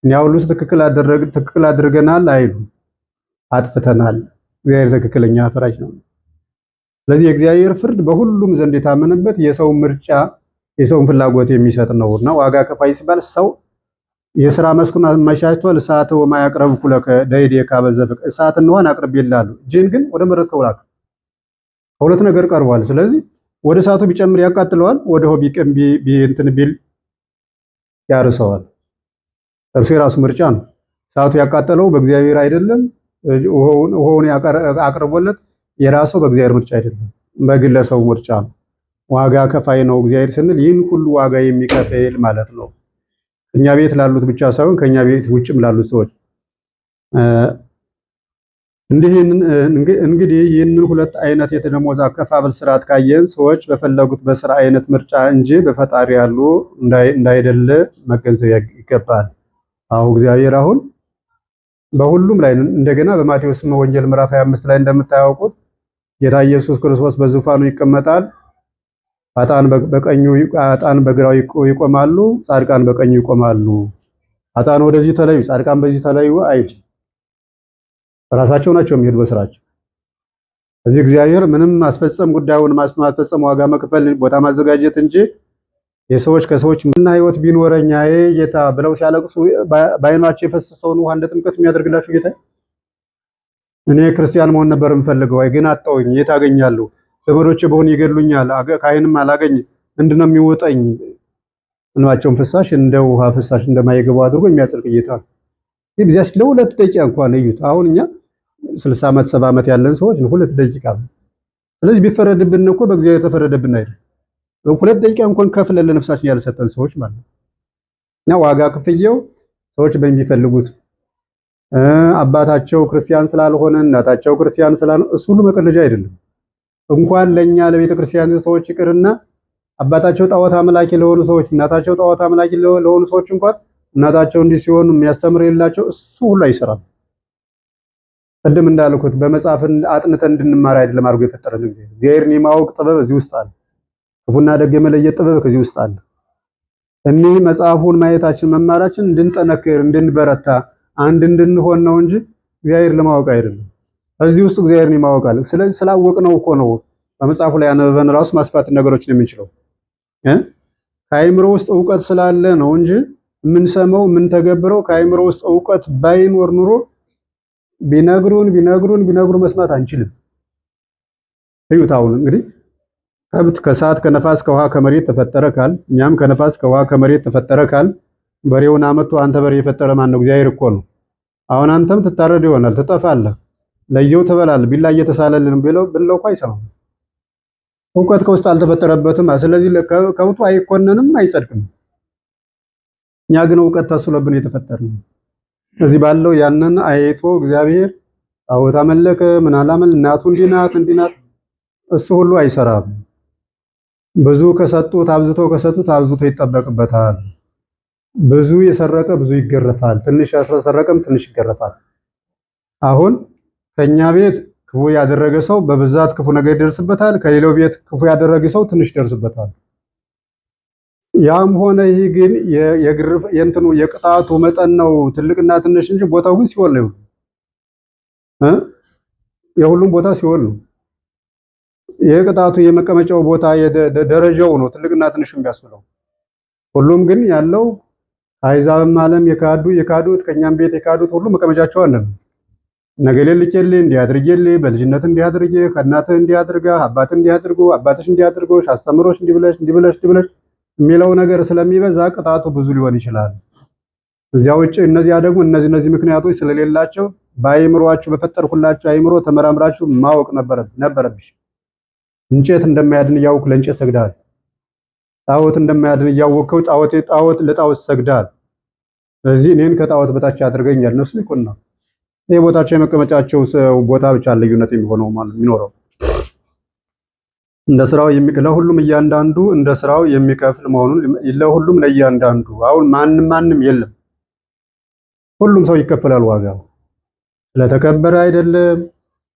እኛ ሁሉ ትክክል አድርገናል አይሉ አጥፍተናል። እግዚአብሔር ትክክለኛ ፈራጅ ነው። ስለዚህ የእግዚአብሔር ፍርድ በሁሉም ዘንድ የታመነበት የሰው ምርጫ የሰውን ፍላጎት የሚሰጥ ነውና ዋጋ ከፋይ ሲባል ሰው የሥራ መስኩን አመቻችቷል። እሳት ወማይ አቅረብኩ ለከ ዳይዴካ በዘፍቅ እሳት እንሆን አቅርቤልሃሉ እጅን ግን ወደ መረጥከው ላክ። ሁለት ነገር ቀርቧል። ስለዚህ ወደ እሳቱ ቢጨምር ያቃጥለዋል፣ ወደ ሆ እንትን ቢል ያርሰዋል። እርሱ የራሱ ምርጫ ነው። እሳቱ ያቃጠለው በእግዚአብሔር አይደለም። ውሃውን አቅርቦለት የራሱ በእግዚአብሔር ምርጫ አይደለም፣ በግለሰቡ ምርጫ ነው። ዋጋ ከፋይ ነው እግዚአብሔር ስንል ይህን ሁሉ ዋጋ የሚከፍል ማለት ነው። ከኛ ቤት ላሉት ብቻ ሳይሆን ከኛ ቤት ውጭም ላሉት ሰዎች እንግዲህ ይህንን ሁለት አይነት የደመወዝ አከፋፈል ስርዓት ካየን ሰዎች በፈለጉት በስራ አይነት ምርጫ እንጂ በፈጣሪ ያሉ እንዳይደለ መገንዘብ ይገባል። አዎ እግዚአብሔር አሁን በሁሉም ላይ እንደገና በማቴዎስ ወንጌል ምዕራፍ 25 ላይ እንደምታውቁት ጌታ ኢየሱስ ክርስቶስ በዙፋኑ ይቀመጣል። ኃጥአን በግራው ይቆማሉ፣ ጻድቃን በቀኙ ይቆማሉ። ኃጥአን ወደዚህ ተለዩ፣ ጻድቃን በዚህ ተለዩ አይል። ራሳቸው ናቸው የሚሄዱ በስራቸው። እዚህ እግዚአብሔር ምንም ማስፈጸም ጉዳዩን ማስፈጸም ዋጋ መክፈል ቦታ ማዘጋጀት እንጂ የሰዎች ከሰዎች ምንና ህይወት ቢኖረኝ ጌታ ብለው ሲያለቅሱ በዓይናቸው የፈሰሰውን ውሃ እንደ ጥምቀት የሚያደርግላችሁ ጌታ እኔ ክርስቲያን መሆን ነበር የምፈልገው፣ ግን አጣሁኝ፣ የት አገኛለሁ? ዘመዶቼ በሆነ ይገድሉኛል፣ ካህንም አላገኝ፣ ምንድነው የሚወጣኝ? እንባቸውን ፍሳሽ እንደ ውሃ ፍሳሽ እንደማይገባው አድርጎ የሚያጸድቅ ጌታ ነው። ግን ቢያስ ለሁለት ደቂቃ እንኳን እዩት። አሁን እኛ 60 ዓመት 70 ዓመት ያለን ሰዎች ነው፣ ሁለት ደቂቃ። ስለዚህ ቢፈረድብን እኮ በእግዚአብሔር ተፈረደብን አይደል? ሁለት ደቂቃ እንኳን ከፍለን ለነፍሳችን ያልሰጠን ሰዎች ማለት ነው። እና ዋጋ ክፍያው ሰዎች በሚፈልጉት አባታቸው ክርስቲያን ስላልሆነ እናታቸው ክርስቲያን ስላልሆነ እሱ ሁሉ መቀለጃ አይደለም። እንኳን ለኛ ለቤተ ክርስቲያን ሰዎች ይቅርና አባታቸው ጣዖት አምላኪ ለሆኑ ሰዎች እናታቸው ጣዖት አምላኪ ለሆኑ ሰዎች እንኳን እናታቸው እንዲህ ሲሆኑ የሚያስተምር የላቸው እሱ ሁሉ አይሰራም። ቅድም እንዳልኩት በመጽሐፍን አጥንተን እንድንማር አይደለም አድርጎ የፈጠረን እግዚአብሔርን የማወቅ ጥበብ እዚህ ውስጥ አለ። ክፉና ደግ የመለየት ጥበብ ከዚህ ውስጥ አለ። እኒህ መጽሐፉን ማየታችን መማራችን እንድንጠነክር እንድንበረታ አንድ እንድንሆን ነው እንጂ እግዚአብሔር ለማወቅ አይደለም። እዚህ ውስጥ እግዚአብሔርን የማወቅ አለ። ስለዚህ ስላወቅነው እኮ ነው በመጽሐፉ ላይ ያነበበን ራሱ ማስፋት ነገሮችን የምንችለው ከአይምሮ ውስጥ ዕውቀት ስላለ ነው እንጂ የምንሰማው የምንተገብረው ከአይምሮ ውስጥ ዕውቀት ባይኖር ኑሮ ቢነግሩን መስማት አንችልም። እዩት አሁን እንግዲህ ከብት ከሰዓት ከነፋስ ከውሃ ከመሬት ተፈጠረ ካል እኛም ከነፋስ ከውሃ ከመሬት ተፈጠረ ካል በሬውን አመጡ አንተ በሬ የፈጠረ ማን ነው? እግዚአብሔር እኮ ነው። አሁን አንተም ትታረድ ይሆናል፣ ትጠፋለህ፣ ለየው ትበላለህ። ቢላ እየተሳለልን ብለው እኮ አይሰማም። ዕውቀት ከውስጥ አልተፈጠረበትም። ስለዚህ ከብቱ አይኮነንም፣ አይጸድቅም። እኛ ግን ዕውቀት ተስሎብን የተፈጠርን እዚህ ባለው ያንን አይቶ እግዚአብሔር ጣዖት አመለከ ምን አላመል እናቱ እንዲናት እሱ ሁሉ አይሰራም። ብዙ ከሰጡት አብዝቶ ይጠበቅበታል። ብዙ የሰረቀ ብዙ ይገረፋል፣ ትንሽ ያሰረቀም ትንሽ ይገረፋል። አሁን ከኛ ቤት ክፉ ያደረገ ሰው በብዛት ክፉ ነገር ይደርስበታል። ከሌላው ቤት ክፉ ያደረገ ሰው ትንሽ ይደርስበታል። ያም ሆነ ይህ ግን የግርፍ የእንትኑ የቅጣቱ መጠን ነው ትልቅና ትንሽ እንጂ ቦታው ግን ሲኦል ነው እ የሁሉም ቦታ ሲኦል ነው። የቅጣቱ የመቀመጫው ቦታ ደረጃው ነው ትልቅና ትንሽ የሚያስብለው። ሁሉም ግን ያለው አይዛብም ዓለም የካዱት ከኛም ቤት የካዱት ሁሉ መቀመጫቸው አለ። ነገሌ ልኬልህ እንዲያድርጌልህ በልጅነት እንዲያድርጌ ከእናትህ እንዲያድርጋ አባትህ እንዲያድርጉ አባትሽ እንዲያድርጎሽ አስተምሮሽ እንዲብለሽ የሚለው ነገር ስለሚበዛ ቅጣቱ ብዙ ሊሆን ይችላል። እዚያ ውጭ እነዚያ ደግሞ እነዚህ ምክንያቶች ስለሌላቸው በአይምሮአችሁ በፈጠርኩላችሁ አይምሮ ተመራምራችሁ ማወቅ ነበረብሽ። እንጨት እንደማያድን እያወቅህ ለእንጨት ሰግደሃል። ጣዖት እንደማያድን እያወቅኸው ለጣዖት ሰግደሃል። ስለዚህ እኔን ከጣዖት በታች አድርገኛል እነሱ ይቆና ይሄ ቦታቸው የመቀመጫቸው ቦታ ብቻ ልዩነት የሚሆነው ማለት የሚኖረው እንደ ስራው ለሁሉም እያንዳንዱ እንደ ስራው የሚከፍል መሆኑን ለሁሉም ለእያንዳንዱ አሁን ማንም የለም። ሁሉም ሰው ይከፈላል ዋጋው። ስለተከበረ አይደለም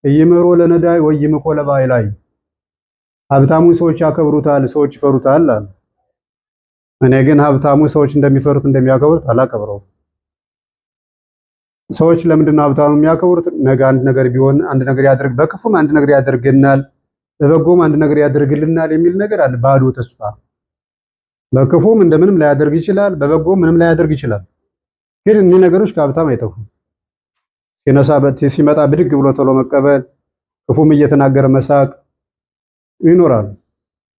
እይምሮ ለነዳይ ወይምኮ ለባይ ላይ ሀብታሙ ሰዎች ያከብሩታል፣ ሰዎች ይፈሩታል አለ። እኔ ግን ሀብታሙ ሰዎች እንደሚፈሩት እንደሚያከብሩት አላከብረውም። ሰዎች ለምንድን ነው ሀብታሙ የሚያከብሩት? ነገ አንድ ነገር ቢሆን አንድ ነገር ያደርግ፣ በክፉም አንድ ነገር ያደርግናል፣ በበጎም አንድ ነገር ያደርግልናል የሚል ነገር አለ። ባዶ ተስፋ። በክፉም እንደምንም ላያደርግ ይችላል፣ በበጎም ምንም ላያደርግ ይችላል። ግን እኒህ ነገሮች ከሀብታም አይጠፉም። ሲመጣ ብድግ ብሎ ቶሎ መቀበል፣ ክፉም እየተናገረ መሳቅ ይኖራል።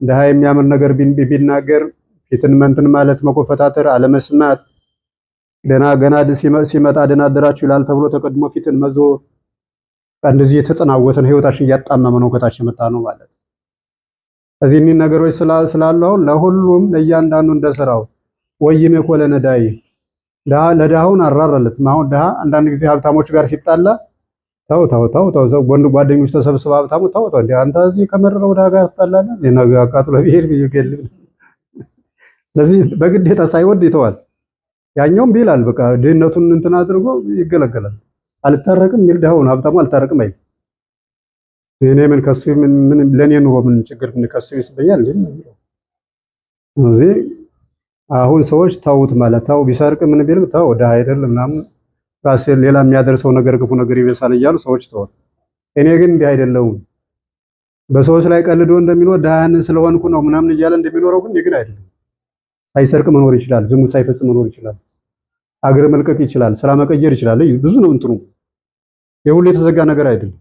ድሃ የሚያምር ነገር ቢናገር ፊትን መንትን ማለት መኮፈታተር፣ አለመስማት ገና ሲመጣ ደህና አደራችሁ ይላል ተብሎ ተቀድሞ ፊትን መዞር እንደዚህ የተጠናወተን ህይወታችን እያጣመመ ነው ከታች የመጣ ነው ማለት። እዚህ እኒህ ነገሮች ስላሉ አሁን ለሁሉም ለእያንዳንዱ እንደሰራው ወይም የኮለ ነዳይ ለድሃውን አራራለትም። አሁን ድሃ አንዳንድ ጊዜ ሀብታሞች ጋር ሲጣላ ተው ጓደኞች ተሰብስበው ሀብታሙ ተው እንዴ አንተ እዚህ ከመረረው ድሃ ጋር ትጣላለህ? የነገ አቃጥሎ ብሄር ይገልብ። ስለዚህ በግዴታ ሳይወድ ይተዋል። ያኛውም ቢላል በቃ ድህነቱን እንትን አድርጎ ይገለገላል። አልታረቅም የሚል ድሃውን ሀብታሙ አልታረቅም አይደል? እኔ ምን ከሱ ምን ለኔ ኑሮ ምን ችግር ምን ከሱ ይስበኛል እንዴ ነው። እዚህ አሁን ሰዎች ተውት ማለት ተው ቢሰርቅ ምን ቢልም ተው ድሃ አይደለም ምናምን ራሴ ሌላ የሚያደርሰው ነገር ክፉ ነገር ይበሳል እያሉ ሰዎች ተውት። እኔ ግን እንዲህ አይደለሁም። በሰዎች ላይ ቀልዶ እንደሚኖር ድሃን ስለሆንኩ ነው ምናምን እያለ እንደሚኖረው ግን አይደለም። ሳይሰርቅ መኖር ይችላል። ዝሙት ሳይፈጽም መኖር ይችላል። አገር መልቀቅ ይችላል። ስራ መቀየር ይችላል። ብዙ ነው እንትኑ። የሁሉ የተዘጋ ነገር አይደለም።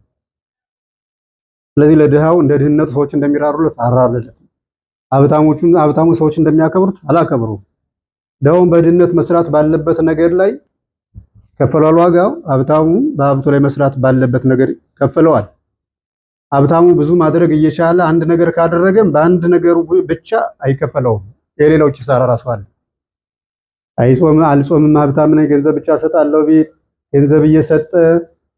ስለዚህ ለድሃው እንደ ድህነቱ ሰዎች እንደሚራሩለት አራራለት። ሀብታሙ ሰዎች እንደሚያከብሩት አላከብሩም። ድሃውን በድህነት መስራት ባለበት ነገር ላይ ከፈለዋል ዋጋው። ሀብታሙ በሀብቱ ላይ መስራት ባለበት ነገር ከፈለዋል። ሀብታሙ ብዙ ማድረግ እየቻለ አንድ ነገር ካደረገም በአንድ ነገሩ ብቻ አይከፈለውም። የሌላው ኪሳራ ራሱ አለ። አልጾምም ሀብታም ነኝ ገንዘብ ብቻ ሰጣለሁ ቢል ገንዘብ እየሰጠ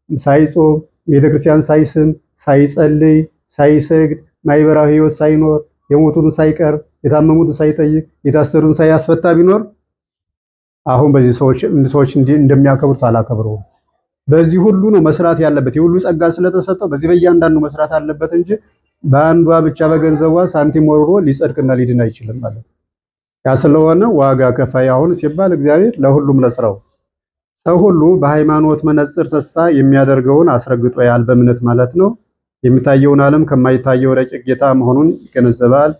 ሳይጾም ቤተክርስቲያን ሳይስም ሳይጸልይ ሳይሰግድ ማህበራዊ ህይወት ሳይኖር የሞቱትን ሳይቀርብ የታመሙትን ሳይጠይቅ የታሰሩትን ሳያስፈታ ቢኖር አሁን በዚህ ሰዎች እንደሚያከብሩት አላከብረውም። በዚህ ሁሉ ነው መስራት ያለበት። የሁሉ ጸጋ ስለተሰጠው በዚህ በእያንዳንዱ መስራት አለበት እንጂ በአንዷ ብቻ በገንዘቧ ሳንቲም ወርሮ ሊጸድቅና ሊድን አይችልም ማለት ነው። ያ ስለሆነ ዋጋ ከፋይ አሁን ሲባል እግዚአብሔር ለሁሉም ለስራው ሰው ሁሉ በሃይማኖት መነጽር ተስፋ የሚያደርገውን አስረግጦ ያል በእምነት ማለት ነው። የሚታየውን ዓለም ከማይታየው ረቂቅ ጌታ መሆኑን ይገነዘባል።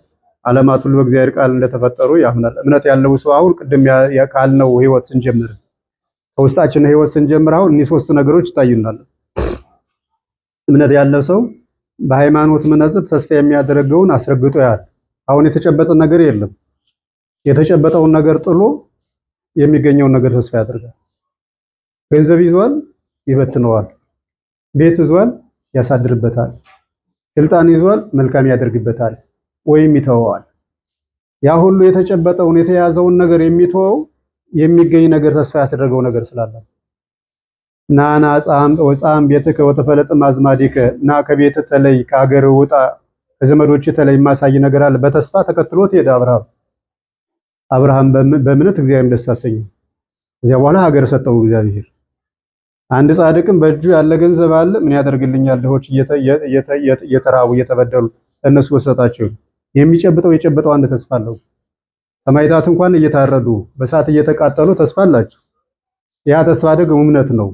ዓለማት ሁሉ በእግዚአብሔር ቃል እንደተፈጠሩ ያምናል። እምነት ያለው ሰው አሁን ቅድም ካልነው ህይወት ስንጀምር ከውስጣችን ህይወት ስንጀምር አሁን እኒህ ሶስት ነገሮች ይታዩናል። እምነት ያለው ሰው በሃይማኖት መነጽር ተስፋ የሚያደርገውን አስረግጦ ያል። አሁን የተጨበጠ ነገር የለም። የተጨበጠውን ነገር ጥሎ የሚገኘውን ነገር ተስፋ ያደርጋል። ገንዘብ ይዟል፣ ይበትነዋል። ቤት ይዟል፣ ያሳድርበታል። ስልጣን ይዟል፣ መልካም ያደርግበታል ወይም ይተወዋል። ያ ሁሉ የተጨበጠውን የተያዘውን ነገር የሚተወው የሚገኝ ነገር ተስፋ ያደረገው ነገር ስላለ ናና ጻም ቤትከ ወተፈለጥ ማዝማዲከ ና ከቤት ተለይ ከሀገር ውጣ ከዘመዶች ተለይ ማሳይ ነገር አለ። በተስፋ ተከትሎት ሄደ አብርሃም በእምነት እግዚአብሔር ደስ አሰኘው። ከዚያ በኋላ ሀገር ሰጠው እግዚአብሔር። አንድ ጻድቅም በእጁ ያለ ገንዘብ አለ ምን ያደርግልኛል? ድሆች እየተራቡ እየተበደሉ እነሱ ወሰጣቸው። የጨበጠው አንድ ተስፋ አለው። ሰማዕታት እንኳን እየታረዱ በእሳት እየተቃጠሉ ተስፋ አላቸው። ያ ተስፋ ደግሞ እምነት ነው።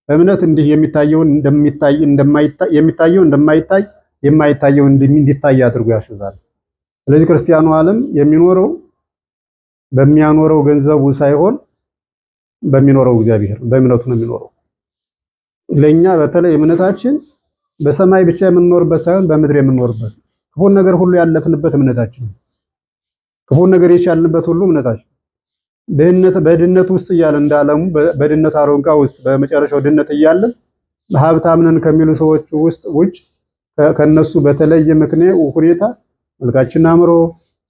እምነት እንዲህ የሚታየውን እንደማይታይ የማይታየው እንዲታይ አድርጎ ያስዛል። ስለዚህ ክርስቲያኑ ዓለም የሚኖረው በሚያኖረው ገንዘቡ ሳይሆን በሚኖረው እግዚአብሔር በእምነቱ ነው የሚኖረው። ለኛ በተለይ እምነታችን በሰማይ ብቻ የምንኖርበት ሳይሆን በምድር የምንኖርበት ክፉን ነገር ሁሉ ያለፍንበት እምነታችን ክፉን ነገር የቻልንበት ሁሉ እምነታችን በድህነት ውስጥ እያለ እንዳለሙ በድህነት አሮንቃ ውስጥ በመጨረሻው ድህነት እያለን ሀብታም ነን ከሚሉ ሰዎች ውጭ ከነሱ በተለየ ምክንያት ሁኔታ መልካችን አምሮ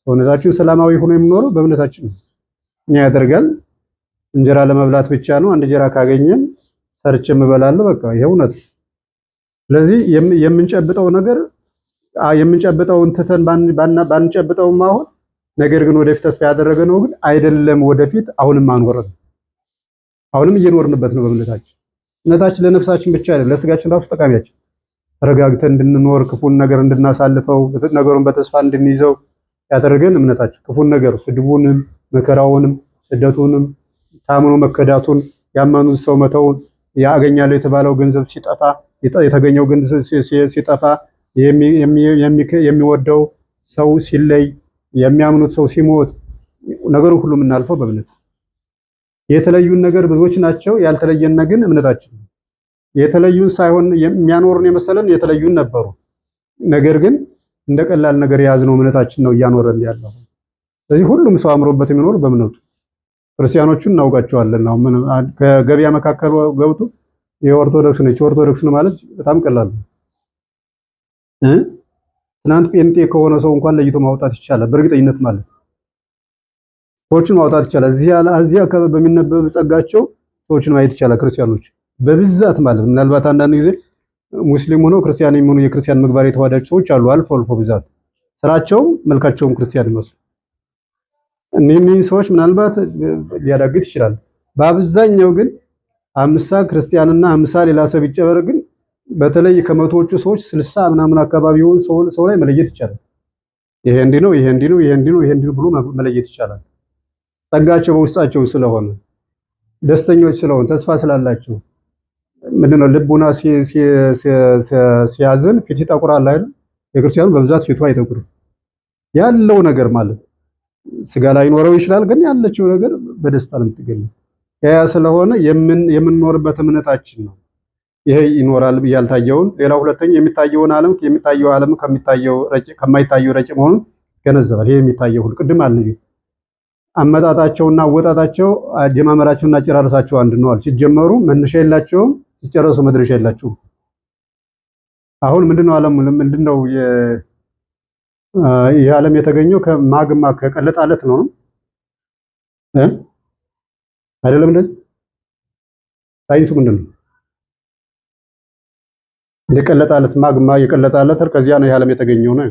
ሰውነታችን ሰላማዊ ሆኖ የምኖረው በእምነታችን ነው። ምን ያደርጋል? እንጀራ ለመብላት ብቻ ነው። አንድ እንጀራ ካገኘን ሰርቼ እበላለሁ። በቃ ይሄ እውነት። ስለዚህ የምንጨብጠው ነገር የምንጨብጠውን ትተን ባንጨብጠውም አሁን ነገር ግን ወደፊት ተስፋ ያደረገ ነው ግን አይደለም። ወደፊት አሁንም አንወረድ አሁንም እየኖርንበት ነው በእምነታችን። እምነታችን ለነፍሳችን ብቻ አይደለም ለስጋችን ራሱ ጠቃሚያችን ተረጋግተን እንድንኖር ክፉን ነገር እንድናሳልፈው ነገሩን በተስፋ እንድንይዘው ያደረገን እምነታችን። ክፉን ነገር ስድቡንም፣ መከራውንም፣ ስደቱንም፣ ታምኖ መከዳቱን፣ ያመኑት ሰው መተውን፣ ያገኛለው የተባለው ገንዘብ ሲጠፋ የተገኘው ገንዘብ ሲጠፋ የሚወደው ሰው ሲለይ የሚያምኑት ሰው ሲሞት ነገሩን ሁሉ የምናልፈው በእምነት። የተለዩን ነገር ብዙዎች ናቸው፣ ያልተለየን ግን እምነታችን ነው። የተለዩን ሳይሆን የሚያኖሩን የመሰለን የተለዩን ነበሩ። ነገር ግን እንደ ቀላል ነገር የያዝነው እምነታችን ነው እያኖረን ያለው። ስለዚህ ሁሉም ሰው አምሮበት የሚኖር በእምነቱ። ክርስቲያኖቹን እናውቃቸዋለን። አሁን ከገበያ መካከል ገብቶ የኦርቶዶክስ ነች ኦርቶዶክስ ነው ማለት በጣም ቀላል ነው። ትናንት ጴንጤ ከሆነ ሰው እንኳን ለይቶ ማውጣት ይቻላል። በእርግጠኝነት ማለት ሰዎችን ማውጣት ይቻላል። እዚህ አካባቢ በሚነበብ ጸጋቸው ሰዎችን ማየት ይቻላል። ክርስቲያኖች በብዛት ማለት ምናልባት አንዳንድ ጊዜ ሙስሊም ሆነው ክርስቲያን የሚሆኑ የክርስቲያን ምግባር የተዋዳቸው ሰዎች አሉ። አልፎ አልፎ ብዛት ስራቸውም መልካቸውም ክርስቲያን ይመስሉ እነኚህ ሰዎች ምናልባት ሊያዳግት ይችላል። በአብዛኛው ግን 50 ክርስቲያንና 50 ሌላ ሰው ቢጨመር ግን በተለይ ከመቶዎቹ ሰዎች 60 ምናምን አካባቢውን ሰው ላይ መለየት ይቻላል። ይሄ እንዲህ ነው፣ ይሄ እንዲህ ነው፣ ይሄ እንዲህ ነው፣ ይሄ እንዲህ ነው ብሎ መለየት ይቻላል። ጸጋቸው በውስጣቸው ስለሆነ ደስተኞች ስለሆነ ተስፋ ስላላቸው ምንድነው ልቡና ሲያዝን ፊት ይጠቁራል አይደል? የክርስቲያኑ በብዛት ፊቱ አይጠቁርም። ያለው ነገር ማለት ስጋ ላይ ኖረው ይችላል፣ ግን ያለችው ነገር በደስታ ነው የምትገኘው። ያ ስለሆነ የምንኖርበት እምነታችን ነው። ይሄ ይኖራል ያልታየውን። ሌላው ሁለተኛ የሚታየውን ዓለም ከማይታየው ረቂቅ መሆኑን ገነዘባል። ይሄ የሚታየው ሁሉ ቅድም አልነው አመጣጣቸውና አወጣጣቸው አጀማመራቸውና አጨራረሳቸው አንድ ነው። ሲጀመሩ መነሻ የላቸውም፣ ሲጨረሱ መድረሻ የላቸውም። አሁን ምንድነው ዓለም ምንድነው ይህ ዓለም የተገኘው ከማግማ ከቀለጠ አለት ነው አይደለም? እንደዚህ ሳይንሱ ምንድነው? የቀለጠ አለት ማግማ የቀለጠ አለት ከዚያ ነው ይህ ዓለም የተገኘው ነው።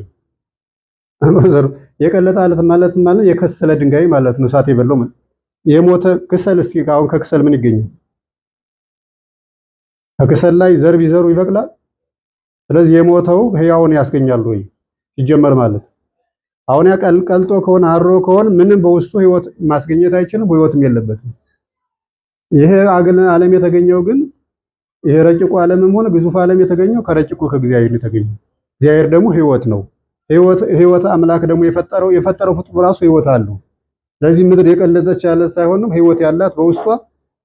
የቀለጠ አለት ማለት የከሰለ ድንጋይ ማለት ነው። እሳት የበለው የሞተ ክሰል። እስኪ አሁን ከክሰል ምን ይገኛል? ከክሰል ላይ ዘር ቢዘሩ ይበቅላል። ስለዚህ የሞተው ህያውን ያስገኛል ወይ ሲጀመር ማለት አሁን ቀልጦ ከሆነ አሮ ከሆነ ምንም በውስጡ ህይወት ማስገኘት አይችልም፣ ህይወትም የለበትም። ይሄ ዓለም የተገኘው ግን ይሄ ረቂቁ ዓለምም ሆነ ግዙፍ ዓለም የተገኘው ከረቂቁ ከእግዚአብሔር ነው የተገኘው። እግዚአብሔር ደግሞ ህይወት ነው። ህይወት አምላክ ደግሞ የፈጠረው ፍጡር ራሱ ህይወት አለው። ስለዚህ ምድር የቀለጠች ያለ ሳይሆንም ህይወት ያላት በውስጧ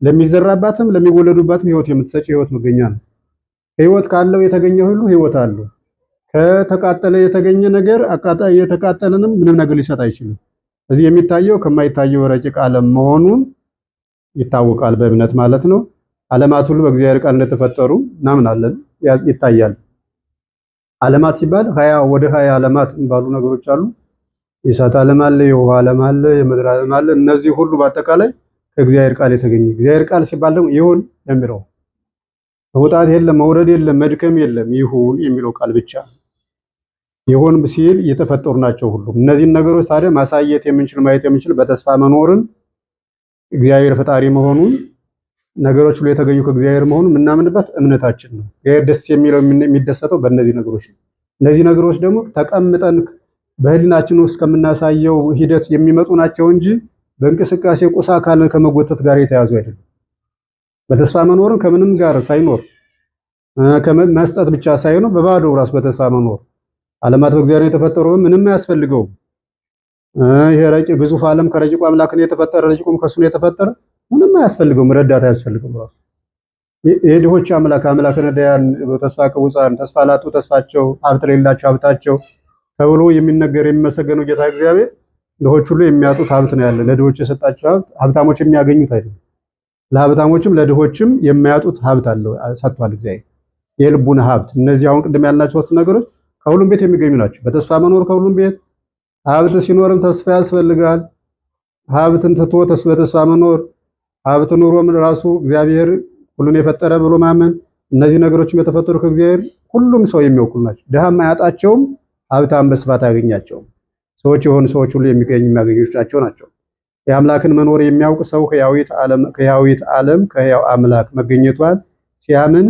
ለሚዘራባትም ለሚወለዱባትም ህይወት የምትሰጭ ህይወት መገኛ ነው። ህይወት ካለው የተገኘ ሁሉ ህይወት አለው። ከተቃጠለ የተገኘ ነገር አቃጣይ የተቃጠለንም ምንም ነገር ሊሰጥ አይችልም። እዚህ የሚታየው ከማይታየው ረቂቅ ዓለም መሆኑን ይታወቃል በእምነት ማለት ነው። ዓለማት ሁሉ በእግዚአብሔር ቃል እንደተፈጠሩ እናምናለን፣ ይታያል። ዓለማት ሲባል ወደ 20 ዓለማት የሚባሉ ነገሮች አሉ። የእሳት ዓለም አለ፣ የውሃ ዓለም አለ፣ የምድር ዓለም አለ። እነዚህ ሁሉ በአጠቃላይ ከእግዚአብሔር ቃል የተገኘ እግዚአብሔር ቃል ሲባል ደግሞ ይሁን የሚለው መውጣት የለም መውረድ የለም መድከም የለም ይሁን የሚለው ቃል ብቻ ይሁን ሲል የተፈጠሩ ናቸው ሁሉ። እነዚህን ነገሮች ታዲያ ማሳየት የምንችል ማየት የምንችል በተስፋ መኖርን እግዚአብሔር ፈጣሪ መሆኑን ነገሮች ሁሉ የተገኙ ከእግዚአብሔር መሆኑን የምናምንበት እምነታችን ነው። እግዚአብሔር ደስ የሚለው የሚደሰተው በእነዚህ ነገሮች ነው። እነዚህ ነገሮች ደግሞ ተቀምጠን በህሊናችን ውስጥ ከምናሳየው ሂደት የሚመጡ ናቸው እንጂ በእንቅስቃሴ ቁስ አካል ከመጎተት ጋር የተያዙ አይደለም። በተስፋ መኖርን ከምንም ጋር ሳይኖር መስጠት ብቻ ሳይሆን በባዶ ራስ በተስፋ መኖር ዓለማት በእግዚአብሔር የተፈጠሩ ምንም አያስፈልገውም። ይሄ ረቂቅ ግዙፍ ዓለም ከረቂቁ አምላክ ነው የተፈጠረ፣ ረቂቁም ከሱ ነው የተፈጠረ። ምንም አያስፈልገውም፣ ረዳት አያስፈልገውም። ራሱ የድሆች አምላክ አምላከ ነዳያን ተስፋ ቅቡፃን ተስፋ ላጡ ተስፋቸው ሀብት ለሌላቸው ሀብታቸው ተብሎ የሚነገር የሚመሰገነው ጌታ እግዚአብሔር ድሆች ሁሉ የሚያጡት ሀብት ነው ያለ። ለድሆች የሰጣቸው ሀብት ሀብታሞች የሚያገኙት አይደለም። ለሀብታሞችም ለድሆችም የማያጡት ሀብት አለው ሰጥቷል እግዚአብሔር። የልቡና ሀብት እነዚህ አሁን ቅድም ያልናቸው ሶስት ነገሮች ከሁሉም ቤት የሚገኙ ናቸው። በተስፋ መኖር ከሁሉም ቤት፣ ሀብት ሲኖርም ተስፋ ያስፈልጋል። ሀብትን ትቶ በተስፋ መኖር፣ ሀብት ኑሮም ራሱ እግዚአብሔር ሁሉን የፈጠረ ብሎ ማመን፣ እነዚህ ነገሮችም የተፈጠሩ ከእግዚአብሔር ሁሉም ሰው የሚወክሉ ናቸው። ድሃ የማያጣቸውም ሀብታም በስፋት አያገኛቸውም። ሰዎች የሆኑ ሰዎች ሁሉ የሚያገኙቸው ናቸው። የአምላክን መኖር የሚያውቅ ሰው ከሕያዊት ዓለም ከሕያው አምላክ መገኘቷን ሲያምን፣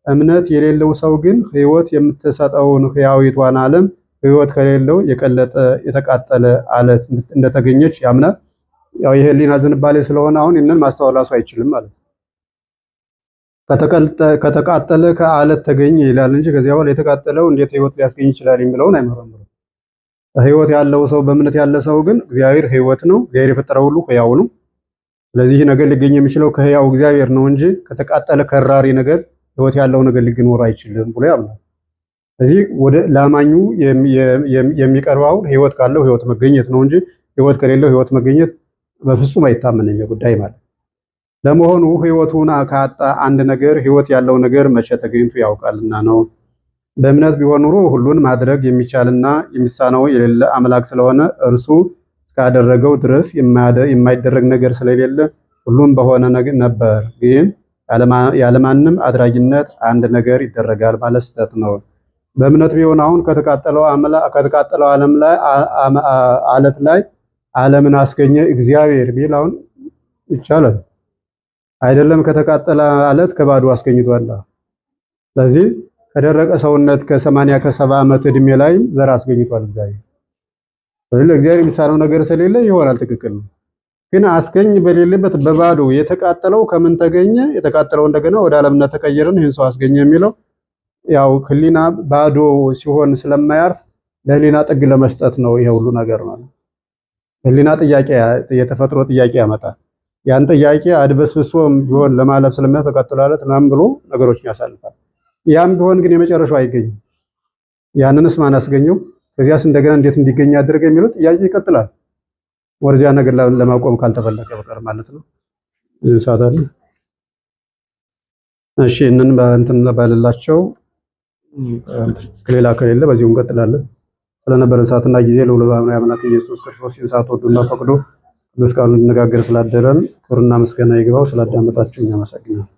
እምነት የሌለው ሰው ግን ሕይወት የምትሰጠውን ሕያዊቷን ዓለም ሕይወት ከሌለው የቀለጠ የተቃጠለ አለት እንደተገኘች ያምናል። ያው የህሊና ዝንባሌ ስለሆነ አሁን ይህንን ማስተዋል ራሱ አይችልም ማለት ነው። ከተቃጠለ ከአለት ተገኘ ይላል እንጂ ከዚያ በኋላ የተቃጠለው እንዴት ሕይወት ሊያስገኝ ይችላል የሚለውን አይመረምርም። ሕይወት ያለው ሰው በእምነት ያለ ሰው ግን እግዚአብሔር ሕይወት ነው፣ እግዚአብሔር የፈጠረው ሁሉ ሕያው ነው። ስለዚህ ነገር ሊገኝ የሚችለው ከሕያው እግዚአብሔር ነው እንጂ ከተቃጠለ ከራሪ ነገር ሕይወት ያለው ነገር ሊኖር አይችልም ብሎ ያምናል። ስለዚህ ወደ ላማኙ የሚቀርበው ሕይወት ካለው ሕይወት መገኘት ነው እንጂ ሕይወት ከሌለው ሕይወት መገኘት በፍጹም አይታመንም ጉዳይ ማለት። ለመሆኑ ሕይወቱን ካጣ አንድ ነገር ሕይወት ያለው ነገር መቼ ተገኝቶ ያውቃልና ነው? በእምነት ቢሆን ኑሮ ሁሉን ማድረግ የሚቻልና የሚሳነው የሌለ አምላክ ስለሆነ እርሱ እስካደረገው ድረስ የማይደረግ ነገር ስለሌለ ሁሉም በሆነ ነበር። ግን ያለማንም አድራጊነት አንድ ነገር ይደረጋል ማለት ስህተት ነው። በእምነት ቢሆን አሁን ከተቃጠለው ዓለም ላይ አለት ላይ ዓለምን አስገኘ እግዚአብሔር ቢል አሁን ይቻላል አይደለም? ከተቃጠለ አለት ከባዶ አስገኝቷል። ስለዚህ ከደረቀ ሰውነት ከ80 ከ70 ዓመት እድሜ ላይ ዘር አስገኝቷል እግዚአብሔር። ስለዚህ እግዚአብሔር የሚሳነው ነገር ስለሌለ ይሆናል፣ ትክክል ነው። ግን አስገኝ በሌለበት በባዶ የተቃጠለው ከምን ተገኘ? የተቃጠለው እንደገና ወደ ዓለምነት ተቀየረን ይህን ሰው አስገኘ የሚለው ያው ህሊና ባዶ ሲሆን ስለማያርፍ ለህሊና ጥግ ለመስጠት ነው ይሄ ሁሉ ነገር ማለት። ህሊና ጥያቄ የተፈጥሮ ጥያቄ ያመጣል። ያን ጥያቄ አድበስብሶም ቢሆን ለማለፍ ስለሚያተቃጥላለት ናም ብሎ ነገሮችን ያሳልፋል። ያም ቢሆን ግን የመጨረሻው አይገኝም። ያንንስ ማን አስገኘው? ከዚያስ እንደገና እንዴት እንዲገኝ ያደረገ የሚለው ጥያቄ ይቀጥላል። ወርዚያ ነገር ለማቆም ካልተፈለገ በቀር ማለት ነው። እንሳታለ እሺ እነን በእንትን ባልላቸው ከሌላ ከሌለ በዚሁ እንቀጥላለን። ስለነበረን ሰዓትና ጊዜ ለሁሉ አምላክ ኢየሱስ ክርስቶስ ይንሳት ወዱና ፈቅዶ በስካሉ እንነጋገር ስላደረን ክብርና ምስጋና ይግባው። ስላዳመጣችሁ እናመሰግናለን።